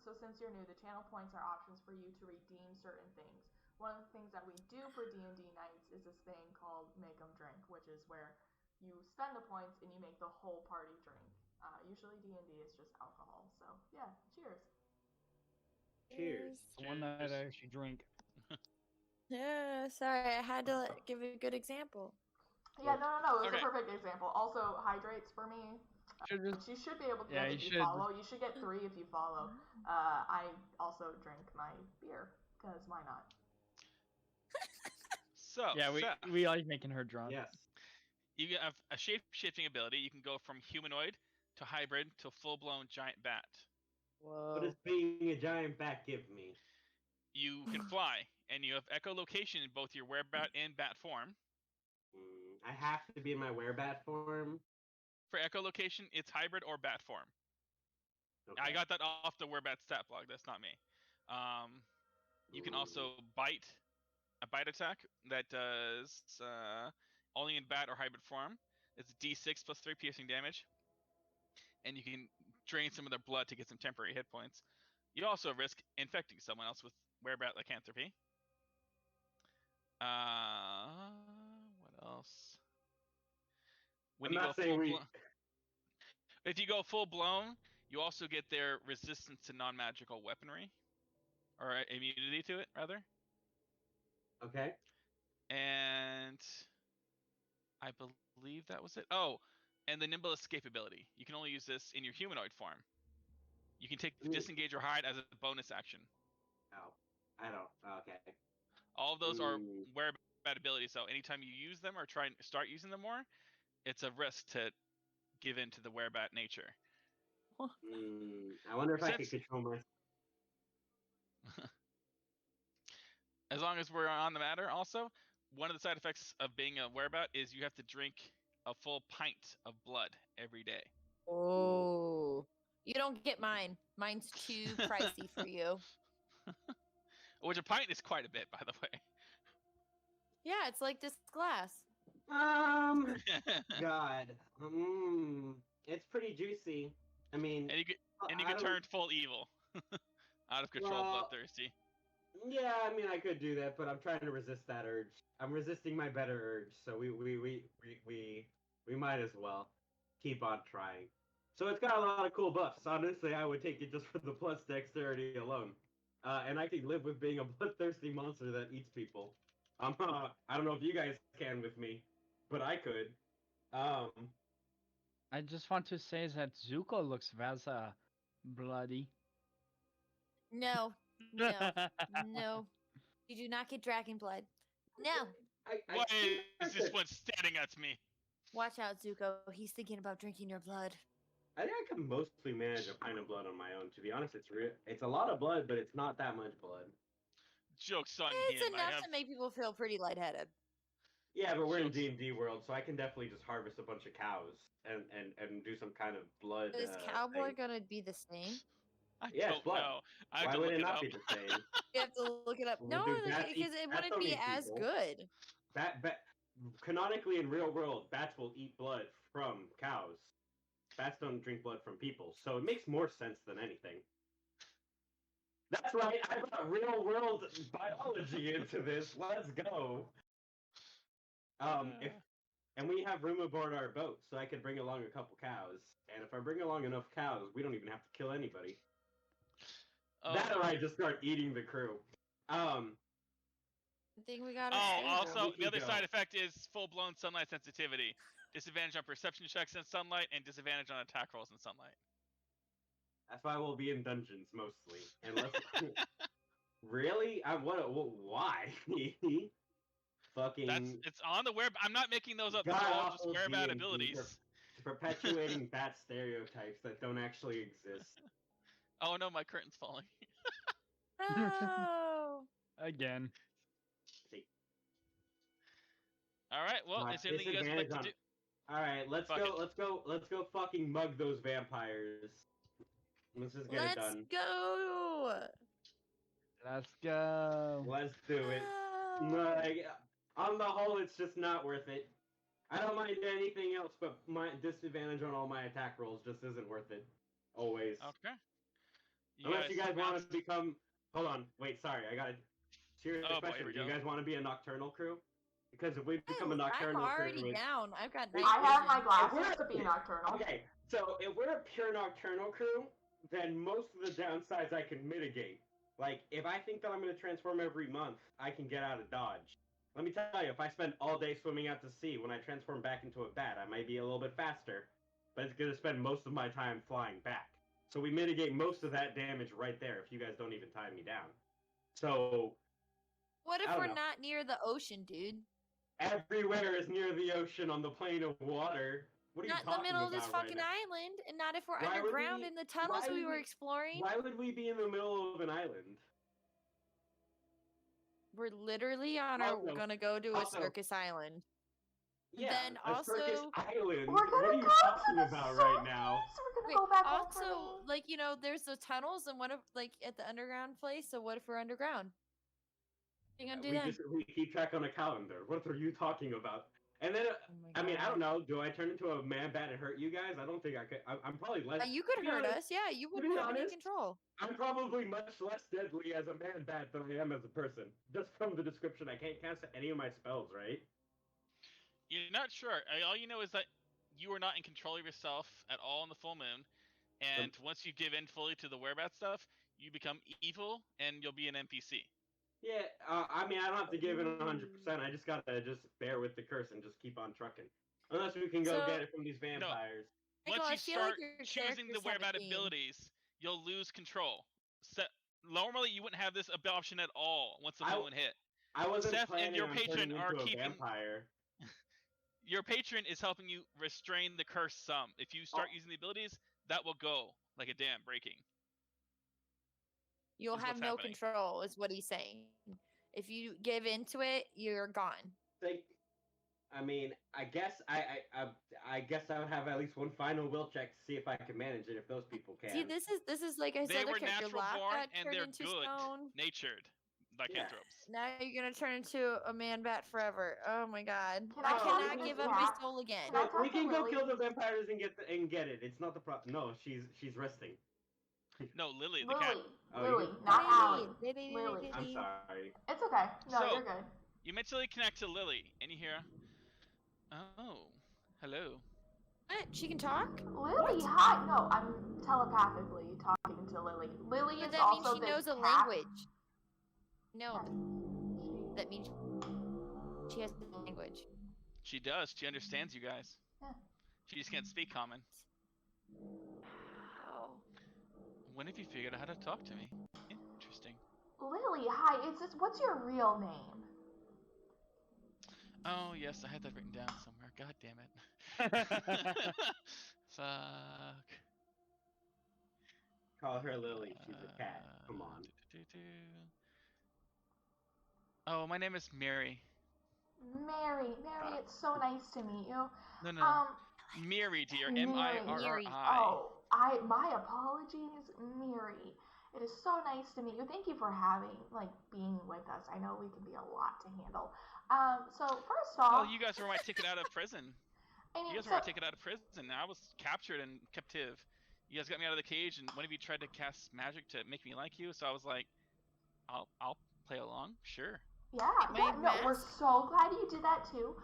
So since you're new, the channel points are options for you to redeem certain things. One of the things that we do for D&D nights is this thing called Make 'em Drink, which is where you spend the points and you make the whole party drink. Usually D&D is just alcohol. So yeah, cheers. Cheers. One night I actually drink. Yeah, sorry. I had to give a good example. Yeah, no. It was Okay. a perfect example. Also, hydrates for me. You should be able to get Yeah, if you you should. follow. You should get 3 if you follow. I also drink my beer, because why not? So Yeah, Seth, we like making her drunk. Yes. you have a shape-shifting ability. You can go from humanoid to hybrid to full-blown giant bat. Whoa. What does being a giant bat give me? You can fly, and you have echolocation in both your werebat and bat form. I have to be in my werebat form. For echolocation, it's hybrid or bat form. Okay. I got that off the werebat stat blog. That's not me. You can also bite. A bite attack that does only in bat or hybrid form. It's D6 plus 3 piercing damage. And you can drain some of their blood to get some temporary hit points. You also risk infecting someone else with werebat lycanthropy. What else? When I'm you not go saying full if you go full blown, you also get their resistance to non-magical weaponry, or immunity to it, rather. Okay. And I believe that was it. Oh, and the nimble escape ability. You can only use this in your humanoid form. You can take Ooh. disengage or hide as a bonus action. Oh, I don't. Okay. All of those are whereabout abilities, so anytime you use them or try and start using them more, it's a risk to give in to the whereabout nature. I wonder if I could Since- control my. As long as we're on the matter, also, one of the side effects of being a whereabout is you have to drink a full pint of blood every day. Oh. You don't get mine. Mine's too pricey for you. Which a pint is quite a bit, by the way. Yeah, it's like this glass. God. It's pretty juicy. I mean, and you could I don't- turn full evil. Out of control, Well, bloodthirsty. Yeah, I mean, I could do that, but I'm trying to resist that urge. I'm resisting my better urge, so we might as well keep on trying. So it's got a lot of cool buffs. Honestly, I would take it just for the plus dexterity alone, and I can live with being a bloodthirsty monster that eats people. I don't know if you guys can with me, but I could. I just want to say that Zuko looks rather bloody. No. No. No. You do not get dragon blood. No. Why think I is this could- one staring at me? Watch out, Zuko. He's thinking about drinking your blood. I think I can mostly manage a pint of blood on my own. To be honest, it's a lot of blood, but it's not that much blood. Joke's on It's him. enough to make people feel pretty lightheaded. Yeah, but we're in Jokes. D&D world, so I can definitely just harvest a bunch of cows and do some kind of blood. Is cowboy thing. gonna be the same? I Yeah, it's don't blood. know. I have Why to would look it it not up. be the same? You have to look it up. Well, No, dude, bats because eat- it bats wouldn't don't be eat as people. good. Canonically in real world, bats will eat blood from cows. Bats don't drink blood from people, so it makes more sense than anything. That's right. I brought real world biology into this. Let's go. And we have room aboard our boat, so I could bring along a couple cows. And if I bring along enough cows, we don't even have to kill anybody. That or I just start eating the crew. I think we got Oh, our also, we the other can side go. effect is full-blown sunlight sensitivity. Disadvantage on perception checks in sunlight, and disadvantage on attack rolls in sunlight. That's why we'll be in dungeons mostly. Unless really, why? Fucking It's on the where. I'm not making those up. They're god all just awful whereabout D&D abilities. perpetuating bat stereotypes that don't actually exist. Oh no, my curtain's falling. Oh. Again. See. All right. Well, is there anything you guys would like to do? All right, let's Fuck go. it. Let's go. Fucking mug those vampires. Let's just get it Let's done. go. Let's go. Let's do it. Oh. Like, on the whole, it's just not worth it. I don't mind anything else, but my disadvantage on all my attack rolls just isn't worth it. Always. Okay. Unless you guys want announced- to become. Hold on. Wait. Sorry. I got a serious Oh, boy, question. here we Do you go. guys want to be a nocturnal crew? Because if we become a nocturnal I'm crew, already it's- down. I've got night I have my vision. glasses to be nocturnal. Okay, so if we're a pure nocturnal crew, then most of the downsides I can mitigate. Like, if I think that I'm going to transform every month, I can get out of Dodge. Let me tell you, if I spend all day swimming out to sea, when I transform back into a bat, I might be a little bit faster, but it's going to spend most of my time flying back. So we mitigate most of that damage right there if you guys don't even tie me down. So, What if I don't we're know. not near the ocean, dude? everywhere is near the ocean on the plane of water. What are Not you in the talking middle of this about right fucking now? island, and not if we're Why would underground we- in the tunnels why we would were we- exploring. Why would we be in the middle of an island? We're literally on Also- our gonna go to a also- circus island. Yeah, Then a circus also- island. We're What gonna are you go talking to the about right now? circus. We're gonna Wait, go back home also, for me. like, you know, there's the tunnels, and what if, like, at the underground place? So what if we're underground? What are you gonna do then? We keep track on a calendar. What are you talking about? And then, Oh my I mean, I God. don't know. Do I turn into a man bat and hurt you guys? I don't think I could. I'm probably less. You could to be hurt honest, us. Yeah, you be wouldn't have any honest, control. I'm probably much less deadly as a man bat than I am as a person. Just from the description, I can't cast any of my spells, right? You're not sure. All you know is that you are not in control of yourself at all in the full moon, and once you give in fully to the whereabouts stuff, you become evil and you'll be an NPC. Yeah, I mean, I don't have to give it 100%. I just gotta bear with the curse and just keep on trucking. Unless we can go So- get it from these vampires. Michael, Once you I feel like start your choosing the character's whereabout 17. abilities, you'll lose control. Normally, you wouldn't have this option at all once the full moon hit. I wasn't Seth planning and your on patron turning are into a keeping. vampire. Your patron is helping you restrain the curse some. If you start using the abilities, that will go like a dam breaking. You'll is have what's no happening. control, is what he's saying. If you give into it, you're gone. Like, I mean, I guess I guess I would have at least one final will check to see if I can manage it. If those people can. See, this is like his They other were character. natural Locke born got and turned they're into good, stone. natured lycanthropes. Now you're gonna turn into a man bat forever. Oh my god! Can I I talk cannot to give this up my cat? soul again. Can I talk we to can go Lily? kill the vampires and get it. It's not the problem. No, she's resting. No, Lily, the cat. Lily, you- not Allie. Lily. Lily. I'm sorry. It's okay. No, So- you're good. You mentally connect to Lily, and you hear, "Oh, hello." What? She can talk? Lily, hi. No, I'm telepathically talking to Lily. Lily But is that means also she this knows a cat. language. No, She- that means she has a language. She does. She understands you guys. Yeah. She just can't speak common. Wow. When have you figured out how to talk to me? Interesting. Lily, hi. What's your real name? Oh yes, I had that written down somewhere. God damn it. Fuck. Call her Lily. She's a cat. Come on. do-do-do-do. Oh, my name is Mary. Mary, it's so nice to meet you. No. Miri, dear. Mirri. Oh, my apologies, Mary. It is so nice to meet you. Thank you for being with us. I know we can be a lot to handle. So first off, Well, you guys were my ticket out of prison. I mean, You guys were my ticket out of prison. I was captured and captive. You guys got me out of the cage, and one of you tried to cast magic to make me like you. So I was like, I'll play along, sure. we're so glad you did that too.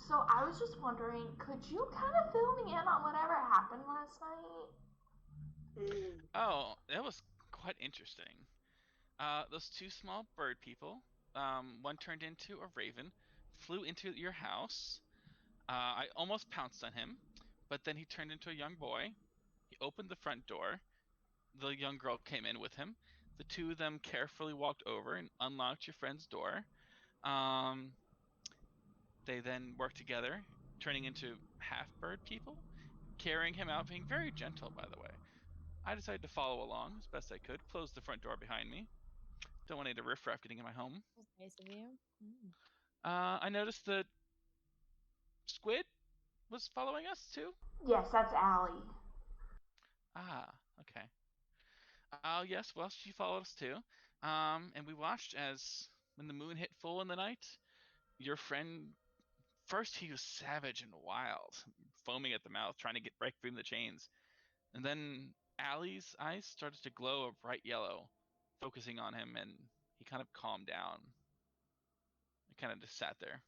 So I was just wondering, could you kind of fill me in on whatever happened last night? Oh, that was quite interesting. Those two small bird people, one turned into a raven, flew into your house. I almost pounced on him, but then he turned into a young boy. He opened the front door. The young girl came in with him. The two of them carefully walked over and unlocked your friend's door. They then worked together, turning into half-bird people, carrying him out, being very gentle, by the way. I decided to follow along as best I could, close the front door behind me. Don't want any riffraff getting in my home. That's nice of you. I noticed that Squid was following us too. Yes, that's Allie. Ah, okay. Yes, well, she followed us too. And we watched as when the moon hit full in the night, your friend, first he was savage and wild, foaming at the mouth, trying to break free from the chains. And then Allie's eyes started to glow a bright yellow, focusing on him, and he kind of calmed down. He kind of just sat there,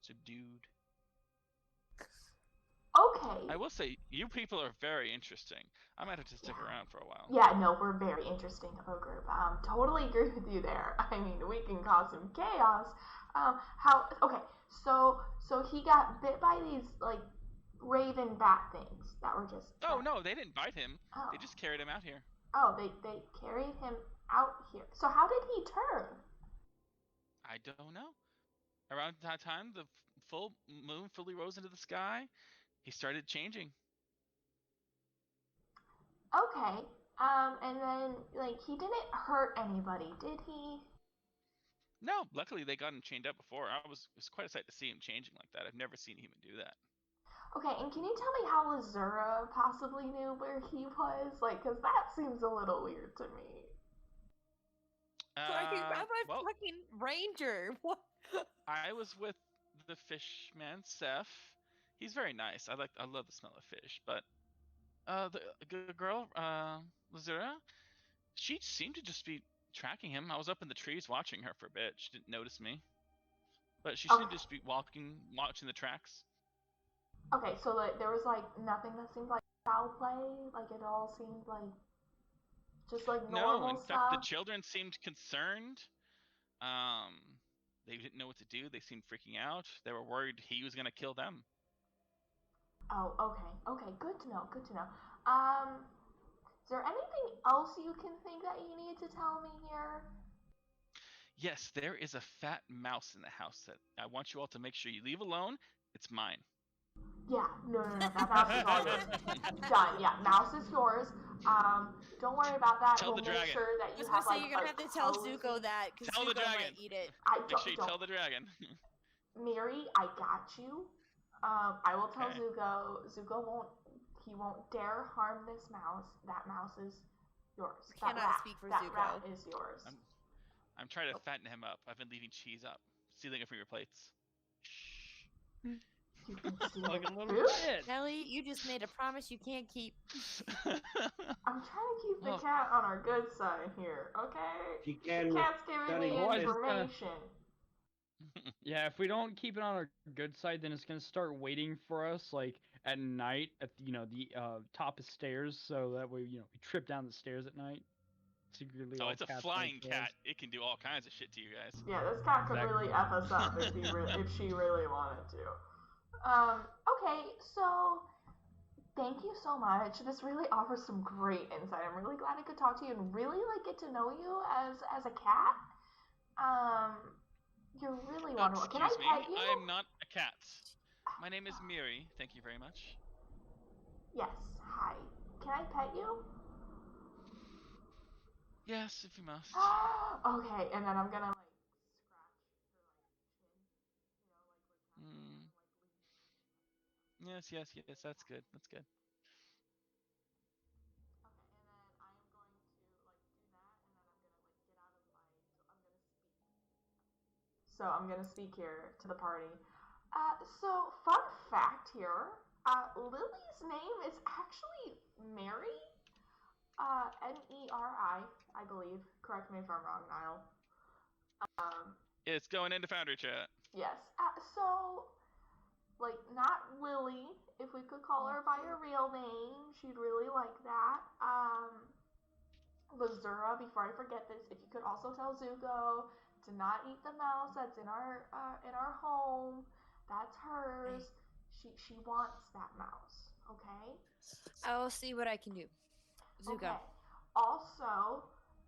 subdued. Okay. I will say, you people are very interesting. I might have to stick around for a while. Yeah, no, we're very interesting of a group. Totally agree with you there. I mean, we can cause some chaos. So he got bit by these raven bat things that were just. Oh no, they didn't bite him. Oh. They just carried him out here. Oh, they carried him out here. So how did he turn? I don't know. Around that time, the full moon fully rose into the sky. He started changing. Okay. And then he didn't hurt anybody, did he? No, luckily they got him chained up before. It was quite a sight to see him changing like that. I've never seen him do that. Okay, and can you tell me how Lazura possibly knew where he was? Because that seems a little weird to me. I'm a Well, fucking ranger. What? I was with the fishman, Seth. He's very nice. I love the smell of fish. But the girl, Lazura, she seemed to just be tracking him. I was up in the trees watching her for a bit. She didn't notice me. But she seemed to just be watching the tracks. Okay, so there was nothing that seemed like foul play. It all seemed like just normal No, in stuff. fact, the children seemed concerned. They didn't know what to do. They seemed freaking out. They were worried he was gonna kill them. Oh, okay, good to know, good to know. Is there anything else you can think that you need to tell me here? Yes, there is a fat mouse in the house that I want you all to make sure you leave alone. It's mine. Yeah, no, that mouse is all yours. Done. Yeah, mouse is yours. Don't worry about that. Tell We'll the make dragon. sure that I you was gonna have say like you're gonna a have to tell cozy- Zuko that, because Tell the Zuko might dragon. eat it. I Make don't, sure you don't tell the dragon. Miri, I got you. I will tell Okay. Zuko. He won't dare harm this mouse. That mouse is yours. I That cannot rat, speak for that Zuko. rat is yours. I'm trying to fatten him up. I've been leaving cheese up, stealing it from your plates. You've been stealing Fucking little food? shit. Nelly, you just made a promise you can't keep. I'm trying to keep the Oh. cat on our good side here, okay? She The can cat's giving study me Otherwise it's gonna- information. Yeah, if we don't keep it on our good side, then it's gonna start waiting for us like at night at the top of stairs, so that way we trip down the stairs at night. Secretly, Oh, all it's a cats flying like cat. It can do all kinds of shit to you guys. Yeah, this cat could Exactly. really F us up if she really wanted to. Okay, so thank you so much. This really offers some great insight. I'm really glad I could talk to you and really like get to know you as a cat. You're really wonderful. Can I Excuse me, pet you? I am not a cat. My name is Miri. Thank you very much. Yes. Hi. Can I pet you? Yes, if you must. Okay, and then I'm gonna like scratch her like chin, Mm. Yes, that's good. That's good. Okay, and then I am going to like do that, and then I'm gonna like get out of my. So I'm gonna speak here to the party. So fun fact here. Lily's name is actually Mary. Meri, I believe. Correct me if I'm wrong, Niall. It's going into Foundry chat. Yes. So, like, not Lily. If we could call her by her real name, she'd really like that. Lazura, before I forget this, if you could also tell Zuko to not eat the mouse that's in our home. That's hers. She wants that mouse. Okay. I will see what I can do. Zuko. Okay. Also,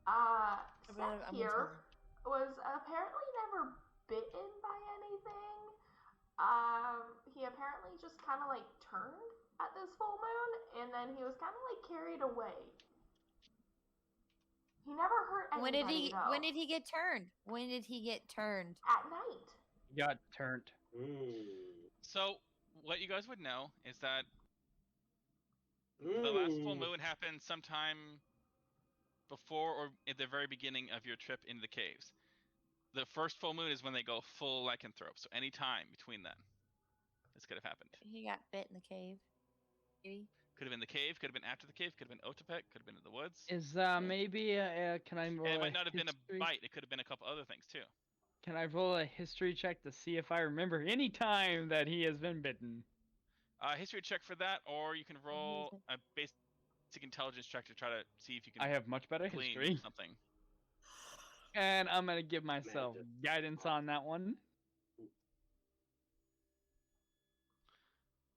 I'm Seth gonna here tell her. was apparently never bitten by anything. He apparently just kind of like turned at this full moon, and then he was kind of like carried away. He never hurt anybody. When did he get turned? When did he get turned? At night. got turned. So, what you guys would know is that the last full moon happened sometime before or at the very beginning of your trip into the caves. The first full moon is when they go full lycanthrope. So any time between then, this could have happened. He got bit in the cave. Maybe. Could have been the cave. Could have been after the cave. Could have been Otepec. Could have been in the woods. Is maybe can I roll And it a might not have been a history- bite. It could have been a couple other things too. Can I roll a history check to see if I remember any time that he has been bitten? History check for that, or you can roll a basic intelligence check to try to see if you can I have much better glean history, something. and I'm gonna give myself guidance on that one.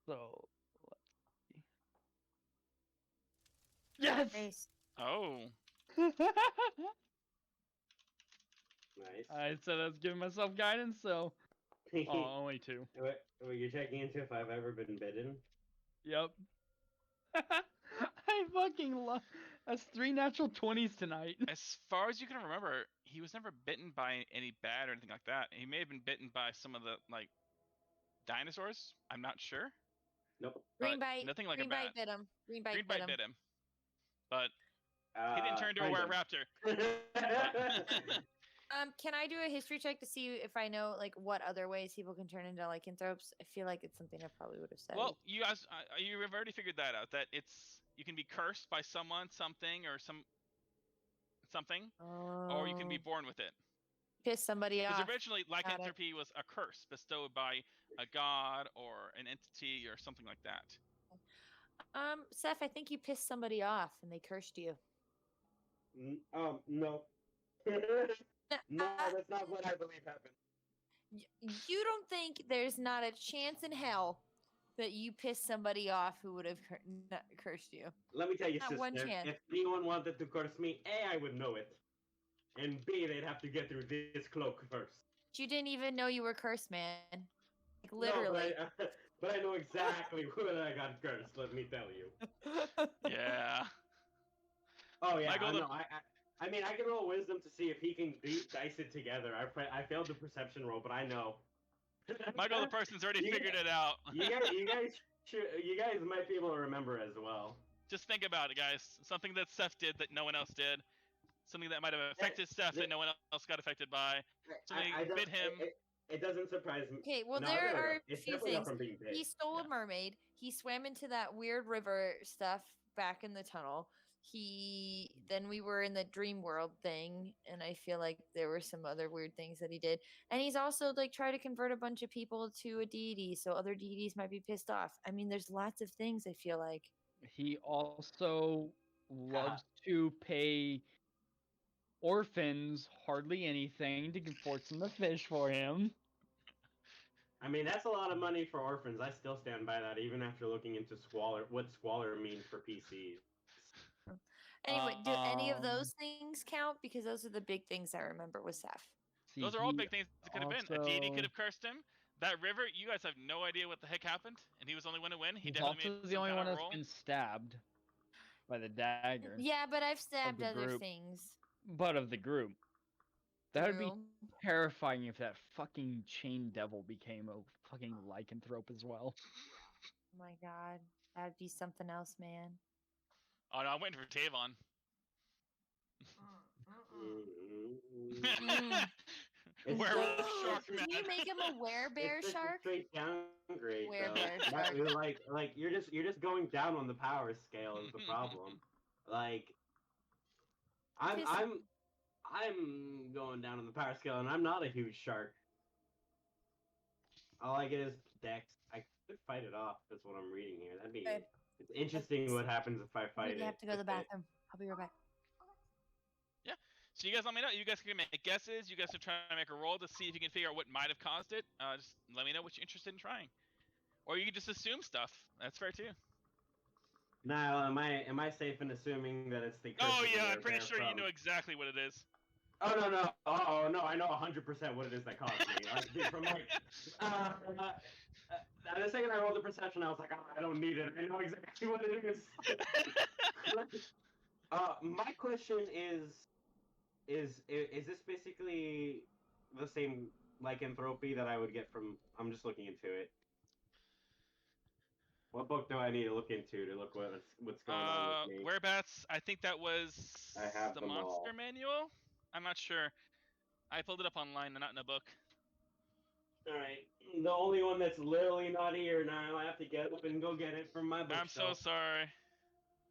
So, let's see. Yes. Nice. Oh, Nice. I said I was giving myself guidance, so only 2. Wait, you're checking into if I've ever been bitten? Yep. I fucking love. That's 3 natural 20s tonight. as far as you can remember, he was never bitten by any bat or anything like that. He may have been bitten by some of the like dinosaurs. I'm not sure. Nope. Green But bite. nothing like Green a bat. bite bit him. Green bite Green bit bite him. bit him, but he didn't turn into a kind of. werewolf. Can I do a history check to see if I know like what other ways people can turn into lycanthropes? I feel like it's something I probably would have said. Well, you guys, you have already figured that out. That you can be cursed by someone, something, or something, or you can be born with it. Piss somebody Because off. originally, lycanthropy was a curse bestowed by a god or an entity or something like that. Seth, I think you pissed somebody off and they cursed you. No. No, that's not what I believe happened. You don't think there's not a chance in hell that you pissed somebody off who would have cursed you? Let me tell you, Not one sister. chance. If anyone wanted to curse me, A, I would know it, and B, they'd have to get through this cloak first. You didn't even know you were cursed, man. Like, No, literally. but I know exactly when I got cursed. Let me tell you. Yeah. Oh yeah, Michael, I know. I mean, I can roll wisdom to see if he can dice it together. I failed the perception roll, but I know. Michael, the person's already You figured guys- it out. you guys might be able to remember as well. Just think about it, guys. Something that Seth did that no one else did. Something that might have affected Seth that no one else got affected by. Something don't- bit him. It doesn't surprise me. Okay, well, No, there we go. are a It's few definitely not things. from being bit. He stole a mermaid. He swam into that weird river stuff back in the tunnel. Then we were in the dream world thing, and I feel like there were some other weird things that he did. And he's also like tried to convert a bunch of people to a deity, so other deities might be pissed off. I mean, there's lots of things I feel like. He also loves to pay orphans hardly anything to force them to fish for him. I mean, that's a lot of money for orphans. I still stand by that, even after looking into squalor. What squalor means for PCs. Anyway, do any of those things count? Because those are the big things I remember with Seth. See, Those are all he big things that could have been. A deity could also- have cursed him. That river, you guys have no idea what the heck happened, and he was the only one to win. He He's definitely also made the some only kind one of that's roll. been stabbed by the dagger. Yeah, but I've stabbed the other group. things. But of the group. That would be True. terrifying if that fucking chain devil became a fucking lycanthrope as well. Oh my god, that'd be something else, man. Oh no, I'm waiting for Tavon. Mm. It's Werewolf just- shark Can man. you make him a werebear It's just a shark? straight downgrade. Werebear though. shark. Like you're just going down on the power scale is the problem. Like I'm Piss- I'm going down on the power scale, and I'm not a huge shark. All I get is Dex. I could fight it off. That's what I'm reading here. That'd be Okay. it's interesting what happens if I fight We it. have to go to the with it. bathroom. I'll be right back. So you guys let me know. You guys can make guesses. You guys can try to make a roll to see if you can figure out what might have caused it. Just let me know what you're interested in trying, or you can just assume stuff. That's fair too. Now, am I safe in assuming that it's the? Curse Oh of the yeah, I'm pretty Werebear sure you from- know exactly what it is. Oh no! Oh no! I know 100% what it is that caused me. Dude, from like, the second I rolled the perception, I was like, oh, I don't need it. I know exactly what it is. My question is this basically the same lycanthropy that I would get from? I'm just looking into it. What book do I need to look into to look what's going on with me? Whereabouts? I think that was I have the them monster all. manual. I'm not sure. I pulled it up online, not in a book. All right, the only one that's literally not here now. I have to get up and go get it from my bookshelf. I'm so sorry.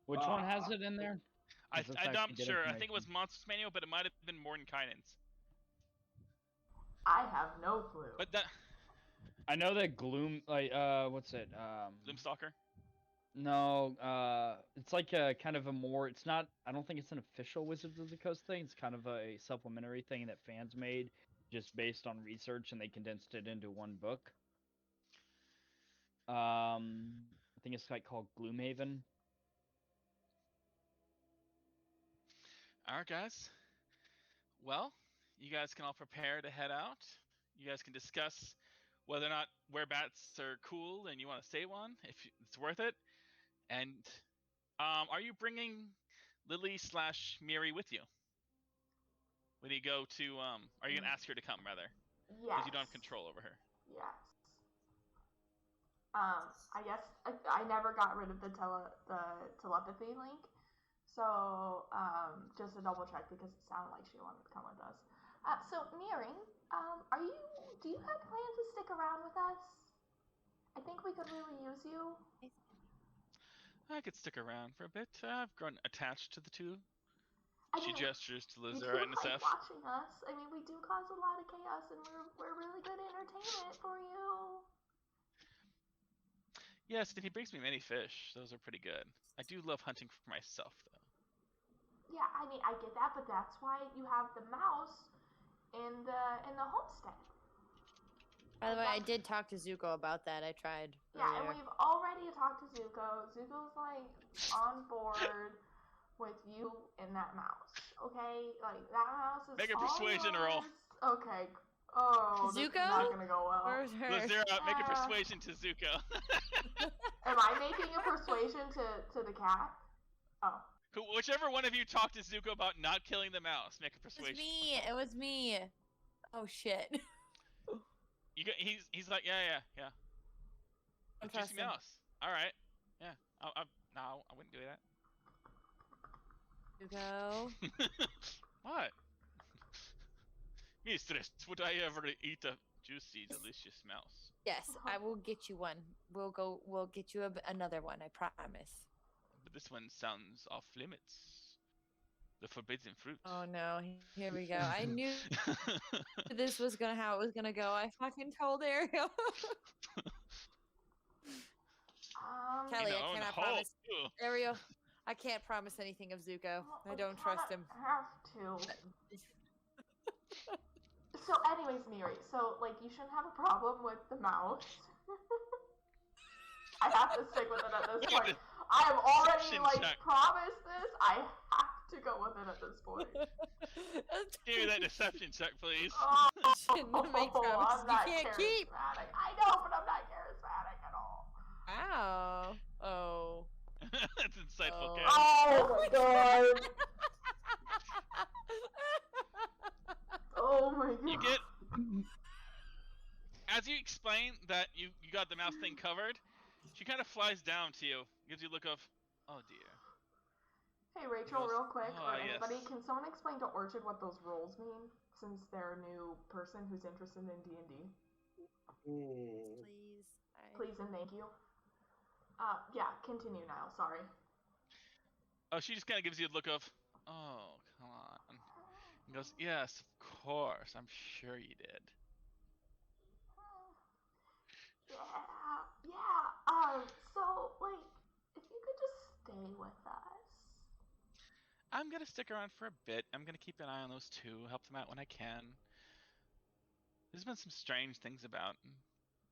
Which one has it in there? I'm 'Cause that's not actually good sure. I think it was information. Monsters Manual, but it might have been Mordenkainen's. I have no clue. But that I know that Gloom, like, what's it? Gloomstalker. No, it's like a kind of a more. It's not. I don't think it's an official Wizards of the Coast thing. It's kind of a supplementary thing that fans made, just based on research, and they condensed it into one book. I think it's like called Gloomhaven. All right, guys. Well, you guys can all prepare to head out. You guys can discuss whether or not whereabouts are cool and you want to stay one, if it's worth it. And are you bringing Lily / Miri with you? When you go to, are you gonna ask her to come rather? Yes. Because you don't have control over her. Yes. I guess I never got rid of the telepathy link, so just to double check because it sounded like she wanted to come with us. So Miri, do you have plans to stick around with us? I think we could really use you. I could stick around for a bit. I've grown attached to the two. I She mean, gestures to you Lazura do and like Seth. watching us. I mean, we do cause a lot of chaos, and we're really good entertainment for you. Yes, and he brings me many fish. Those are pretty good. I do love hunting for myself, though. Yeah, I mean, I get that, but that's why you have the mouse in the homestead. By the way, I did talk to Zuko about that. I tried. Yeah, and earlier. we've already talked to Zuko. Zuko's like on board with you and that mouse. Okay, like that mouse is Make a all persuasion roll. yours. Okay. Oh, this is Zuko? not gonna go well. Or her? Lazira, make a persuasion to Zuko. Am I making a persuasion to the cat? Oh. Whichever one of you talked to Zuko about not killing the mouse, make a It was persuasion. me. It was me. Oh shit. You got, he's like, yeah. I'm A juicy trusting. mouse. All right. Yeah. No, I wouldn't do Zuko. that. What? Mistress, would I ever eat a juicy, delicious mouse? Yes, I will get you one. We'll get you another one. I promise. But this one sounds off limits. The forbidden fruit. Oh no, here we go. I knew this was how it was gonna go. I fucking told Ariel. Kelly, In I our own cannot hole, promise. too. Ariel, I can't promise anything of Zuko. I don't trust him. Have to. So, anyways, Miri, so, like, you shouldn't have a problem with the mouse. I have to stick with it at this point. I have already, Deception like, check. promised this. I have to go with it at this point. Give me that deception check, please. Oh, Shouldn't make promises I'm you not can't keep. charismatic. I know, but I'm not charismatic at all. Wow. Oh. That's insightful, Oh. Ken. Oh my god. Oh my god. You get as you explain that you got the mouse thing covered, she kind of flies down to you, gives you a look of, oh dear. Hey Rachel, real quick, Oh, or anybody, yes. can someone explain to Orchid what those rules mean? Since they're a new person who's interested in D&D. Please. Please and thank you. Yeah, continue, Niall, sorry. Oh, she just kind of gives you a look of, oh, come on. And goes, yes, of course, I'm sure you did. Yeah, so, like, if you could just stay with us. I'm gonna stick around for a bit. I'm gonna keep an eye on those two, help them out when I can. There's been some strange things about.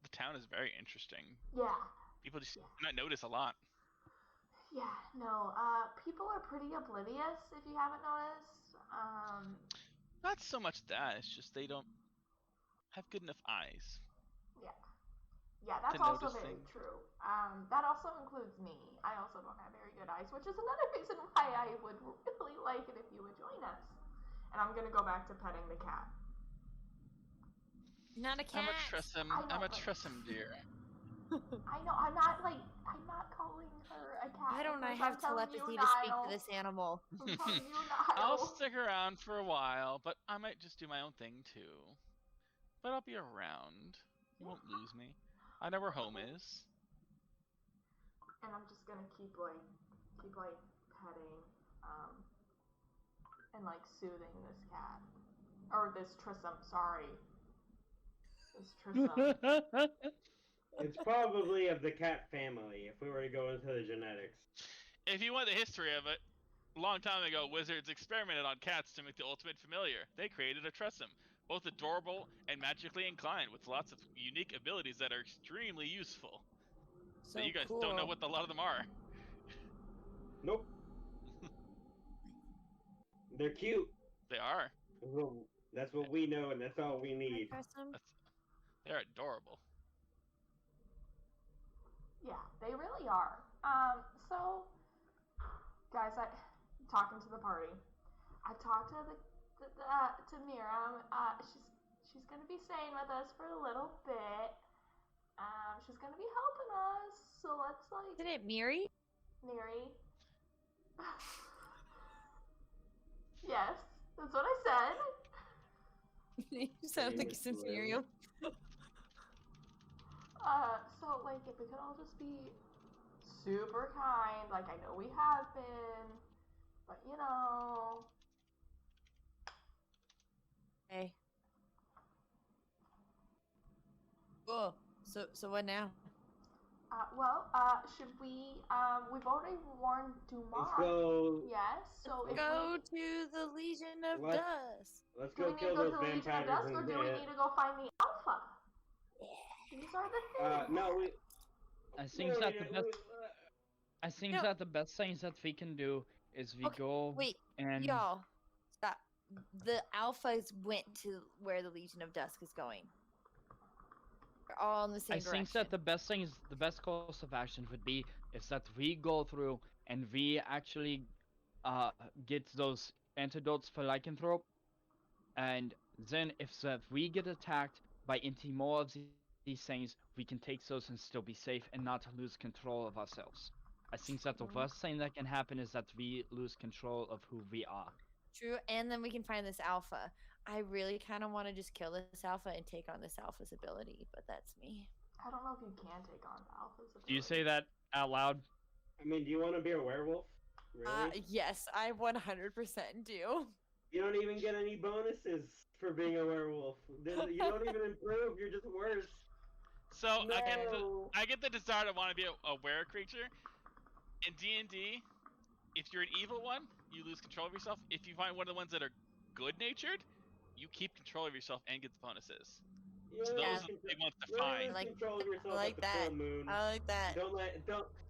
The town is very interesting. Yeah. People just not notice a lot. Yeah, no, people are pretty oblivious, if you haven't noticed. Not so much that, it's just they don't have good enough eyes. Yeah, that's To also notice very things. true. That also includes me. I also don't have very good eyes, which is another reason why I would really like it if you would join us. And I'm gonna go back to petting the cat. Not a cat. I'm a Tressum. I know, I'm a but- Tressum deer. I know, I'm not calling her a cat. Why don't I because I'm have telling telepathy you, to speak Niall. to this animal? I'm telling you, I'll Niall. stick around for a while, but I might just do my own thing too. But I'll be around. You won't lose me. I know where home is. And I'm just gonna keep petting, and like soothing this cat. Or this Trissum, sorry. This Trissum. It's probably of the cat family, if we were to go into the genetics. If you want the history of it, a long time ago, wizards experimented on cats to make the ultimate familiar. They created a Tressum, both adorable and magically inclined, with lots of unique abilities that are extremely useful. So you guys don't know what a lot of them are. Nope. They're cute. They are. Well, that's what we know, and that's all we need. They're adorable. Yeah, they really are. So, guys, I'm talking to the party. I talked to to Miriam. She's gonna be staying with us for a little bit. She's gonna be helping us. So let's like. Isn't it Miri? Miri. Yes, that's what I said. You sound like it's Miriam. So like if we could all just be super kind, like I know we have been, but you know. Hey. Cool. So what now? Should we, we've already warned Dumont. Let's go. Yes, so if Go to the Legion of What? Dust. Let's do go we need kill to go those to the Legion of vampires Dusk, or and do we need to go find the Alpha? These are the things. No, we. I think no, that we- the best. we- I think No. that the best things that we can do is we Okay, go Wait, and y'all, stop. The alphas went to where the Legion of Dusk is going. They're all in the same I direction. think that the best thing is the best course of action would be is that we go through and we actually get those antidotes for lycanthrope, and then if we get attacked by any more of these things, we can take those and still be safe and not lose control of ourselves. I think that the Mhm. worst thing that can happen is that we lose control of who we are. True, and then we can find this alpha. I really kind of want to just kill this alpha and take on this alpha's ability, but that's me. I don't know if you can take on the alphas. Do you say that out loud? I mean, do you want to be a werewolf? Really? Yes, I 100% do. You don't even get any bonuses for being a werewolf. You don't even improve. You're just worse. So No. I get the desire to want to be a were creature. In D&D, if you're an evil one, you lose control of yourself. If you find one of the ones that are good-natured, you keep control of yourself and get the bonuses. You So only those lose are the big control- ones to you only find. lose Like- control of yourself I like at the that. full moon. I like that. Don't let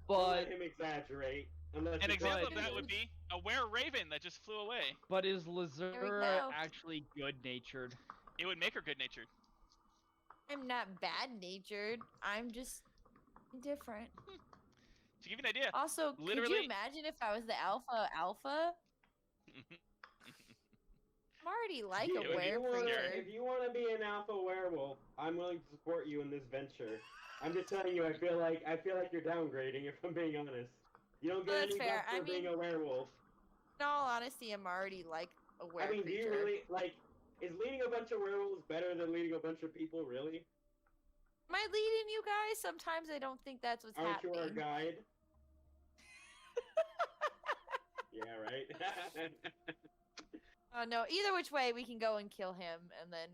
But him exaggerate. Unless An you're example of trying that to. would be a were-raven that just flew away. but is we Lazura go. actually good-natured? It would make her good-natured. I'm not bad-natured. I'm just different. To give you an idea, Also, could Literally- you imagine if I was the alpha? I'm already like a It would be were scary. If you want to be an alpha werewolf, I'm willing to support you in this venture. I'm just telling you, I feel like you're downgrading. If I'm being honest, you don't get Well, that's any fair. buffs for I being mean, a werewolf. In all honesty, I'm already like a were I mean, do creature. you really like? Is leading a bunch of werewolves better than leading a bunch of people? Really? Am I leading you guys? Sometimes I don't think that's what's Aren't happening. you our guide? Yeah, right. Oh no! Either which way, we can go and kill him, and then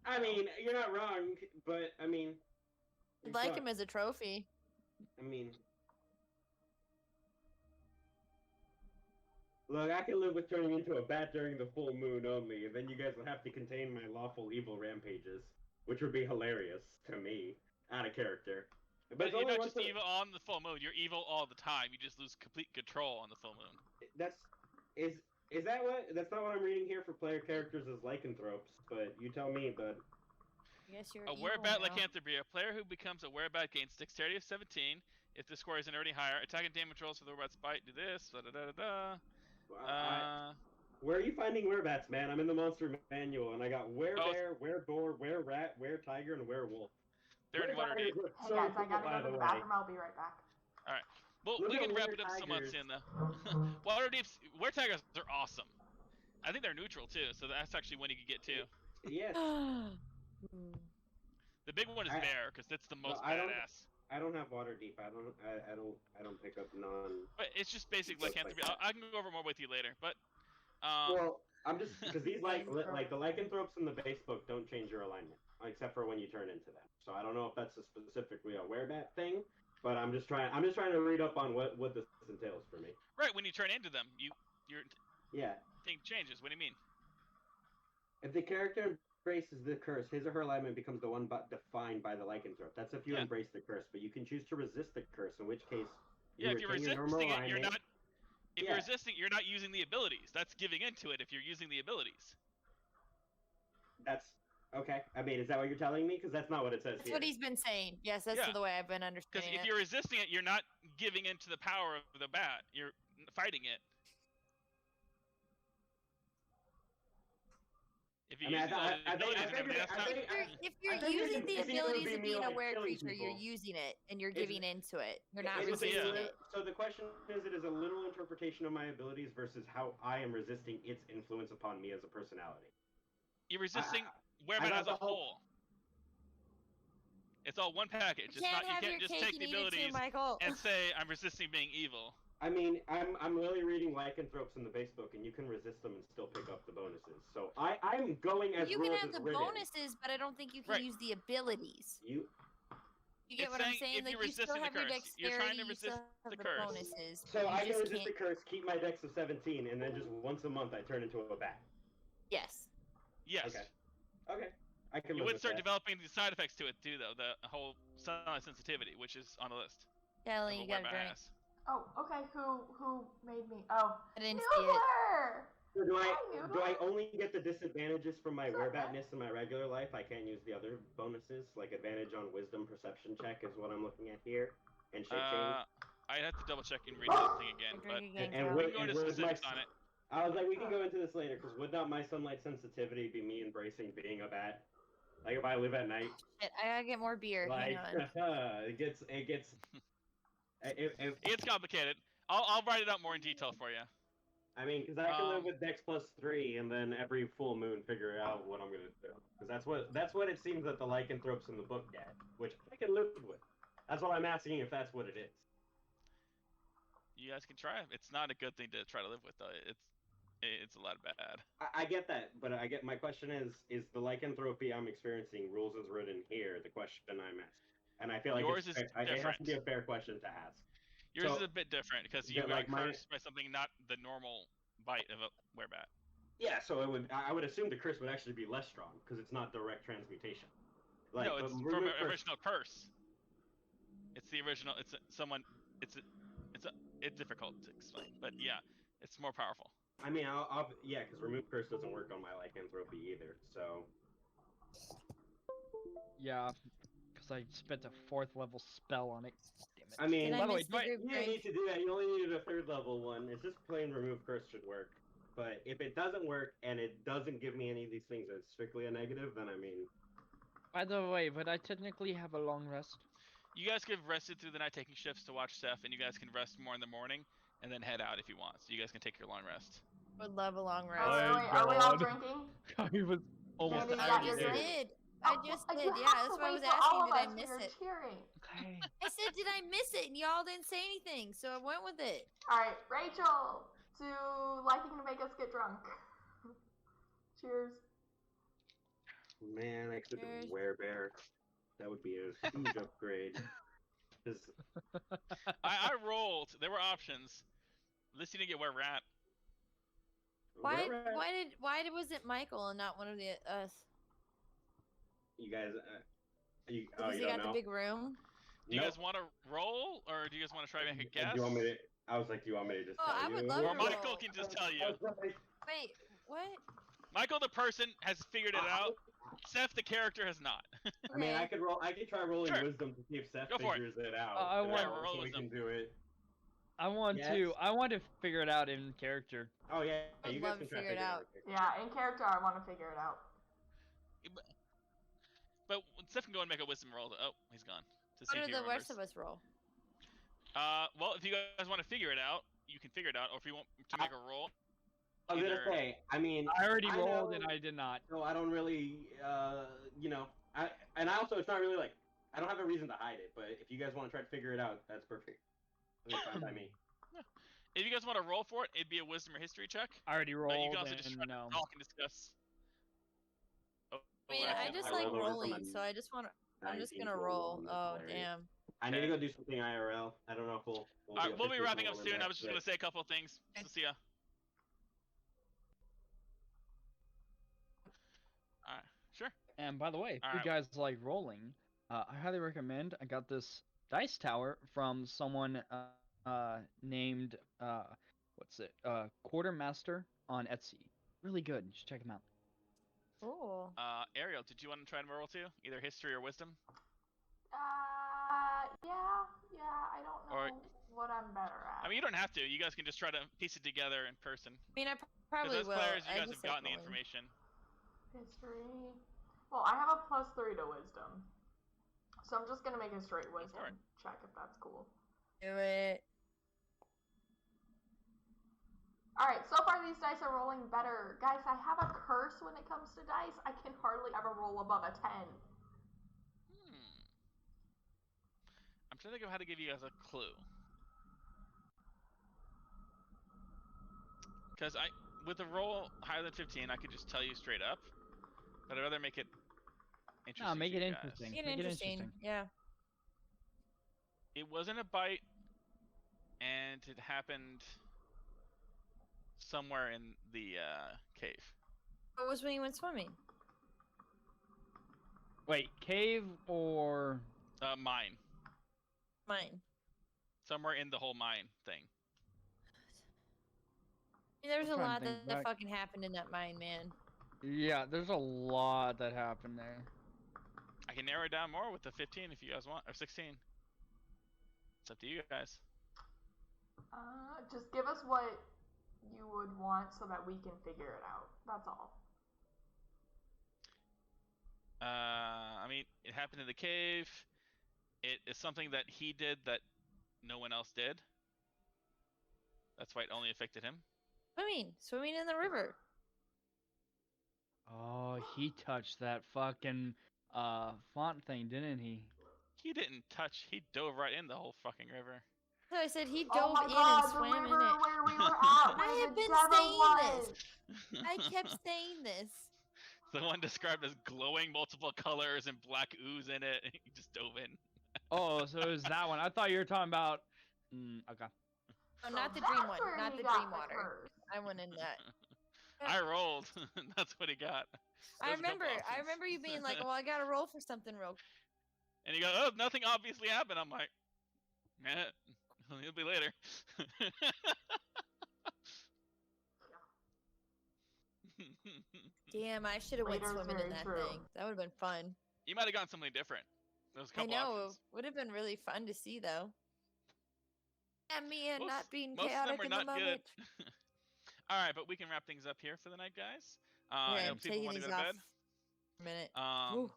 I mean, you're not wrong, but I mean, I'd you like suck. him as a trophy. I mean, look, I can live with turning into a bat during the full moon only, and then you guys will have to contain my lawful evil rampages, which would be hilarious to me, out of character. But it's you're only not once just evil on the full moon. You're evil all the time. You just lose complete control on the full moon. Is that what? That's not what I'm reading here for player characters as lycanthropes, but you tell me, bud. I guess you're A evil werebat now. lycanthropy. A player who becomes a werebat gains dexterity of 17. If the score isn't already higher, attack and damage rolls for the werebat's bite do this. Da da da da da. Where are you finding werebats, man? I'm in the monster manual, and I got werebear, wereboar, were-rat, were-tiger, and werewolf. They're in Waterdeep. Were-tigers look Hey so guys, I cool, gotta by go to the the way. bathroom. I'll be right back. Well, Look we at can wrap it up were-tigers. somewhat soon, though. Waterdeep's were-tigers are awesome. I think they're neutral, too, so that's actually one you could get, too. Yes. The big one is I- bear, because that's the most I don't- badass. I don't have Waterdeep. I don't pick up non. But it's just basic Stuff like lycanthropy. that. I can go over more with you later, but Well, I'm just because these like the lycanthropes in the base book don't change your alignment except for when you turn into them. So I don't know if that's a specifically a werebat thing, but I'm just trying to read up on what this entails for me. right when you turn into them, your Yeah. thing changes. What do you mean? If the character embraces the curse, his or her alignment becomes the one defined by the lycanthrope. That's if you Yeah. embrace the curse, but you can choose to resist the curse, in which case Yeah, if you're retain your normal resisting it, you're alignment. not. If Yeah. you're resisting, you're not using the abilities. That's giving into it. If you're using the abilities. That's okay. I mean, is that what you're telling me? Because that's not what it says That's here. what he's been saying. Yes, that's Yeah. the way I've been Because understanding if it. you're resisting it, you're not giving into the power of the bat. You're fighting it. If you're I mean, using all the I abilities and think everything, that's not. If you're I think using it's the either abilities be of me, being a like, were killing creature, you're people. using it and you're It's- giving into it. You're not It's a resisting yeah. it. So the question is, it is a literal interpretation of my abilities versus how I am resisting its influence upon me as a personality. You're resisting I werebat got as a the whole- whole. It's all one package. You It's not. can't You have can't your just cake take and the eat it abilities too, Michael. and say I'm resisting being evil. I mean, I'm really reading lycanthropes in the base book, and you can resist them and still pick up the bonuses. So I'm going as You can rules have is the written. bonuses, but I don't think you can Right. use the abilities. You You get It's what I'm saying saying? if Like you're you still resisting the have your curse, you're trying dexterity, to you still resist have the the curse. bonuses. so you I can just resist the can't. curse, keep my dex of 17, and then just once a month I turn into a bat. Yes. Yes. Okay. Okay. I can You live would with start that. developing the side effects to it too, though. The whole sunlight sensitivity, which is on the list. Kelly, of you a got a wherebat drink. has. Oh, okay. Who made me? Oh, I didn't see it. Noodler! So do I Hi, do I Noodler. only get the disadvantages from my What's up, man? werebatness in my regular life? I can't use the other bonuses, like advantage on wisdom perception check is what I'm looking at here, and shape change. I'd have to double check and read the thing again, Drink but again, And Cal. we wait, can go and into where's my? specifics on it. I was like, we can go into this later, because would not my sunlight sensitivity be me embracing being a bat? Like if I live at night, Shit, I gotta get more beer. like Hang on. it gets. It gets complicated. I'll write it out more in detail for you. I mean, because I can live with Dex +3, and then every full moon figure out what I'm gonna do. Because that's what it seems that the lycanthropes in the book get, which I can live with. That's what I'm asking if that's what it is. You guys can try it. It's not a good thing to try to live with, though. It's a lot bad. I get that, but my question is the lycanthropy I'm experiencing rules as written here the question I'm asking, and I feel like Yours is it has different. to be a fair question to ask. Yours So, is a bit different because you that, got like, my- cursed by something not the normal bite of a werebat. Yeah, so I would assume the curse would actually be less strong because it's not direct transmutation. Like, No, but it's from remove an original curse. It's the original. It's difficult to explain, but yeah, it's more powerful. I mean, yeah, because remove curse doesn't work on my lycanthropy either. So Yeah, because I spent a 4th level spell on it. Damn it. I mean, Did I by the way, miss do the I- group you didn't drink? need to do that. You only needed a 3rd level one. It's just plain remove curse should work. But if it doesn't work and it doesn't give me any of these things, it's strictly a negative. Then I mean, By the way, would I technically have a long rest? You guys could have rested through the night taking shifts to watch Seth, and you guys can rest more in the morning and then head out if you want. So you guys can take your long rest. Would love a long Wait, rest. wait, wait. Are we all God. drinking? I was almost Candy, you I got tired your just of drink? did. I just did. You Yeah, have that's to what I wait was for all asking. of Did I us. miss We're it? cheering. Okay. I said, did I miss it? And y'all didn't say anything, so I went with it. All right, Rachel, to liking to make us get drunk. Cheers. man, I could Cheers. werebear. That would be a huge upgrade. 'Cause I rolled. There were options. At least you didn't get wererat. Why? wererat- Was it Michael and not one of the us? You guys, you Because he don't got know? the big room. Do you Nope. guys want to roll, or do you guys want to try to make a guess? Do you want me to? I was like, do you want me to just Oh, tell I you? would love Or to Michael roll. can just tell I you. was like, Wait, what? Michael, the person, has figured it out. Seth, the character, has not. I mean, I Okay. could roll. I could try rolling Sure. wisdom to see if Seth Go for it. figures it out. I you want- know, Yeah, roll so we wisdom. can do it. I want Yes. to figure it out in character. Oh yeah, I'd you love guys to can try figure it out. Yeah, in character, I want to figure it out. But Seth can go and make a wisdom roll. Oh, he's gone. To see What if do he the remembers. rest of us roll? Well, if you guys want to figure it out, you can figure it out. Or if you want to make a roll, I was gonna Either- say. I mean, I already I rolled know- and I did not. so I don't really, you know, and also it's not really like I don't have a reason to hide it. But if you guys want to try to figure it out, that's perfect. That's fine by me. if you guys want to roll for it, it'd be a wisdom or history check. I already But rolled you can also just and try to no. talk and discuss. Oh, I mean, actually, I just I like rolled over from rolling, a so I just want to. I'm just 19 gonna to a roll. 1, Oh, hilarious. damn. I need to go do something IRL. I don't know if we'll. All right, we'll be officially wrapping up rolling soon. that, I was just but- gonna say a couple of things. So see ya. All right, sure. And by the way, if you Alright. guys like rolling, I highly recommend. I got this dice tower from someone named what's it? Quartermaster on Etsy. Really good. You should check him out. Cool. Ariel, did you want to try and roll too? Either history or wisdom? Yeah, I don't know Or- what I'm better at. I mean, you don't have to. You guys can just try to piece it together in person. I mean, I Because probably as will. players, you I guys just have like gotten the rolling. information. History. Well, I have a +3 to wisdom. So I'm just gonna make a straight for wisdom it. check if that's cool. Do it. Alright, so far these dice are rolling better. Guys, I have a curse when it comes to dice. I can hardly ever roll above a 10. I'm trying to think of how to give you guys a clue. Because with a roll higher than 15, I could just tell you straight up. But I'd rather make it interesting. No, make for it you guys. interesting. Make it Make it interesting. interesting. Yeah. It wasn't a bite, and it happened somewhere in the cave. What was when you went swimming? Wait, cave or Mine. Mine. Somewhere in the whole mine thing. I mean, there's I'm a trying to lot think that back. fucking happened in that mine, man. Yeah, there's a lot that happened there. I can narrow it down more with the 15 if you guys want, or 16. It's up to you guys. Just give us what you would want so that we can figure it out. That's all. I mean, it happened in the cave. It is something that he did that no one else did. That's why it only affected him. Swimming in the river. Oh, he touched that fucking font thing, didn't he? He didn't touch. He dove right in the whole fucking river. So I said he Oh dove my in god, and the swam river in it. where we were at, where I have the been devil saying was. this. I kept saying this. The one described as glowing multiple colors and black ooze in it. He just dove in. Oh, so it was that one. I thought you were talking about. Okay. No, So not the that's dream one. where Not he the got dream the water. curse. I went in that. I rolled. That's what he got. I There's a couple remember. I options. remember you being like, "Well, I gotta roll for something real." And he goes, "Oh, nothing obviously happened." I'm like, "Eh, it'll be later." Damn, I should have went Later's swimming very in that true. thing. That would have been fun. You might have gotten something different. There's a I couple know. options. Would have been really fun to see though. And me and not being Most of them chaotic were in the not good. moment. All right, but we can wrap things up here for the night, guys. I Okay, know I'm people taking want to these go to off bed. for a minute. Um, Ooh.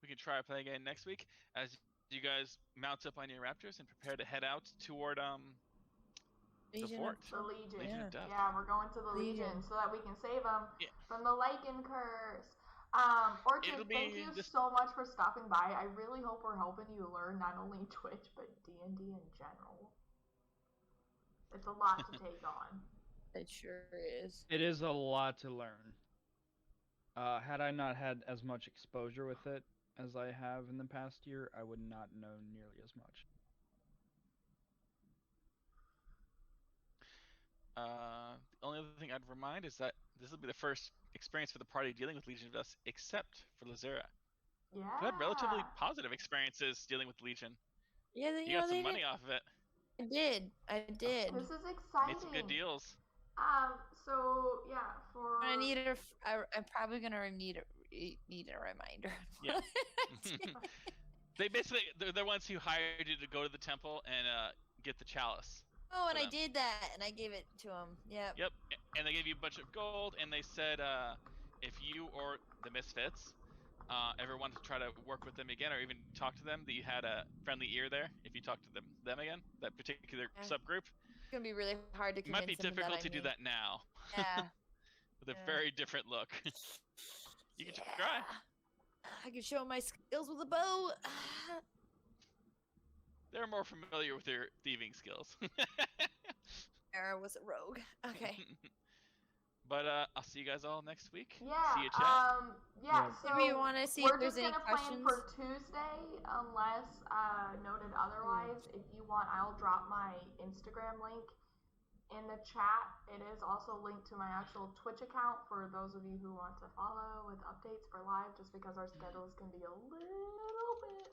we can try to play again next week as you guys mount up on your raptors and prepare to head out toward the Legion fort. of- The Legion. Legion Yeah. of Death. Yeah, we're going to the Legion, Legion. so that we can save them Yeah. from the Lycan curse. Orchid, It'll thank be you just- so much for stopping by. I really hope we're helping you learn not only Twitch but D&D in general. It's a lot to take on. It sure is. It is a lot to learn. Had I not had as much exposure with it as I have in the past year, I would not know nearly as much. The only other thing I'd remind is that this will be the first experience for the party dealing with Legion of Death, except for Lazera, Yeah. who had relatively positive experiences dealing with Legion. Yeah, You got some money off of it. I did. I did. This is exciting. Made some good deals. So yeah, for I need a. I'm probably gonna need a reminder. Yeah. They basically they're the ones who hired you to go to the temple and get the chalice. Oh, and for I them. did that, and I gave it to him. Yep. Yep, and they gave you a bunch of gold, and they said if you or the Misfits ever wanted to try to work with them again, or even talk to them, that you had a friendly ear there. If you talk to them again, that particular Yeah. subgroup, It's gonna be really hard to it might be convince him difficult that to do that now. Yeah. With a Yeah. very different look. You can try. Yeah. I can show my skills with a bow. They're more familiar with their thieving skills. Era was a rogue. Okay. But I'll see you guys all next week. yeah, See you, chat. yeah. Yeah. So Maybe you want to see we're if there's just any gonna questions. plan for Tuesday, unless noted otherwise. If you want, I'll drop my Instagram link in the chat. It is also linked to my actual Twitch account for those of you who want to follow with updates for live. Just because our schedules can be a little bit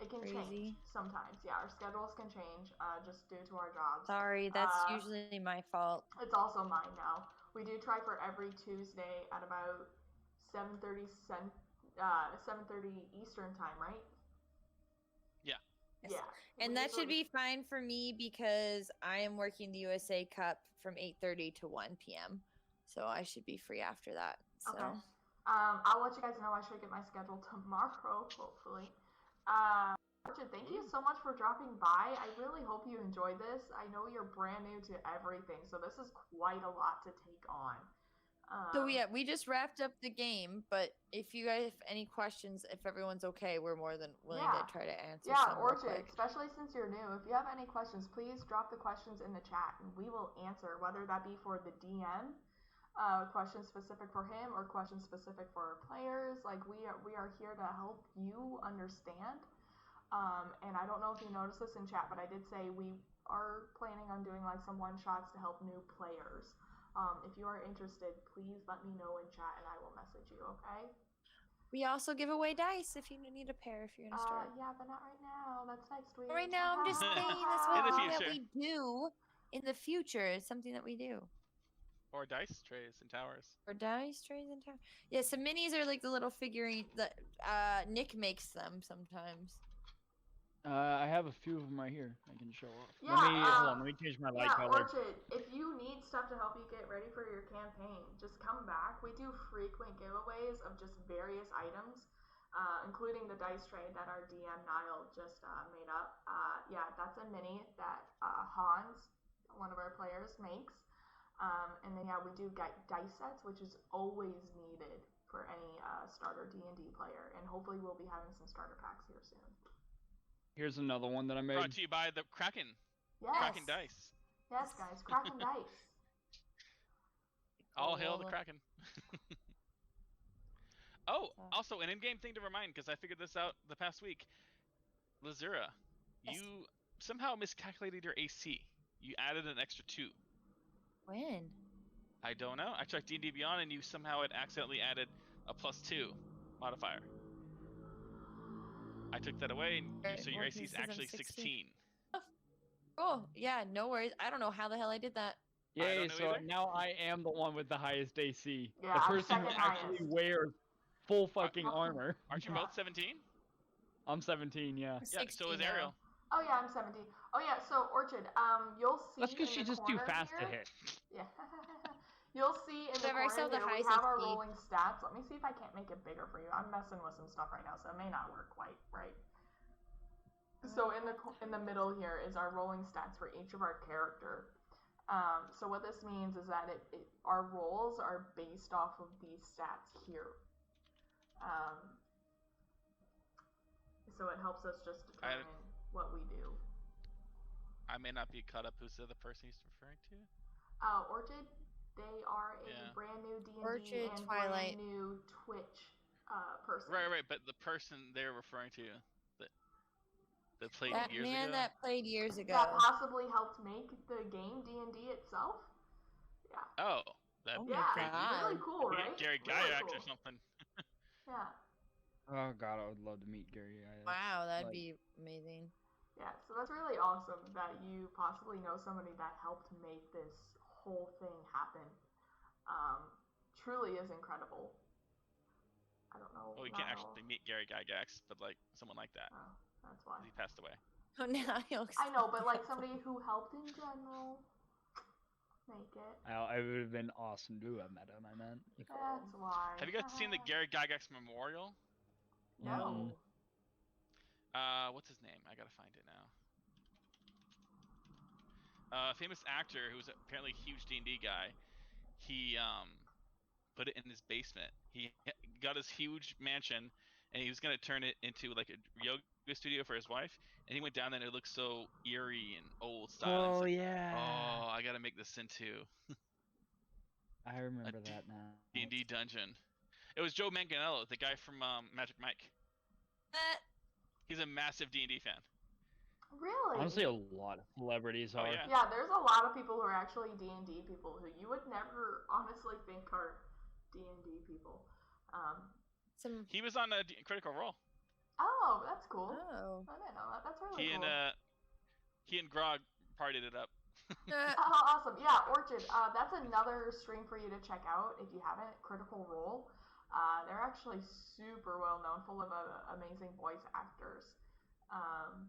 it can Crazy. change sometimes. Yeah, our schedules can change just due to our jobs. Sorry, that's usually my fault. It's also mine now. We do try for every Tuesday at about 7:30 Eastern time, right? Yeah. Yes. Yeah. And We that should usually- be fine for me because I am working the USA Cup from 8:30 to 1 p.m. So I should be free after that. So Okay. I'll let you guys know. I should get my schedule tomorrow, hopefully. Richard, thank you so much for dropping by. I really hope you enjoyed this. I know you're brand new to everything, so this is quite a lot to take on. So yeah, we just wrapped up the game, but if you guys have any questions, if everyone's okay, we're more than willing Yeah. to try to answer Yeah, some real Orchid, quick. especially since you're new, if you have any questions, please drop the questions in the chat and we will answer, whether that be for the DM, questions specific for him, or questions specific for our players. Like, we are here to help you understand. And I don't know if you noticed this in chat, but I did say we are planning on doing like some one-shots to help new players. If you are interested, please let me know in chat and I will message you, okay? We also give away dice if you need a pair if you're gonna start. Yeah, but not right now. That's next week. Right now, I'm just saying that's In the something that future. we do in the future. It's something that we do. Or dice trays and towers. Or dice trays and time. Yeah, some minis are like the little figurine that Nick makes them sometimes. I have a few of them right here. I can show off. Yeah, Hold on. Let me change my light Yeah, color. Orchid, if you need stuff to help you get ready for your campaign, just come back. We do frequent giveaways of just various items, including the dice tray that our DM Niall just made up. Yeah, that's a mini that Hans, one of our players, makes. And then yeah, we do get dice sets, which is always needed for any starter D&D player, and hopefully we'll be having some starter packs here soon. Here's another one that I made. Brought to you by the Kraken. Yes. Kraken Dice. Yes, guys, Kraken dice. All hail the Cool. Kraken. Oh, also an in-game thing to remind, because I figured this out the past week. Lazura, Yes. you somehow miscalculated your AC. You added an extra 2. When? I don't know. I checked D&D Beyond, and you somehow had accidentally added a +2 modifier. I took that away, and so your Well, AC is this is on actually 16. 16. Oh, yeah, no worries. I don't know how the hell I did that. I Yay, don't know so either. now I am the one with the highest AC. Yeah, the I'm person who second actually highest. wears full fucking armor. Aren't you Yeah. both 17? I'm 17, yeah. Yeah, so 16 is now. Ariel. Oh yeah, I'm 17. Oh yeah, so Orchid, you'll see That's because in she's the just too corner fast to here- hit. Yeah. You'll see in the Whatever, I corner still have the here, we highest have our HP. rolling stats. Let me see if I can't make it bigger for you. I'm messing with some stuff right now, so it may not work quite right. So in the middle here is our rolling stats for each of our character. So what this means is that our rolls are based off of these stats here. So it helps us just determine what we do. I may not be caught up. Who's the other person he's referring to? Orchid, they are a Yeah. brand new D&D Orchid, and Twilight. brand new Twitch person. Right. But the person they're referring to that played That years man ago. that played years ago. That possibly helped make the game D&D itself. Yeah. Oh, that'd Oh be my crazy. God. Really cool, Maybe right? Gary Really Gygax cool. or something. Yeah. Oh god, I would love to meet Gary. Wow, that'd Like- be amazing. Yeah, so that's really awesome that you possibly know somebody that helped make this whole thing happen. Truly is incredible. I don't know. Well, you not can't all- actually meet Gary Gygax, but like someone like that. Oh, that's why. He passed away. Oh, now he'll I know, but like somebody who helped in general make it. It would have been awesome to have met him, I meant. That's why. Have you guys seen the Gary Gygax memorial? No. What's his name? I gotta find it now. Famous actor who's apparently a huge D&D guy. He put it in his basement. He got his huge mansion, and he was gonna turn it into like a yoga studio for his wife. And he went down there, and it looked so eerie and old style. Oh and he's like, yeah. oh, I gotta make this into I remember that now. D&D dungeon. It was Joe Manganiello, the guy from Magic Mike. He's a massive D&D fan. Really? Honestly, a lot of celebrities Oh, are. yeah. Yeah, there's a lot of people who are actually D&D people who you would never honestly think are D&D people. Some. He was on Critical Role. Oh, that's cool. Oh. I didn't know that. That's really He cool. and he and Grog partied it up. Oh, awesome. Yeah, Orchid, that's another stream for you to check out if you haven't. Critical Role. They're actually super well known, full of amazing voice actors.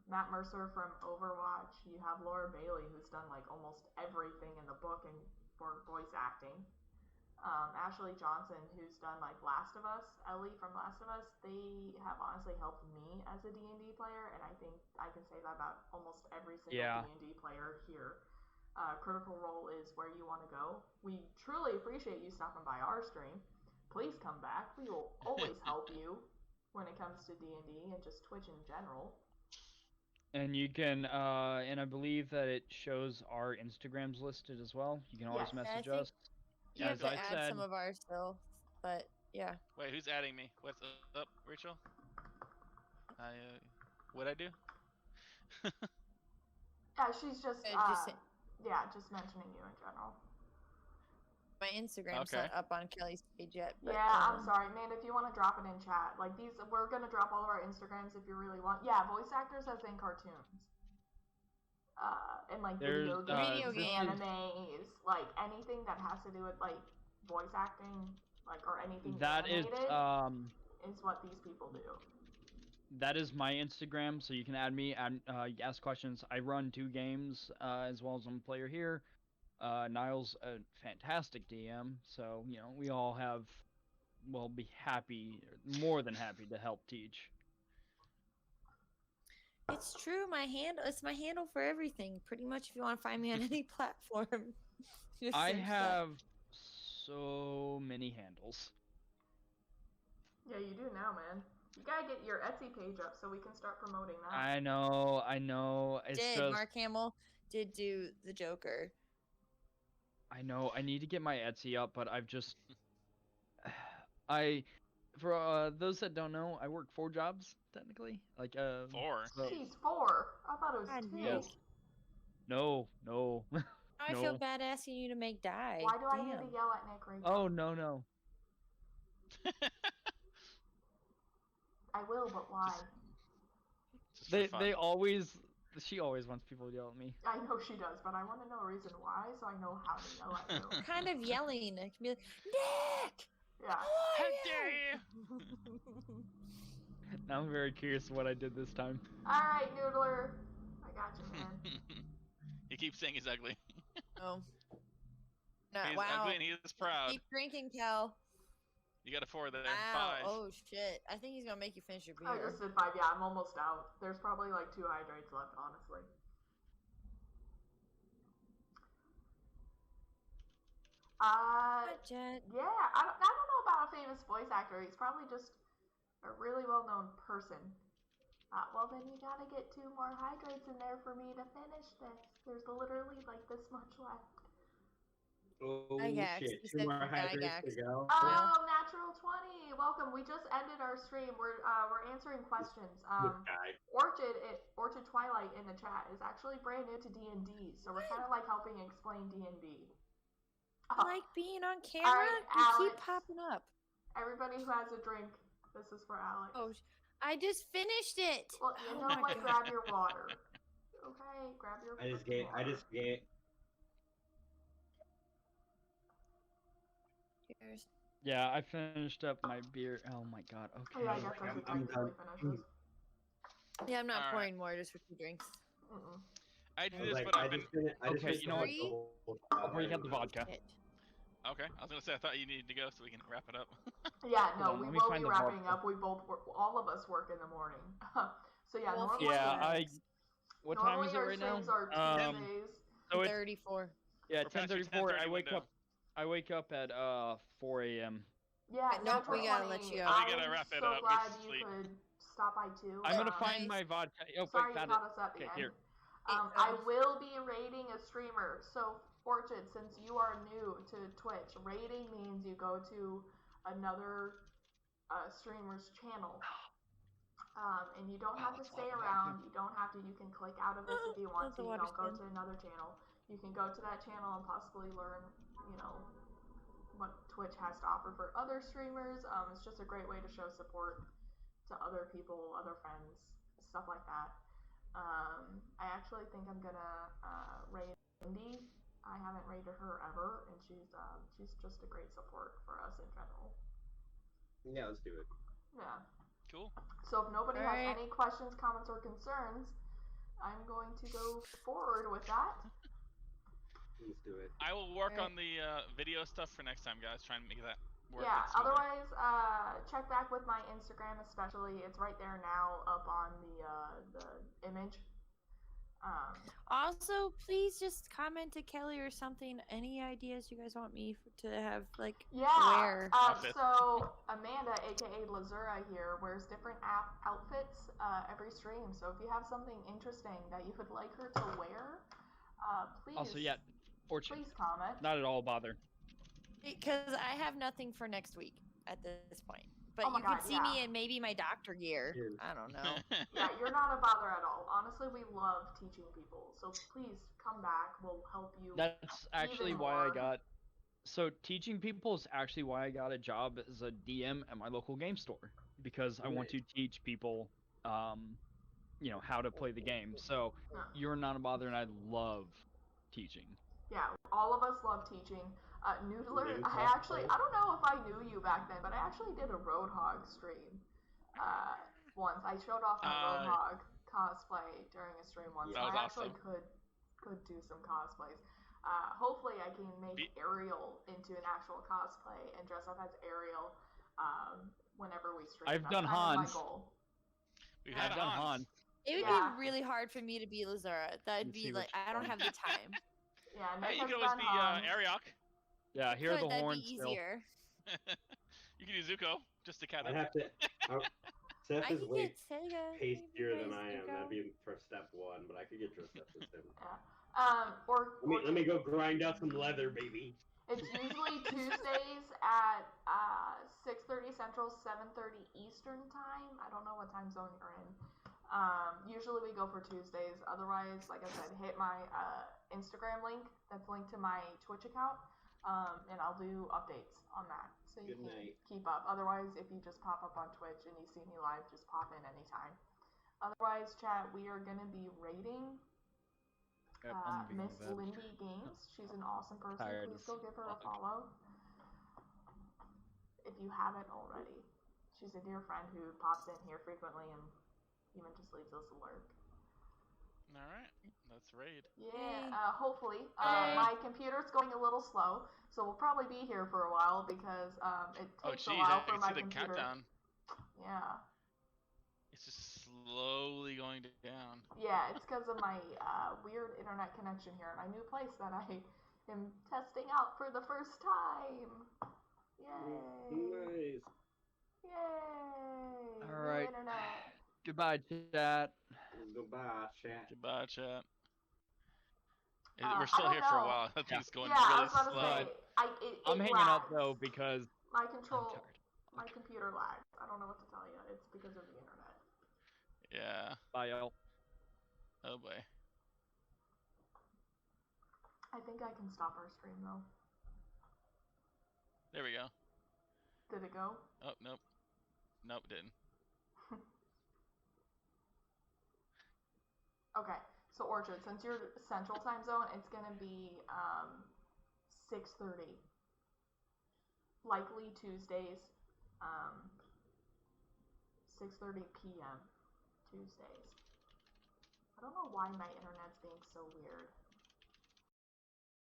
Matt Mercer from Overwatch. You have Laura Bailey, who's done like almost everything in the book and for voice acting. Ashley Johnson, who's done like Last of Us. Ellie from Last of Us. They have honestly helped me as a D&D player, and I think I can say that about almost every single D&D player here. Critical Role is where you want to go. We truly appreciate you stopping by our stream. Please come back. We will always help you when it comes to D&D and just Twitch in general. And you can, and I believe that it shows our Instagrams listed as well. You can always Yes. message I think us. You have As to I add said, some of ours still, but yeah. Wait, who's adding me? What's up, Rachel? What'd I do? Yeah, she's just, Just say- yeah, just mentioning you in general. my Instagram's Okay. not up on Kelly's page yet. But, Yeah, I'm sorry, man. If you want to drop it in chat, like we're gonna drop all of our Instagrams if you really want. Yeah, voice actors as in cartoons. And like There's, video Video games, games. animes, like anything that has to do with like voice acting, like or anything That is animated, is what these people do. that is my Instagram, so you can add me and ask questions. I run 2 games as well as I'm a player here. Niall's a fantastic DM, so you know we all have. We'll be happy, more than happy to help teach. It's true. It's my handle for everything. Pretty much, if you want to find me on any platform, just I search that. have so many handles. Yeah, you do now, man. You gotta get your Etsy page up so we can start promoting that. I know. It's just Mark Hamill did do the Joker. I know. I need to get my Etsy up, but I've just for those that don't know, I work 4 jobs technically. Like 4. so- Jeez, 4. I thought it was God, 2. Yes. No. I feel No. bad asking you to make dye. Why do I Damn. need to yell at Nick right now? Oh no. I will, but why? Just for fun. They always she always wants people to yell at me. I know she does, but I want to know a reason why, so I know how to yell at you. Kind of yelling. It can be like, Nick! Yeah. How dare you! Now I'm very curious what I did this time. Alright, Noodler. I got you, man. He keeps saying he's ugly. Oh. No, He's wow. ugly and he is proud. Keep drinking, Cal. You got a 4 there. Wow. 5. Oh, shit. I think he's going to make you finish your I beer. just did 5. Yeah, I'm almost out. There's probably like 2 hydrates left, honestly. Jet. Yeah, I don't know about a famous voice actor. He's probably just a really well-known person. Well, then you gotta get 2 more hydrates in there for me to finish this. There's literally like this much left. Oh Gygax. shit! He 2 said more hydrates to Gygax. go. Oh, Natural 20, welcome. We just ended our stream. We're answering questions. Good guy. Orchid Twilight in the chat is actually brand new to D&D, so we're kind of like helping explain D&D. I like being on camera. Alright, You keep Alex. popping up. Everybody who has a drink, this is for Alex. Oh, I just finished it. Well, you Oh know my what? God. Grab your water. Okay, grab your. I just freaking get. water. Cheers. Yeah, I finished up my beer. Oh my god. Oh Okay. yeah, I guess I should I'm technically done. finish this. Yeah, I'm not Alright. pouring more just for 2 drinks. Mm-mm. I do I was this, like, but I I've been. just finished. I just Okay, finished you know what? the whole I'll break out the vodka. Shit. Okay, I was gonna say I thought you needed to go so we can wrap it up. Yeah, no, on, we let me will find be the wrapping vodka. up. We both work. All of us work in the morning. So yeah, Well, normally. Yeah, Alex. What time normally is it our right now? streams are Tuesdays. So it's 34. yeah, We're past your 10:34. 10:30 window. I wake up at 4 a.m. Yeah, Nope, Natural we gotta 20, let you go. We gotta I'm wrap it so up. Get glad some you sleep. could stop by too. I'm gonna Nice. find my vodka. Oh, Sorry wait, you found caught it. us at the Okay, end. here. I will be rating a streamer. So, Orchid, since you are new to Twitch, rating means you go to another streamer's channel. And you don't have to let's stay walk back. around. You don't have to. You can click out of this if you want That's to. the You don't go water to another channel. You can go to that channel and possibly learn, you know, what Twitch has to offer for other streamers. It's just a great way to show support to other people, other friends, stuff like that. I actually think I'm gonna rate Indy. I haven't rated her ever, and she's just a great support for us in general. Yeah, let's do it. Yeah. Cool. So if nobody has Alright. any questions, comments, or concerns, I'm going to go forward with that. Let's do it. I will work Alright. on the video stuff for next time, guys. Try and make that work. Yeah, smoothly. otherwise, check back with my Instagram especially. It's right there now up on the image. Also, please just comment to Kelly or something. Any ideas you guys want me to have, like, Yeah. wear? Outfits. So Amanda, aka Lazura here, wears different outfits every stream. So if you have something interesting that you would like her to wear, please. Also, yeah, Orchid. Please comment. Not at all bother. Because I have nothing for next week at this point. But Oh my you could God, see me yeah. in maybe my doctor gear. Cheers. I don't know. Yeah, you're not a bother at all. Honestly, we love teaching people. So please come back. We'll help you. That's actually Even why I more. got. So teaching people is actually why I got a job as a DM at my local game store, because I want to teach people, how to play the game. So Yeah. you're not a bother, and I love teaching. Yeah, all of us love teaching. Noodler, Maybe I don't know if I knew you back then, but I actually did a Roadhog stream once. I showed off my Roadhog cosplay during a stream once. That so was I actually awesome. could do some cosplays. Hopefully, I can make Ariel into an actual cosplay and dress up as Ariel whenever we stream. I've That's done kind of my Hans. goal. We've had I've done Hans. Hans. It would Yeah. be really hard for me to be Lazura. That'd Let's be see like which I don't one. have the time. Yeah, Hey, Nick you has can always done be Hans. Ariok. Yeah, here are the That'd horns be still. easier. You can do Zuko, just a cat. I'd have to. Seth I is could way get Sega. pastier than I am. That'd be for step one, but I could get dressed up as him. Yeah. Let me go grind out some leather, baby. It's usually Tuesdays at 6:30 Central, 7:30 Eastern time. I don't know what time zone you're in. Usually we go for Tuesdays. Otherwise, like I said, hit my Instagram link that's linked to my Twitch account, and I'll do updates on that so you Good can night. keep up. Otherwise, if you just pop up on Twitch and you see me live, just pop in anytime. Otherwise, chat, we are gonna be rating Yep, I'm being Miss a bit Lindy Games. She's an awesome person. tired Please as go give her a fuck. follow if you haven't already. She's a dear friend who pops in here frequently and even just leaves us a lurk. All right, let's raid. Yeah, Yay. hopefully. Yay. My computer's going a little slow, so we'll probably be here for a while because it Oh, takes a geez, while I for can my see the computer. countdown. Yeah. It's just slowly going down. Yeah, it's because of my weird internet connection here at my new place that I am testing out for the first time. Yay! Nice. Yay! All New right. internet. Goodbye, chat. Goodbye, chat. Goodbye, chat. I We're still don't here for a know. while. That thing's going Yeah, I really was about to slow. say, I'm it hanging lags. up though because My I'm control, tired. my computer lags. I don't know what to tell you. It's because of the internet. Yeah. Bye, y'all. Oh boy. I think I can stop our stream though. There we go. Did it go? Oh, nope. Nope, didn't. Okay, so Orchard, since you're Central Time Zone, it's gonna be 6:30. Likely Tuesdays, 6:30 p.m. Tuesdays. I don't know why my internet's being so weird.